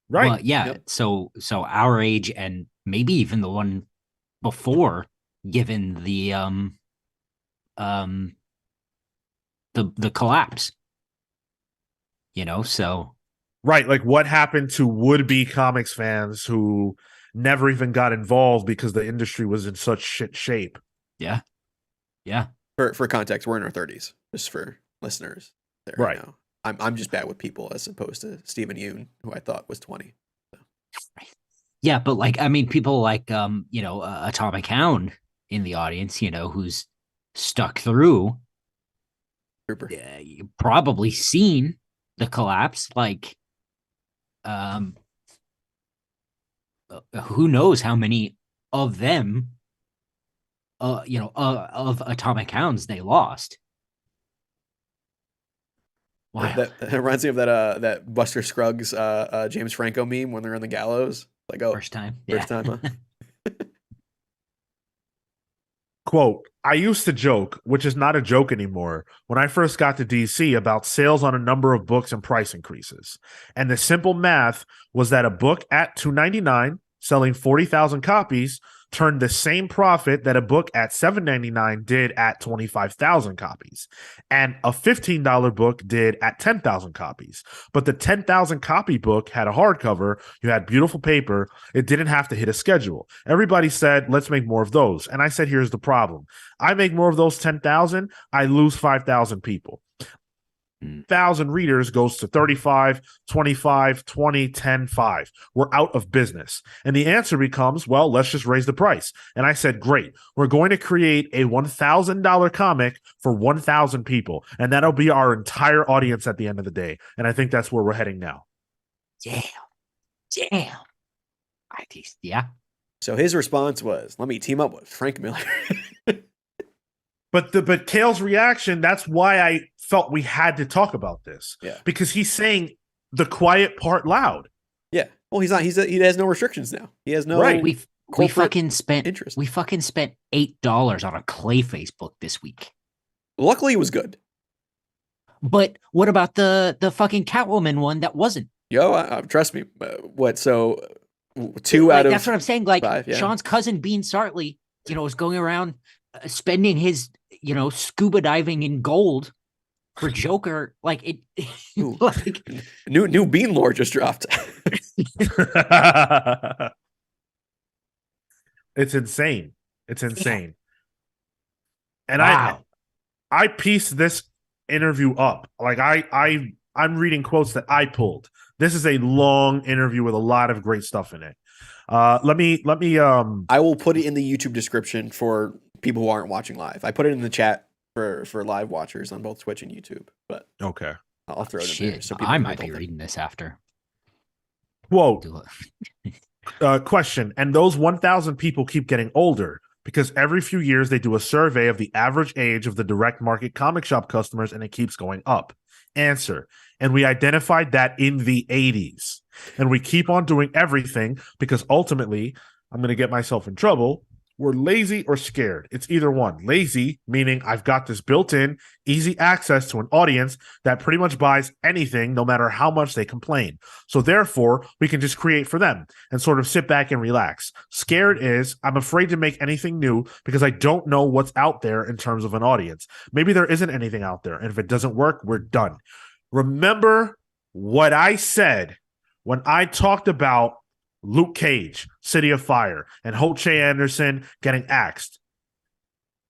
S1: Right.
S2: Well, yeah. Yep. So our age and maybe even the one before, given the collapse. You know, so
S1: right, like what happened to would-be comics fans who never even got involved because the industry was in such shit shape.
S2: Yeah. Yeah.
S3: For context, we're in our 30s, just for listeners there right now. I'm just bad with people as opposed to Stephen Yeun, who I thought was 20. So.
S2: Yeah, but like, I mean, people like you know, Atomic Hound in the audience, you know, who's stuck through. You've probably seen the collapse, like who knows how many of them you know, of Atomic Hounds they lost.
S3: Wow. That reminds me of that Buster Scruggs James Franco meme when they're on the gallows. Like, oh,
S2: first time,
S3: huh?
S1: Quote, I used to joke, which is not a joke anymore, when I first got to DC about sales on a number of books and price increases. And the simple math was that a book at $2.99 selling 40,000 copies turned the same profit that a book at $7.99 did at 25,000 copies. And a $15 book did at 10,000 copies. But the 10,000 copy book had a hardcover, you had beautiful paper, it didn't have to hit a schedule. Everybody said, let's make more of those. And I said, here's the problem. I make more of those 10,000, I lose 5,000 people. 1,000 readers goes to 35, 25, 20, 10, 5. We're out of business. And the answer becomes, well, let's just raise the price. And I said, great. We're going to create a $1,000 comic for 1,000 people. And that'll be our entire audience at the end of the day. And I think that's where we're heading now.
S2: Damn. Yeah.
S3: So his response was, let me team up with Frank Miller.
S1: But Kale's reaction, that's why I felt we had to talk about this.
S3: Yeah.
S1: Because he's saying the quiet part loud.
S3: Yeah. Well, he has no restrictions now. He has no
S1: Right.
S2: We fucking spent
S3: interest.
S2: We fucking spent $8 on a Clayface book this week.
S3: Luckily, it was good.
S2: But what about the fucking Catwoman one that wasn't?
S3: Yo, trust me. What? So 2 out of
S2: that's what I'm saying. Like
S3: 5, yeah.
S2: Sean's cousin Bean Sartley, was going around spending his, scuba diving in gold for Joker. Like it, like
S3: new Bean lore just dropped.
S1: It's insane. It's insane. And
S2: wow.
S1: I pieced this interview up. Like I'm reading quotes that I pulled. This is a long interview with a lot of great stuff in it. Let me
S3: I will put it in the YouTube description for people who aren't watching live. I put it in the chat for live watchers on both Twitch and YouTube. But
S1: okay,
S3: I'll throw it in there. So
S2: I might be reading this after.
S1: Quote. Question. And those 1,000 people keep getting older because every few years they do a survey of the average age of the direct market comic shop customers and it keeps going up. Answer. And we identified that in the 80s. And we keep on doing everything because ultimately, I'm going to get myself in trouble. We're lazy or scared. It's either one. Lazy, meaning I've got this built-in, easy access to an audience that pretty much buys anything, no matter how much they complain. So therefore, we can just create for them and sort of sit back and relax. Scared is, I'm afraid to make anything new because I don't know what's out there in terms of an audience. Maybe there isn't anything out there. And if it doesn't work, we're done. Remember what I said when I talked about Luke Cage, City of Fire, and Ho-Che Anderson getting axed.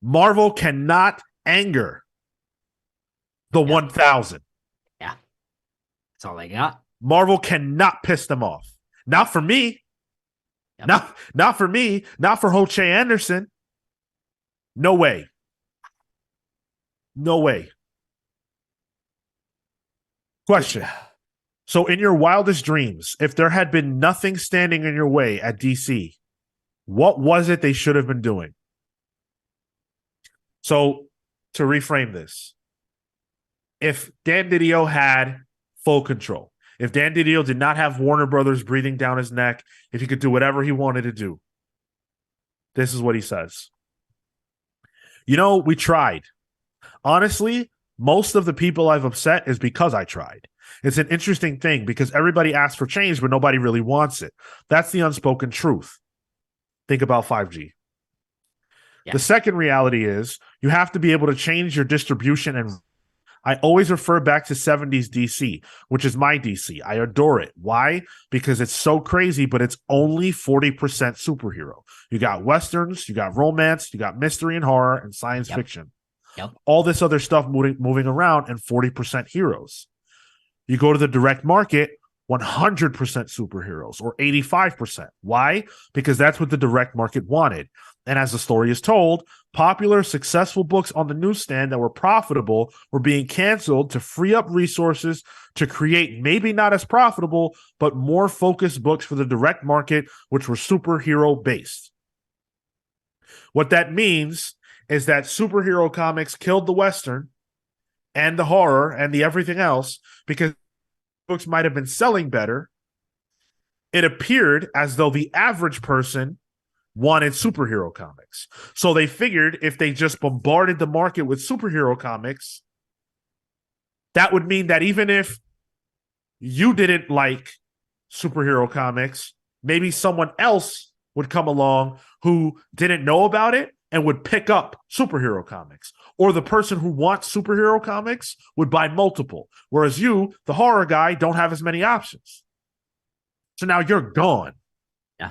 S1: Marvel cannot anger the 1,000.
S2: Yeah. That's all they got.
S1: Marvel cannot piss them off. Not for me. Yep. Not for me. Not for Ho-Che Anderson. No way. No way. Question. So in your wildest dreams, if there had been nothing standing in your way at DC, what was it they should have been doing? So to reframe this, if Dan DiDio had full control, if Dan DiDio did not have Warner Brothers breathing down his neck, if he could do whatever he wanted to do, this is what he says. We tried. Honestly, most of the people I've upset is because I tried. It's an interesting thing because everybody asks for change, but nobody really wants it. That's the unspoken truth. Think about 5G. Yeah. The second reality is you have to be able to change your distribution. And I always refer back to 70s DC, which is my DC. I adore it. Why? Because it's so crazy, but it's only 40% superhero. You got Westerns, you got romance, you got mystery and horror and science fiction.
S2: Yep.
S1: All this other stuff moving around and 40% heroes. You go to the direct market, 100% superheroes or 85%. Why? Because that's what the direct market wanted. And as the story is told, popular, successful books on the newsstand that were profitable were being canceled to free up resources to create maybe not as profitable, but more focused books for the direct market, which were superhero based. What that means is that superhero comics killed the Western and the horror and the everything else because books might have been selling better. It appeared as though the average person wanted superhero comics. So they figured if they just bombarded the market with superhero comics, that would mean that even if you didn't like superhero comics, maybe someone else would come along who didn't know about it and would pick up superhero comics. Or the person who wants superhero comics would buy multiple. Whereas you, the horror guy, don't have as many options. So now you're gone.
S2: Yeah.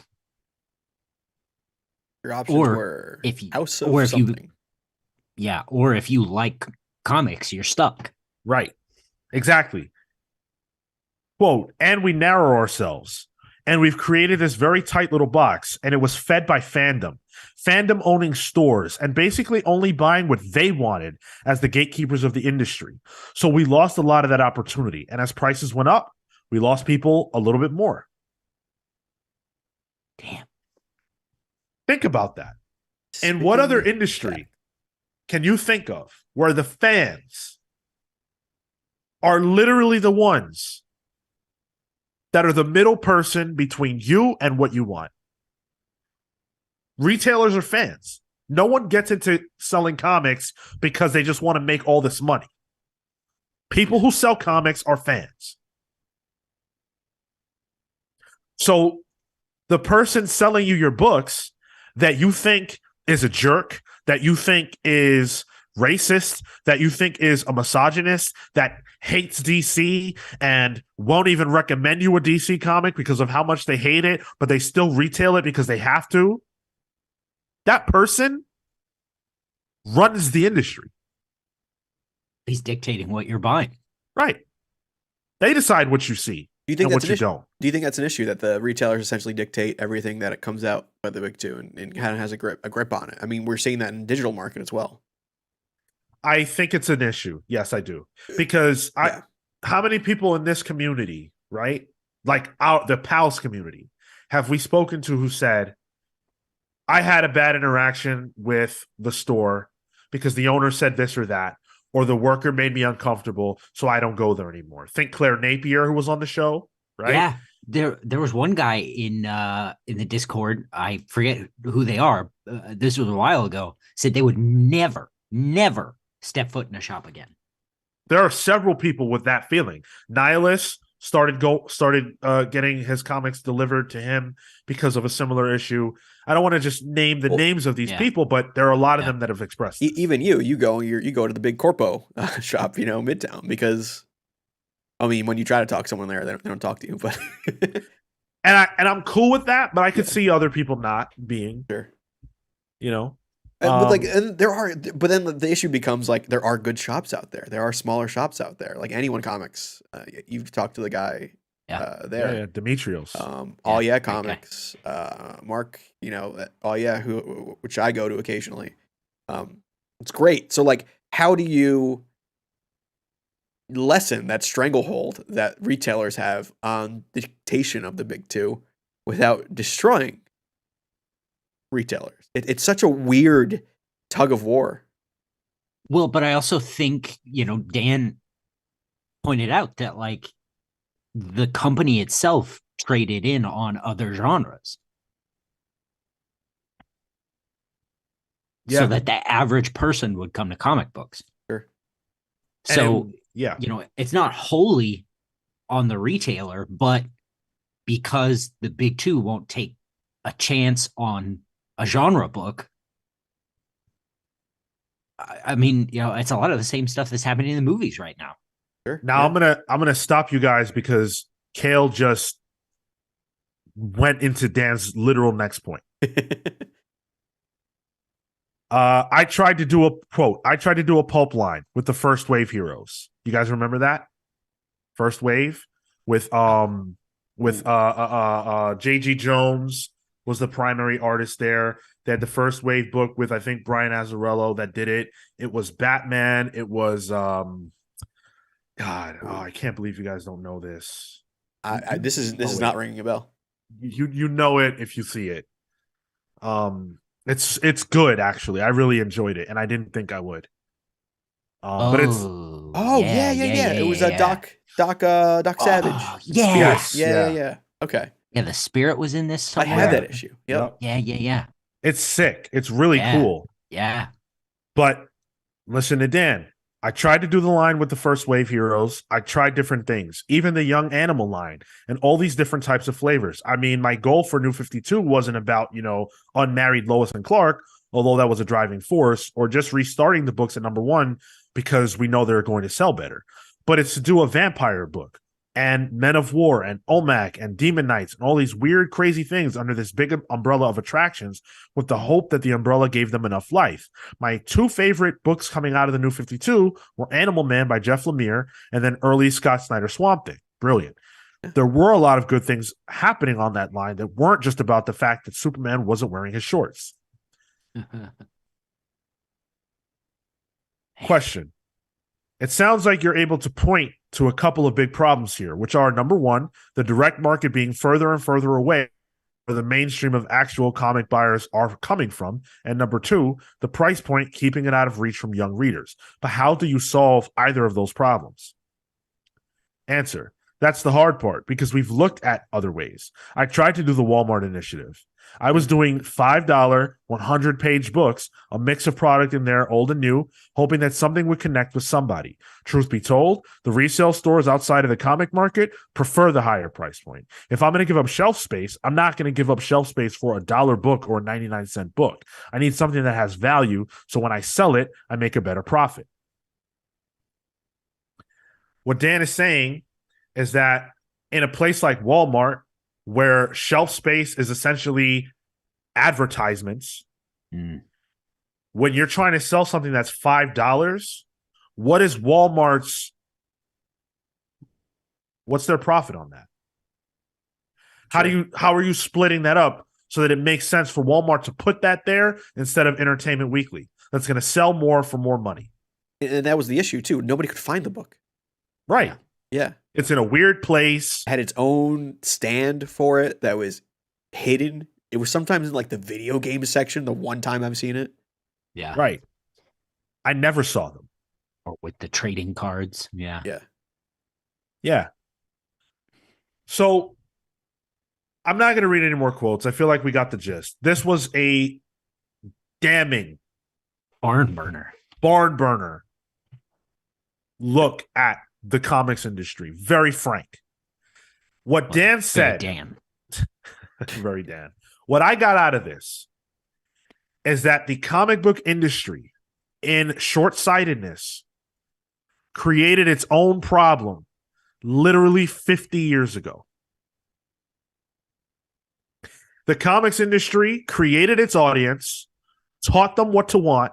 S3: Your options were House of something.
S2: Or if you like comics, you're stuck.
S1: Right. Exactly. Quote, and we narrow ourselves. And we've created this very tight little box, and it was fed by fandom. Fandom owning stores and basically only buying what they wanted as the gatekeepers of the industry. So we lost a lot of that opportunity. And as prices went up, we lost people a little bit more.
S2: Damn.
S1: Think about that. And what other industry can you think of where the fans are literally the ones that are the middle person between you and what you want? Retailers are fans. No one gets into selling comics because they just want to make all this money. People who sell comics are fans. So the person selling you your books that you think is a jerk, that you think is racist, that you think is a misogynist, that hates DC and won't even recommend you a DC comic because of how much they hate it, but they still retail it because they have to, that person runs the industry.
S2: He's dictating what you're buying.
S1: Right. They decide what you see.
S3: Do you think
S1: and
S3: that's
S1: what you don't.
S3: Do you think that's an issue that the retailers essentially dictate everything that it comes out by the big two and kind of has a grip on it? I mean, we're seeing that in the digital market as well.
S1: I think it's an issue. Yes, I do. Because how many people in this community, right? Like the PALS community, have we spoken to who said, I had a bad interaction with the store because the owner said this or that, or the worker made me uncomfortable, so I don't go there anymore. Think Claire Napier, who was on the show, right?
S2: Yeah. There was one guy in the Discord, I forget who they are, this was a while ago, said they would never step foot in a shop again.
S1: There are several people with that feeling. Nihilus started getting his comics delivered to him because of a similar issue. I don't want to just name the names of these people, but there are a lot of them that have expressed this.
S3: Even you go to the big corpo shop, Midtown, because I mean, when you try to talk to someone there, they don't talk to you. But
S1: and I'm cool with that, but I could see other people not being.
S3: Sure.
S1: But
S3: then the issue becomes like there are good shops out there. There are smaller shops out there, like Anyone Comics. You've talked to the guy there,
S1: Demetrios.
S3: All Yeah Comics, Mark. All Yeah, which I go to occasionally. It's great. So like, how do you lessen that stranglehold that retailers have on dictation of the big two without destroying retailers? It's such a weird tug of war.
S2: Well, but I also think, Dan pointed out that like the company itself traded in on other genres. Yeah. So that the average person would come to comic books.
S3: Sure.
S2: So, it's not wholly on the retailer, but because the big two won't take a chance on a genre book, I mean, it's a lot of the same stuff that's happening in the movies right now.
S3: Sure.
S1: Now I'm gonna stop you guys because Kale just went into Dan's literal next point. I tried to do a pulp line with the first wave heroes. You guys remember that? First wave with J.G. Jones was the primary artist there. They had the first wave book with, I think, Brian Azzarello that did it. It was Batman. It was I can't believe you guys don't know this.
S3: This is not ringing a bell.
S1: You know it if you see it. It's good, actually. I really enjoyed it, and I didn't think I would. But it's it was Doc Savage.
S2: Yeah.
S3: Okay.
S2: Yeah, the Spirit was in this somewhere.
S3: I had that issue. Yep.
S2: Yeah.
S1: It's sick. It's really cool.
S2: Yeah.
S1: But listen to Dan. I tried to do the line with the first wave heroes. I tried different things, even the Young Animal line and all these different types of flavors. I mean, my goal for New 52 wasn't about, unmarried Lois and Clark, although that was a driving force, or just restarting the books at #1 because we know they're going to sell better. But it's to do a vampire book, and Men of War and Olmec and Demon Knights and all these weird, crazy things under this big umbrella of attractions with the hope that the umbrella gave them enough life. My two favorite books coming out of the New 52 were Animal Man by Jeff Lemire and then early Scott Snyder Swamp Thing. Brilliant. There were a lot of good things happening on that line that weren't just about the fact that Superman wasn't wearing his shorts. Question. It sounds like you're able to point to a couple of big problems here, which are, number one, the direct market being further and further away where the mainstream of actual comic buyers are coming from, and number two, the price point keeping it out of reach from young readers. But how do you solve either of those problems? Answer. That's the hard part, because we've looked at other ways. I tried to do the Walmart initiative. I was doing $5, 100-page books, a mix of product in there, old and new, hoping that something would connect with somebody. Truth be told, the resale stores outside of the comic market prefer the higher price point. If I'm going to give up shelf space, I'm not going to give up shelf space for a $1 book or a 99-cent book. I need something that has value, so when I sell it, I make a better profit. What Dan is saying is that in a place like Walmart, where shelf space is essentially advertisements, when you're trying to sell something that's $5, what is Walmart's, what's their profit on that? How are you splitting that up so that it makes sense for Walmart to put that there instead of Entertainment Weekly? That's going to sell more for more money.
S3: And that was the issue too. Nobody could find the book.
S1: Right.
S3: Yeah.
S1: It's in a weird place.
S3: Had its own stand for it that was hidden. It was sometimes in like the video game section, the one time I've seen it.
S2: Yeah.
S1: Right. I never saw them.
S2: Or with the trading cards. Yeah.
S3: Yeah.
S1: Yeah. So I'm not going to read any more quotes. I feel like we got the gist. This was a damning
S2: barn burner
S1: look at the comics industry. Very frank. What Dan said.
S2: Dan.
S1: Very Dan. What I got out of this is that the comic book industry, in short-sightedness, created its own problem literally 50 years ago. The comics industry created its audience, taught them what to want,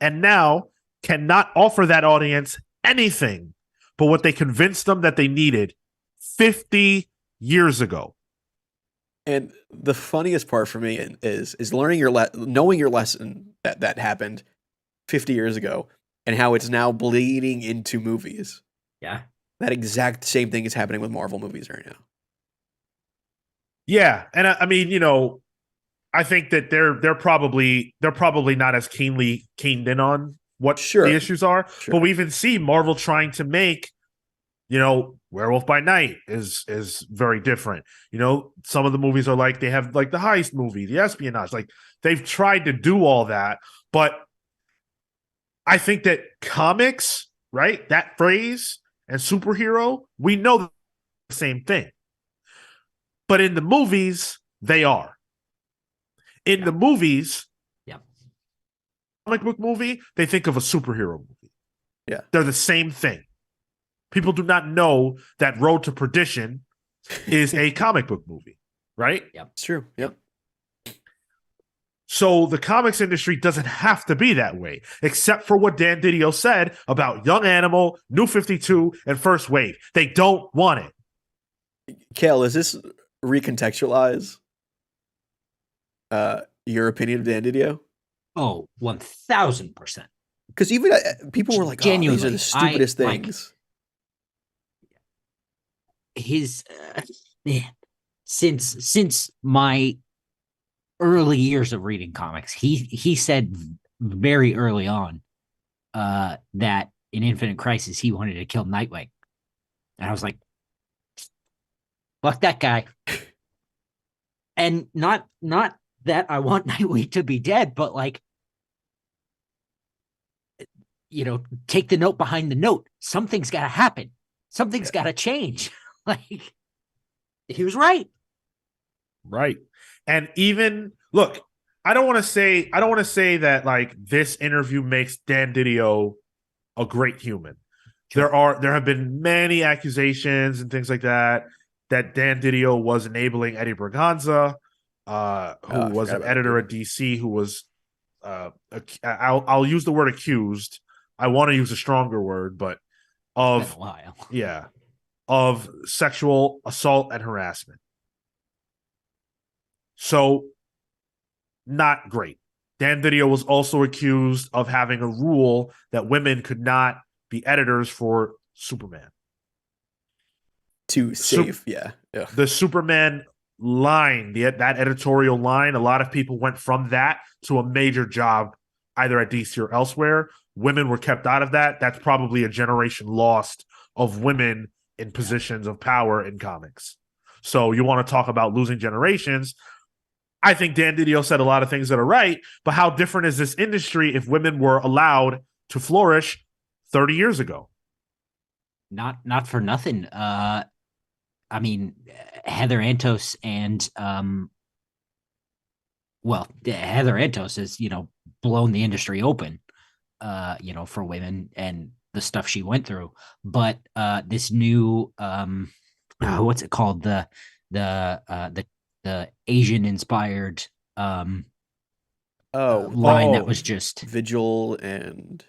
S1: and now cannot offer that audience anything but what they convinced them that they needed 50 years ago.
S3: And the funniest part for me is learning knowing your lesson that happened 50 years ago and how it's now bleeding into movies.
S2: Yeah.
S3: That exact same thing is happening with Marvel movies right now.
S1: Yeah, and I mean, you know, I think that they're probably not as keened in on what the issues are. Sure. But we even see Marvel trying to make, you know, Werewolf by Night is very different. You know, some of the movies are like, they have like the heist movie, the espionage. Like, they've tried to do all that, but I think that comics, right, that phrase, and superhero, we know the same thing. But in the movies, they are. In the movies, comic book movie, they think of a superhero movie.
S3: Yeah.
S1: They're the same thing. People do not know that Road to Perdition is a comic book movie, right?
S3: Yep. It's true. Yep.
S1: So the comics industry doesn't have to be that way, except for what Dan DiDio said about Young Animal, New 52, and First Wave. They don't want it.
S3: Kale, does this recontextualize your opinion of Dan DiDio?
S2: Oh, 1,000%.
S3: Because even people were like,
S2: genuinely,
S3: these are the stupidest things.
S2: His since my early years of reading comics, he said very early on that in Infinite Crisis he wanted to kill Nightwing, and I was like, fuck that guy. And not that I want Nightwing to be dead, but like, you know, take the note behind the note. Something's got to happen. Something's got to change. Like, he was right.
S1: Right. And even, look, I don't want to say that like this interview makes Dan DiDio a great human. There have been many accusations and things like that Dan DiDio was enabling Eddie Berganza, who was an editor at DC, who was I'll use the word accused. I want to use a stronger word, but
S2: It's been a while.
S1: Of sexual assault and harassment. So, not great. Dan DiDio was also accused of having a rule that women could not be editors for Superman.
S3: To save,
S1: the Superman line, that editorial line, a lot of people went from that to a major job either at DC or elsewhere. Women were kept out of that. That's probably a generation lost of women in positions of power in comics. So you want to talk about losing generations. I think Dan DiDio said a lot of things that are right, but how different is this industry if women were allowed to flourish 30 years ago?
S2: Not for nothing. I mean, Heather Antos and Heather Antos has, blown the industry open, for women and the stuff she went through. But this new what's it called? The Asian inspired line that was just
S3: Vigil and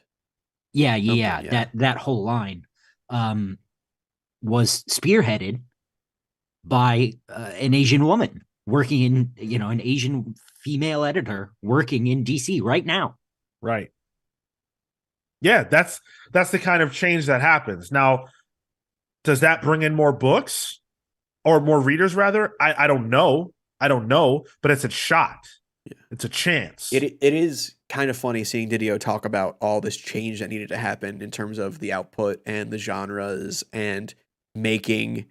S2: that whole line was spearheaded by an Asian woman working in, an Asian female editor working in DC right now.
S1: Right. Yeah, that's the kind of change that happens. Now, does that bring in more books or more readers rather? I don't know. But it's a shot. Yeah. It's a chance.
S3: It is kind of funny seeing DiDio talk about all this change that needed to happen in terms of the output and the genres and making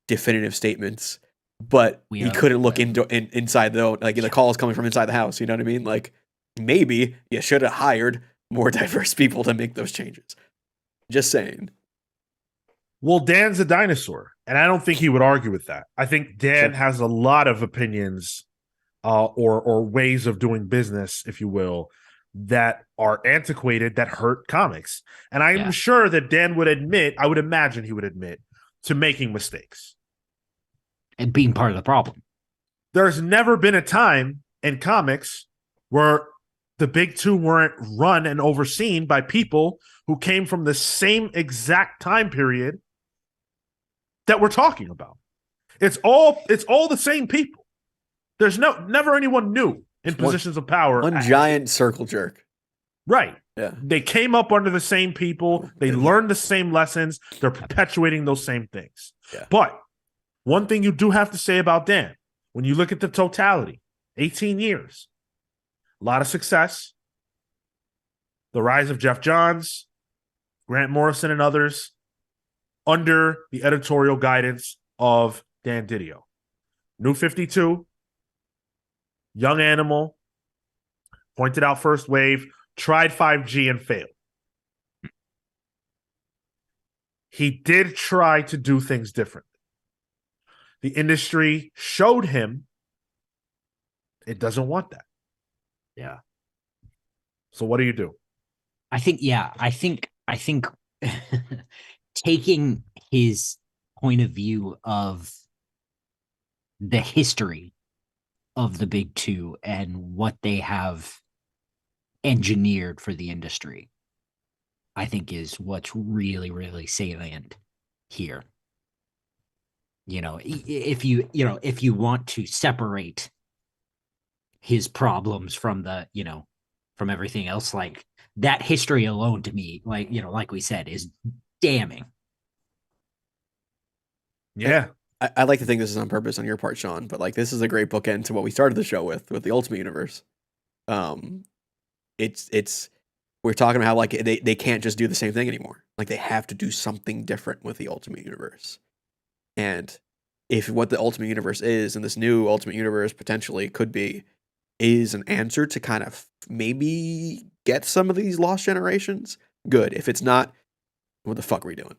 S3: definitive statements, but he couldn't look inside the calls coming from inside the house. You know what I mean? Like, maybe you should have hired more diverse people to make those changes. Just saying.
S1: Well, Dan's a dinosaur, and I don't think he would argue with that. I think Dan has a lot of opinions or ways of doing business, if you will, that are antiquated, that hurt comics. And I'm sure that Dan would admit, I would imagine he would admit, to making mistakes.
S2: And being part of the problem.
S1: There's never been a time in comics where the big two weren't run and overseen by people who came from the same exact time period that we're talking about. It's all the same people. There's never anyone new in positions of power.
S3: One giant circle jerk.
S1: Right.
S3: Yeah.
S1: They came up under the same people. They learned the same lessons. They're perpetuating those same things.
S3: Yeah.
S1: But one thing you do have to say about Dan, when you look at the totality, 18 years, a lot of success, the rise of Jeff Johns, Grant Morrison, and others under the editorial guidance of Dan DiDio. New 52, Young Animal, pointed out First Wave, tried 5G and failed. He did try to do things differently. The industry showed him it doesn't want that.
S2: Yeah.
S1: So what do you do?
S2: I think taking his point of view of the history of the big two and what they have engineered for the industry, I think is what's really, really salient here. If you want to separate his problems from from everything else, like that history alone to me, like we said, is damning.
S1: Yeah.
S3: I like to think this is on purpose on your part, Sean, but this is a great bookend to what we started the show with the Ultimate Universe. It's we're talking about how they can't just do the same thing anymore. They have to do something different with the Ultimate Universe. And if what the Ultimate Universe is, and this new Ultimate Universe potentially could be, is an answer to kind of maybe get some of these lost generations, good. If it's not, what the fuck are we doing?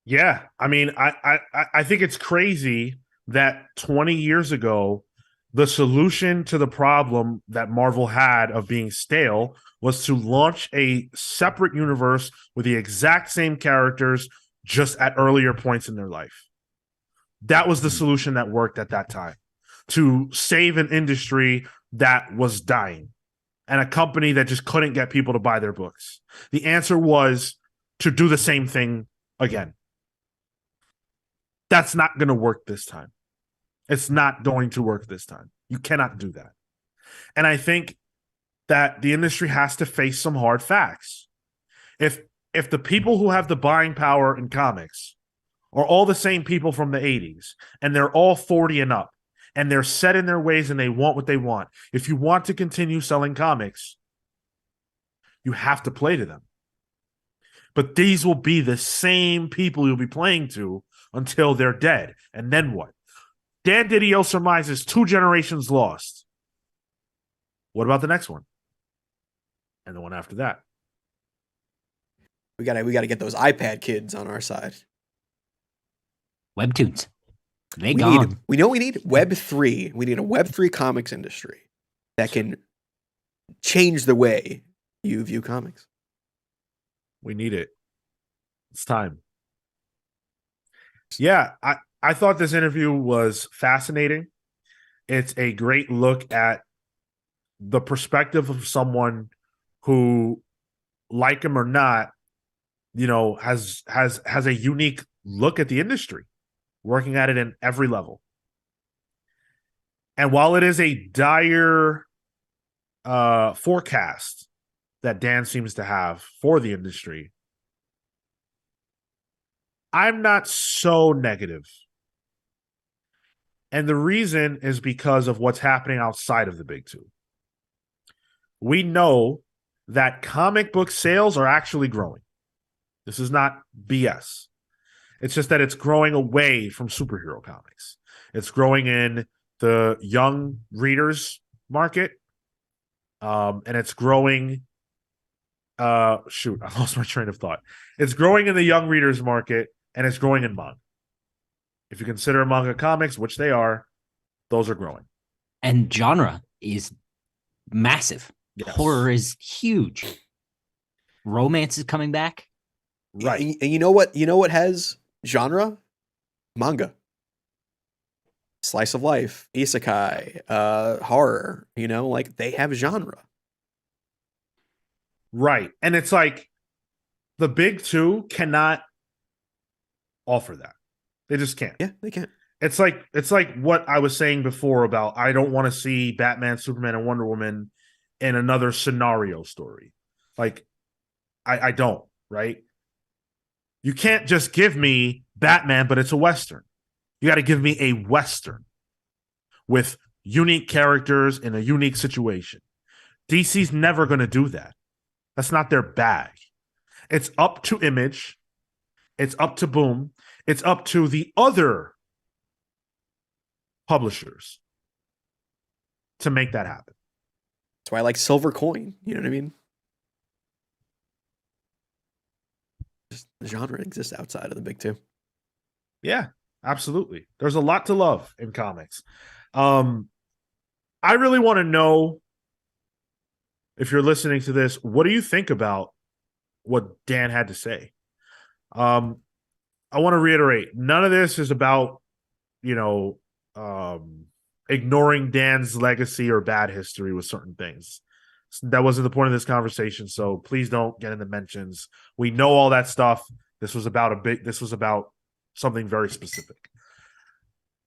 S1: Yeah. I mean, I think it's crazy that 20 years ago, the solution to the problem that Marvel had of being stale was to launch a separate universe with the exact same characters, just at earlier points in their life. That was the solution that worked at that time to save an industry that was dying and a company that just couldn't get people to buy their books. The answer was to do the same thing again. That's not going to work this time. It's not going to work this time. You cannot do that. And I think that the industry has to face some hard facts. If the people who have the buying power in comics are all the same people from the 80s, and they're all 40 and up, and they're set in their ways and they want what they want, if you want to continue selling comics, you have to play to them. But these will be the same people you'll be playing to until they're dead. And then what? Dan DiDio surmises 2 generations lost. What about the next one? And the one after that?
S3: We gotta get those iPad kids on our side.
S2: Webtoons. They gone.
S3: We know we need Web3. We need a Web3 comics industry that can change the way you view comics.
S1: We need it. It's time. Yeah, I thought this interview was fascinating. It's a great look at the perspective of someone who, like him or not, you know, has a unique look at the industry, working at it in every level. And while it is a dire forecast that Dan seems to have for the industry, I'm not so negative. And the reason is because of what's happening outside of the big two. We know that comic book sales are actually growing. This is not BS. It's just that it's growing away from superhero comics. It's growing in the young readers market. And it's growing. I lost my train of thought. It's growing in the young readers market, and it's growing in manga. If you consider manga comics, which they are, those are growing.
S2: And genre is massive.
S1: Yes.
S2: Horror is huge. Romance is coming back.
S3: Right. And you know what? You know what has genre? Manga. Slice of life, isekai, horror, you know, like they have genre.
S1: Right. And it's like the big two cannot offer that. They just can't.
S3: Yeah, they can't.
S1: It's like what I was saying before about I don't want to see Batman, Superman, and Wonder Woman in another scenario story. Like, I don't, right? You can't just give me Batman, but it's a Western. You got to give me a Western with unique characters in a unique situation. DC's never going to do that. That's not their bag. It's up to Image. It's up to Boom. It's up to the other publishers to make that happen.
S3: That's why I like Silver Coin. You know what I mean? Just the genre exists outside of the big two.
S1: Yeah, absolutely. There's a lot to love in comics. I really want to know, if you're listening to this, what do you think about what Dan had to say? I want to reiterate, none of this is about, ignoring Dan's legacy or bad history with certain things. That wasn't the point of this conversation, so please don't get into mentions. We know all that stuff. This was about something very specific.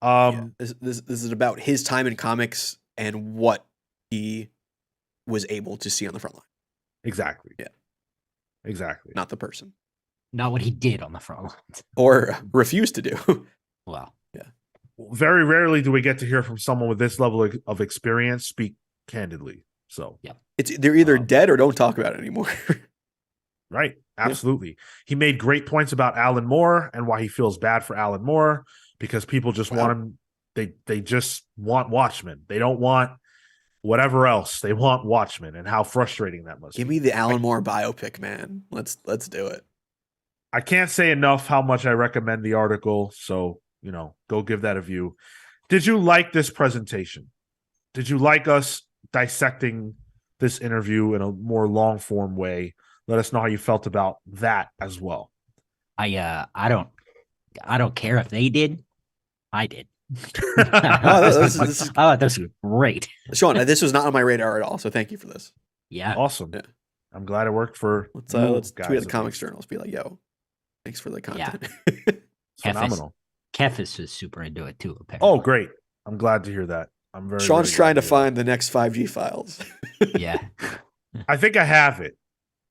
S3: This is about his time in comics and what he was able to see on the front line.
S1: Exactly.
S3: Yeah.
S1: Exactly.
S3: Not the person.
S2: Not what he did on the front lines.
S3: Or refused to do.
S2: Wow.
S3: Yeah.
S1: Very rarely do we get to hear from someone with this level of experience speak candidly. So
S2: yeah,
S3: they're either dead or don't talk about it anymore.
S1: Right. Absolutely. Yeah. He made great points about Alan Moore and why he feels bad for Alan Moore, because people just want him. They just want Watchmen. They don't want whatever else. They want Watchmen, and how frustrating that must be.
S3: Give me the Alan Moore biopic, man. Let's do it.
S1: I can't say enough how much I recommend the article. So, go give that a view. Did you like this presentation? did you like us dissecting this interview in a more long form way? Let us know how you felt about that as well.
S2: I don't care if they did. I did.
S3: This
S2: This is great.
S3: Sean, this was not on my radar at all, so thank you for this.
S2: Yeah.
S1: Awesome.
S3: Yeah.
S1: I'm glad it worked for
S3: let's
S1: guys,
S3: tweet at the
S1: at
S3: Comics
S1: least.
S3: Journals. Be like, yo, thanks for the content.
S1: It's phenomenal.
S2: Kefis was super into it too, apparently.
S1: Oh, great. I'm glad to hear that. I'm very
S3: Sean's
S1: very
S3: trying
S1: glad
S3: to
S1: hear
S3: find the next 5G files.
S2: Yeah.
S1: that. I think I have it.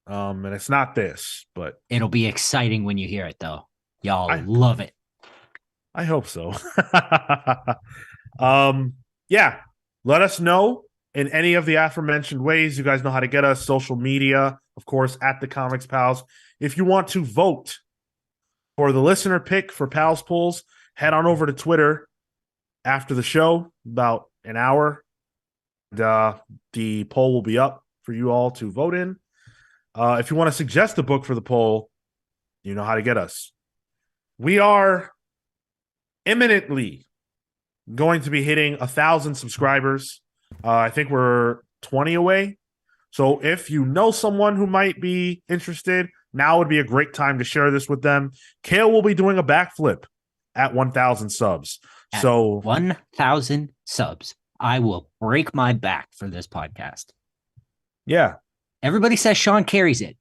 S1: And it's not this, but
S2: It'll be exciting when you hear it though. Y'all love it.
S1: I hope so. Yeah. Let us know in any of the aforementioned ways. You guys know how to get us. Social media, of course, at the Comics Pals. If you want to vote for the listener pick for Pals Polls, head on over to Twitter after the show, about an hour. The poll will be up for you all to vote in. If you want to suggest a book for the poll, you know how to get us. We are imminently going to be hitting 1,000 subscribers. I think we're 20 away. So if you know someone who might be interested, now would be a great time to share this with them. Kale will be doing a backflip at 1,000 subs.
S2: At
S1: so
S2: 1,000 subs, I will break my back for this podcast.
S1: Yeah.
S2: Everybody says Sean carries it,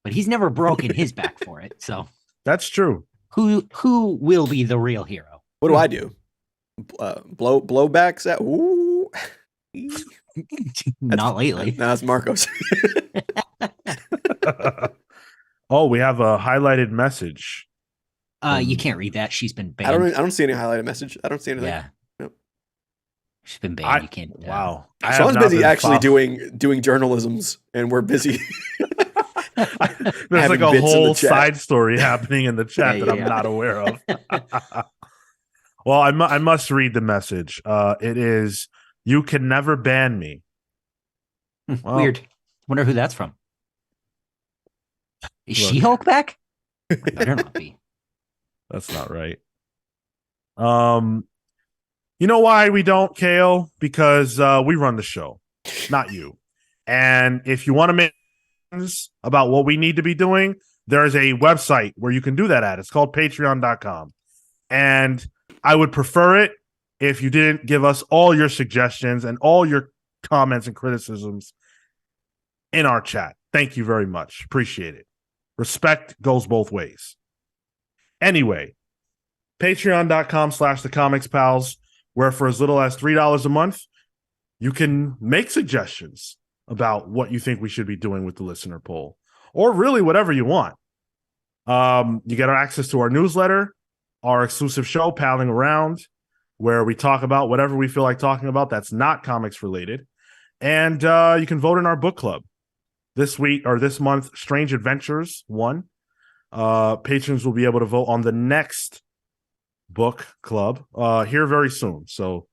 S2: but he's never broken his back for it. So
S1: that's true.
S2: Who will be the real hero?
S3: What do I do? Blowbacks at ooh.
S2: Not lately.
S3: No, that's Marcos.
S1: Oh, we have a highlighted message.
S2: You can't read that. She's been banned.
S3: I don't see any highlighted message. I don't see anything.
S2: Yeah.
S3: Nope.
S2: She's been banned. You can't.
S1: Wow.
S3: Sean's busy actually doing journalisms, and we're busy.
S1: There's like a whole side story happening in the chat that I'm not aware of. Well, I must read the message. It is, "You can never ban me."
S2: Well, weird. Wonder who that's from. Is She-Hulk back? Better not be.
S1: That's not right. You know why we don't, Kale? Because we run the show, not you. And if you want to make about what we need to be doing, there's a website where you can do that at. It's called patreon.com. And I would prefer it if you didn't give us all your suggestions and all your comments and criticisms in our chat. Thank you very much. Appreciate it. Respect goes both ways. Anyway, patreon.com/thecomicspals, where for as little as $3 a month, you can make suggestions about what you think we should be doing with the listener poll, or really whatever you want. You get access to our newsletter, our exclusive show, Palling Around, where we talk about whatever we feel like talking about that's not comics related. And you can vote in our book club. This week or this month, Strange Adventures won. Patrons will be able to vote on the next book club here very soon. So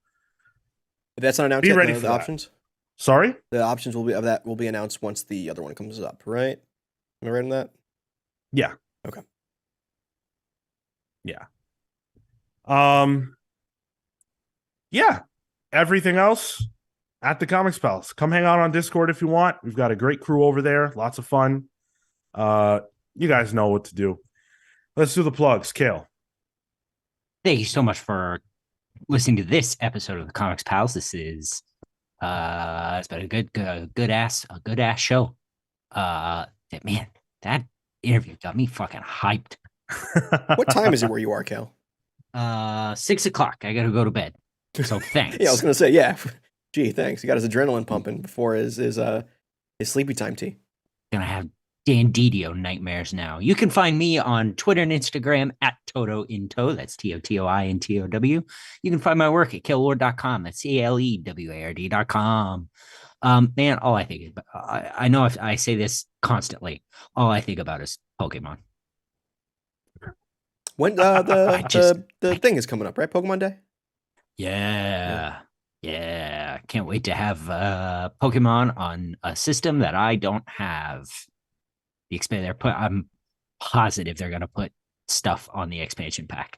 S3: that's not announced
S1: yet. Be ready
S3: for the options.
S1: Sorry,
S3: the options will be announced once the other one comes up, right? Am I right on that?
S1: Yeah.
S3: Okay.
S1: Yeah. Yeah. Everything else at the Comics Pals. Come hang out on Discord if you want. We've got a great crew over there. Lots of fun. You guys know what to do. Let's do the plugs. Kale.
S2: Thank you so much for listening to this episode of the Comics Pals. This is it's been a good ass show. Man, that interview got me fucking hyped.
S3: What time is it where you are, Cal?
S2: 6 o'clock. I gotta go to bed. So thanks.
S3: Yeah, I was gonna say, yeah. Gee, thanks. He got his adrenaline pumping before his sleepy time tea.
S2: Gonna have Dan DiDio nightmares now. You can find me on Twitter and Instagram at TotoInto. That's TOTOINTOW. You can find my work at killward.com. That's CLEWARD.com. Man, all I think about, I know if I say this constantly, all I think about is Pokemon.
S3: When the thing is coming up, right? Pokemon Day?
S2: Yeah. Can't wait to have Pokemon on a system that I don't have. I'm positive they're gonna put stuff on the expansion pack.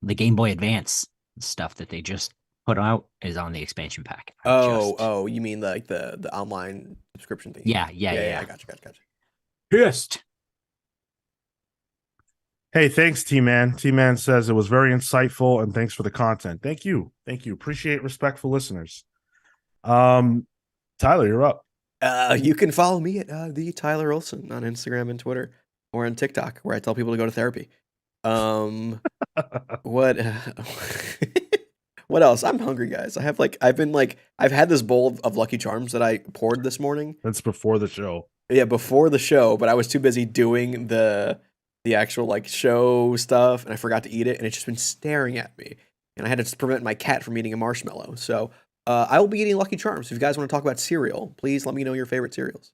S2: The Game Boy Advance stuff that they just put out is on the expansion pack.
S3: Oh, you mean like the online subscription thing?
S2: Yeah.
S3: I gotcha.
S2: Pissed.
S1: Hey, thanks, T-Man. T-Man says it was very insightful and thanks for the content. Thank you. Appreciate respectful listeners. Tyler, you're up.
S3: You can follow me at the Tyler Olson on Instagram and Twitter, or on TikTok, where I tell people to go to therapy. What what else? I'm hungry, guys. I've had this bowl of Lucky Charms that I poured this morning.
S1: That's before the show.
S3: Yeah, before the show, but I was too busy doing the actual like show stuff, and I forgot to eat it, and it's just been staring at me, and I had to prevent my cat from eating a marshmallow. So I will be eating Lucky Charms. If you guys want to talk about cereal, please let me know your favorite cereals.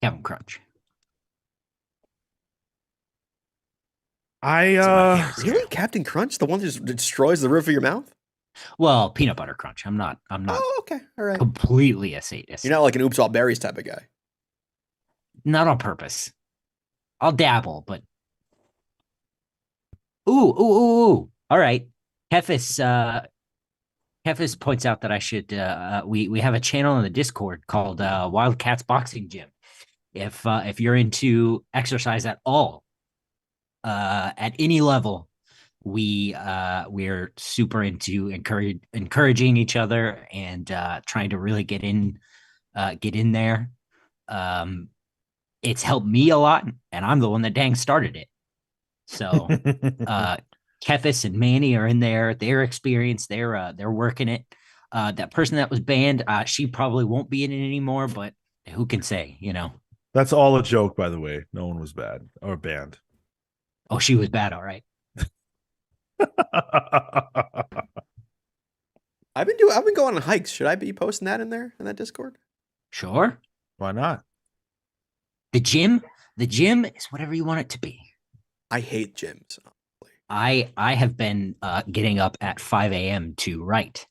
S2: Captain Crunch.
S3: Really, Captain Crunch, the one that just destroys the roof of your mouth?
S2: Well, peanut butter crunch. I'm not
S3: Oh, okay, all right.
S2: completely a sadist.
S3: You're not like an Oops All Berries type of guy.
S2: Not on purpose. I'll dabble, but ooh. All right. Kefis points out that I should we have a channel in the Discord called Wildcats Boxing Gym. If you're into exercise at all, at any level, we're super into encouraging each other and trying to really get in there. It's helped me a lot, and I'm the one that dang started it. So Kefis and Manny are in there. They're experienced. They're working it. That person that was banned, she probably won't be in it anymore, but who can say, you know?
S1: That's all a joke, by the way. No one was bad or banned.
S2: Oh, she was bad. All right.
S3: I've been going on hikes. Should I be posting that in there in that Discord?
S2: Sure.
S1: Why not?
S2: The gym is whatever you want it to be.
S3: I hate gyms.
S2: I have been getting up at 5 a.m. to write,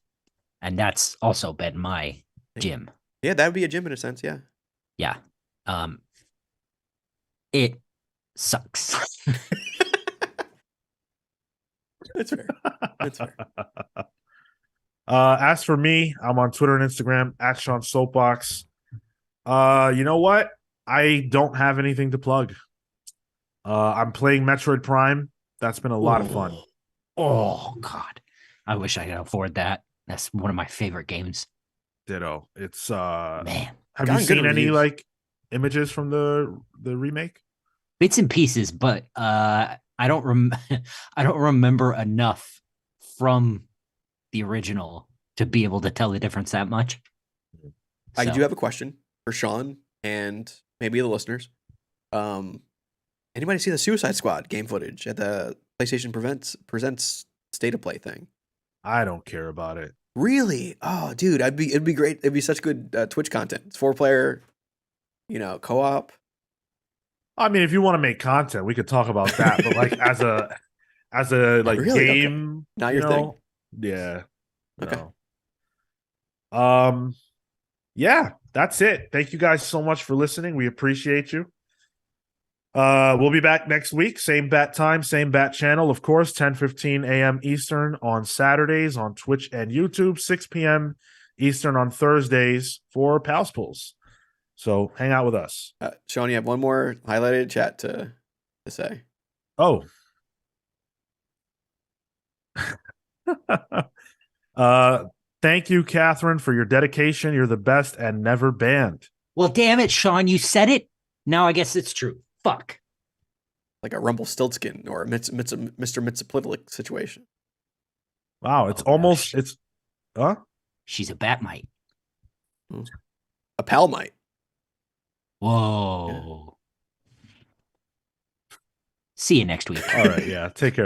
S2: and that's also been my gym.
S3: Yeah, that would be a gym in a sense. Yeah.
S2: Yeah. It sucks.
S3: That's fair.
S1: As for me, I'm on Twitter and Instagram at Sean Soapbox. You know what? I don't have anything to plug. I'm playing Metroid Prime. That's been a lot of fun.
S2: Oh God, I wish I could afford that. That's one of my favorite games.
S1: Ditto. It's
S2: man.
S1: Have you seen any like images from the remake?
S2: Bits and pieces, but I don't remember enough from the original to be able to tell the difference that much.
S3: I do have a question for Sean and maybe the listeners. Anybody see the Suicide Squad game footage at the PlayStation Presents State of Play thing?
S1: I don't care about it.
S3: Really? Oh, dude, it'd be great. It'd be such good Twitch content. It's 4-player, co-op.
S1: I mean, if you want to make content, we could talk about that. But like as a like really? Game,
S3: okay. Not your thing.
S1: Yeah.
S3: Okay.
S1: No. Yeah, that's it. Thank you guys so much for listening. We appreciate you. We'll be back next week. Same bat time, same bat channel, of course, 10:15 a.m. Eastern on Saturdays on Twitch and YouTube, 6 p.m. Eastern on Thursdays for Pals Pulls. So hang out with us.
S3: Sean, you have one more highlighted chat to say.
S1: Oh. Thank you, Catherine, for your dedication. You're the best and never banned.
S2: Well, damn it, Sean, you said it. Now I guess it's true. Fuck.
S3: Like a Rumpelstiltskin or a Mr. Mitsaplit situation.
S1: Wow, it's almost
S2: no,
S1: it's huh?
S2: She's a Batmite.
S3: A Palmite.
S2: Whoa. Yeah. See you next week.
S1: All right, yeah. Take care, guys.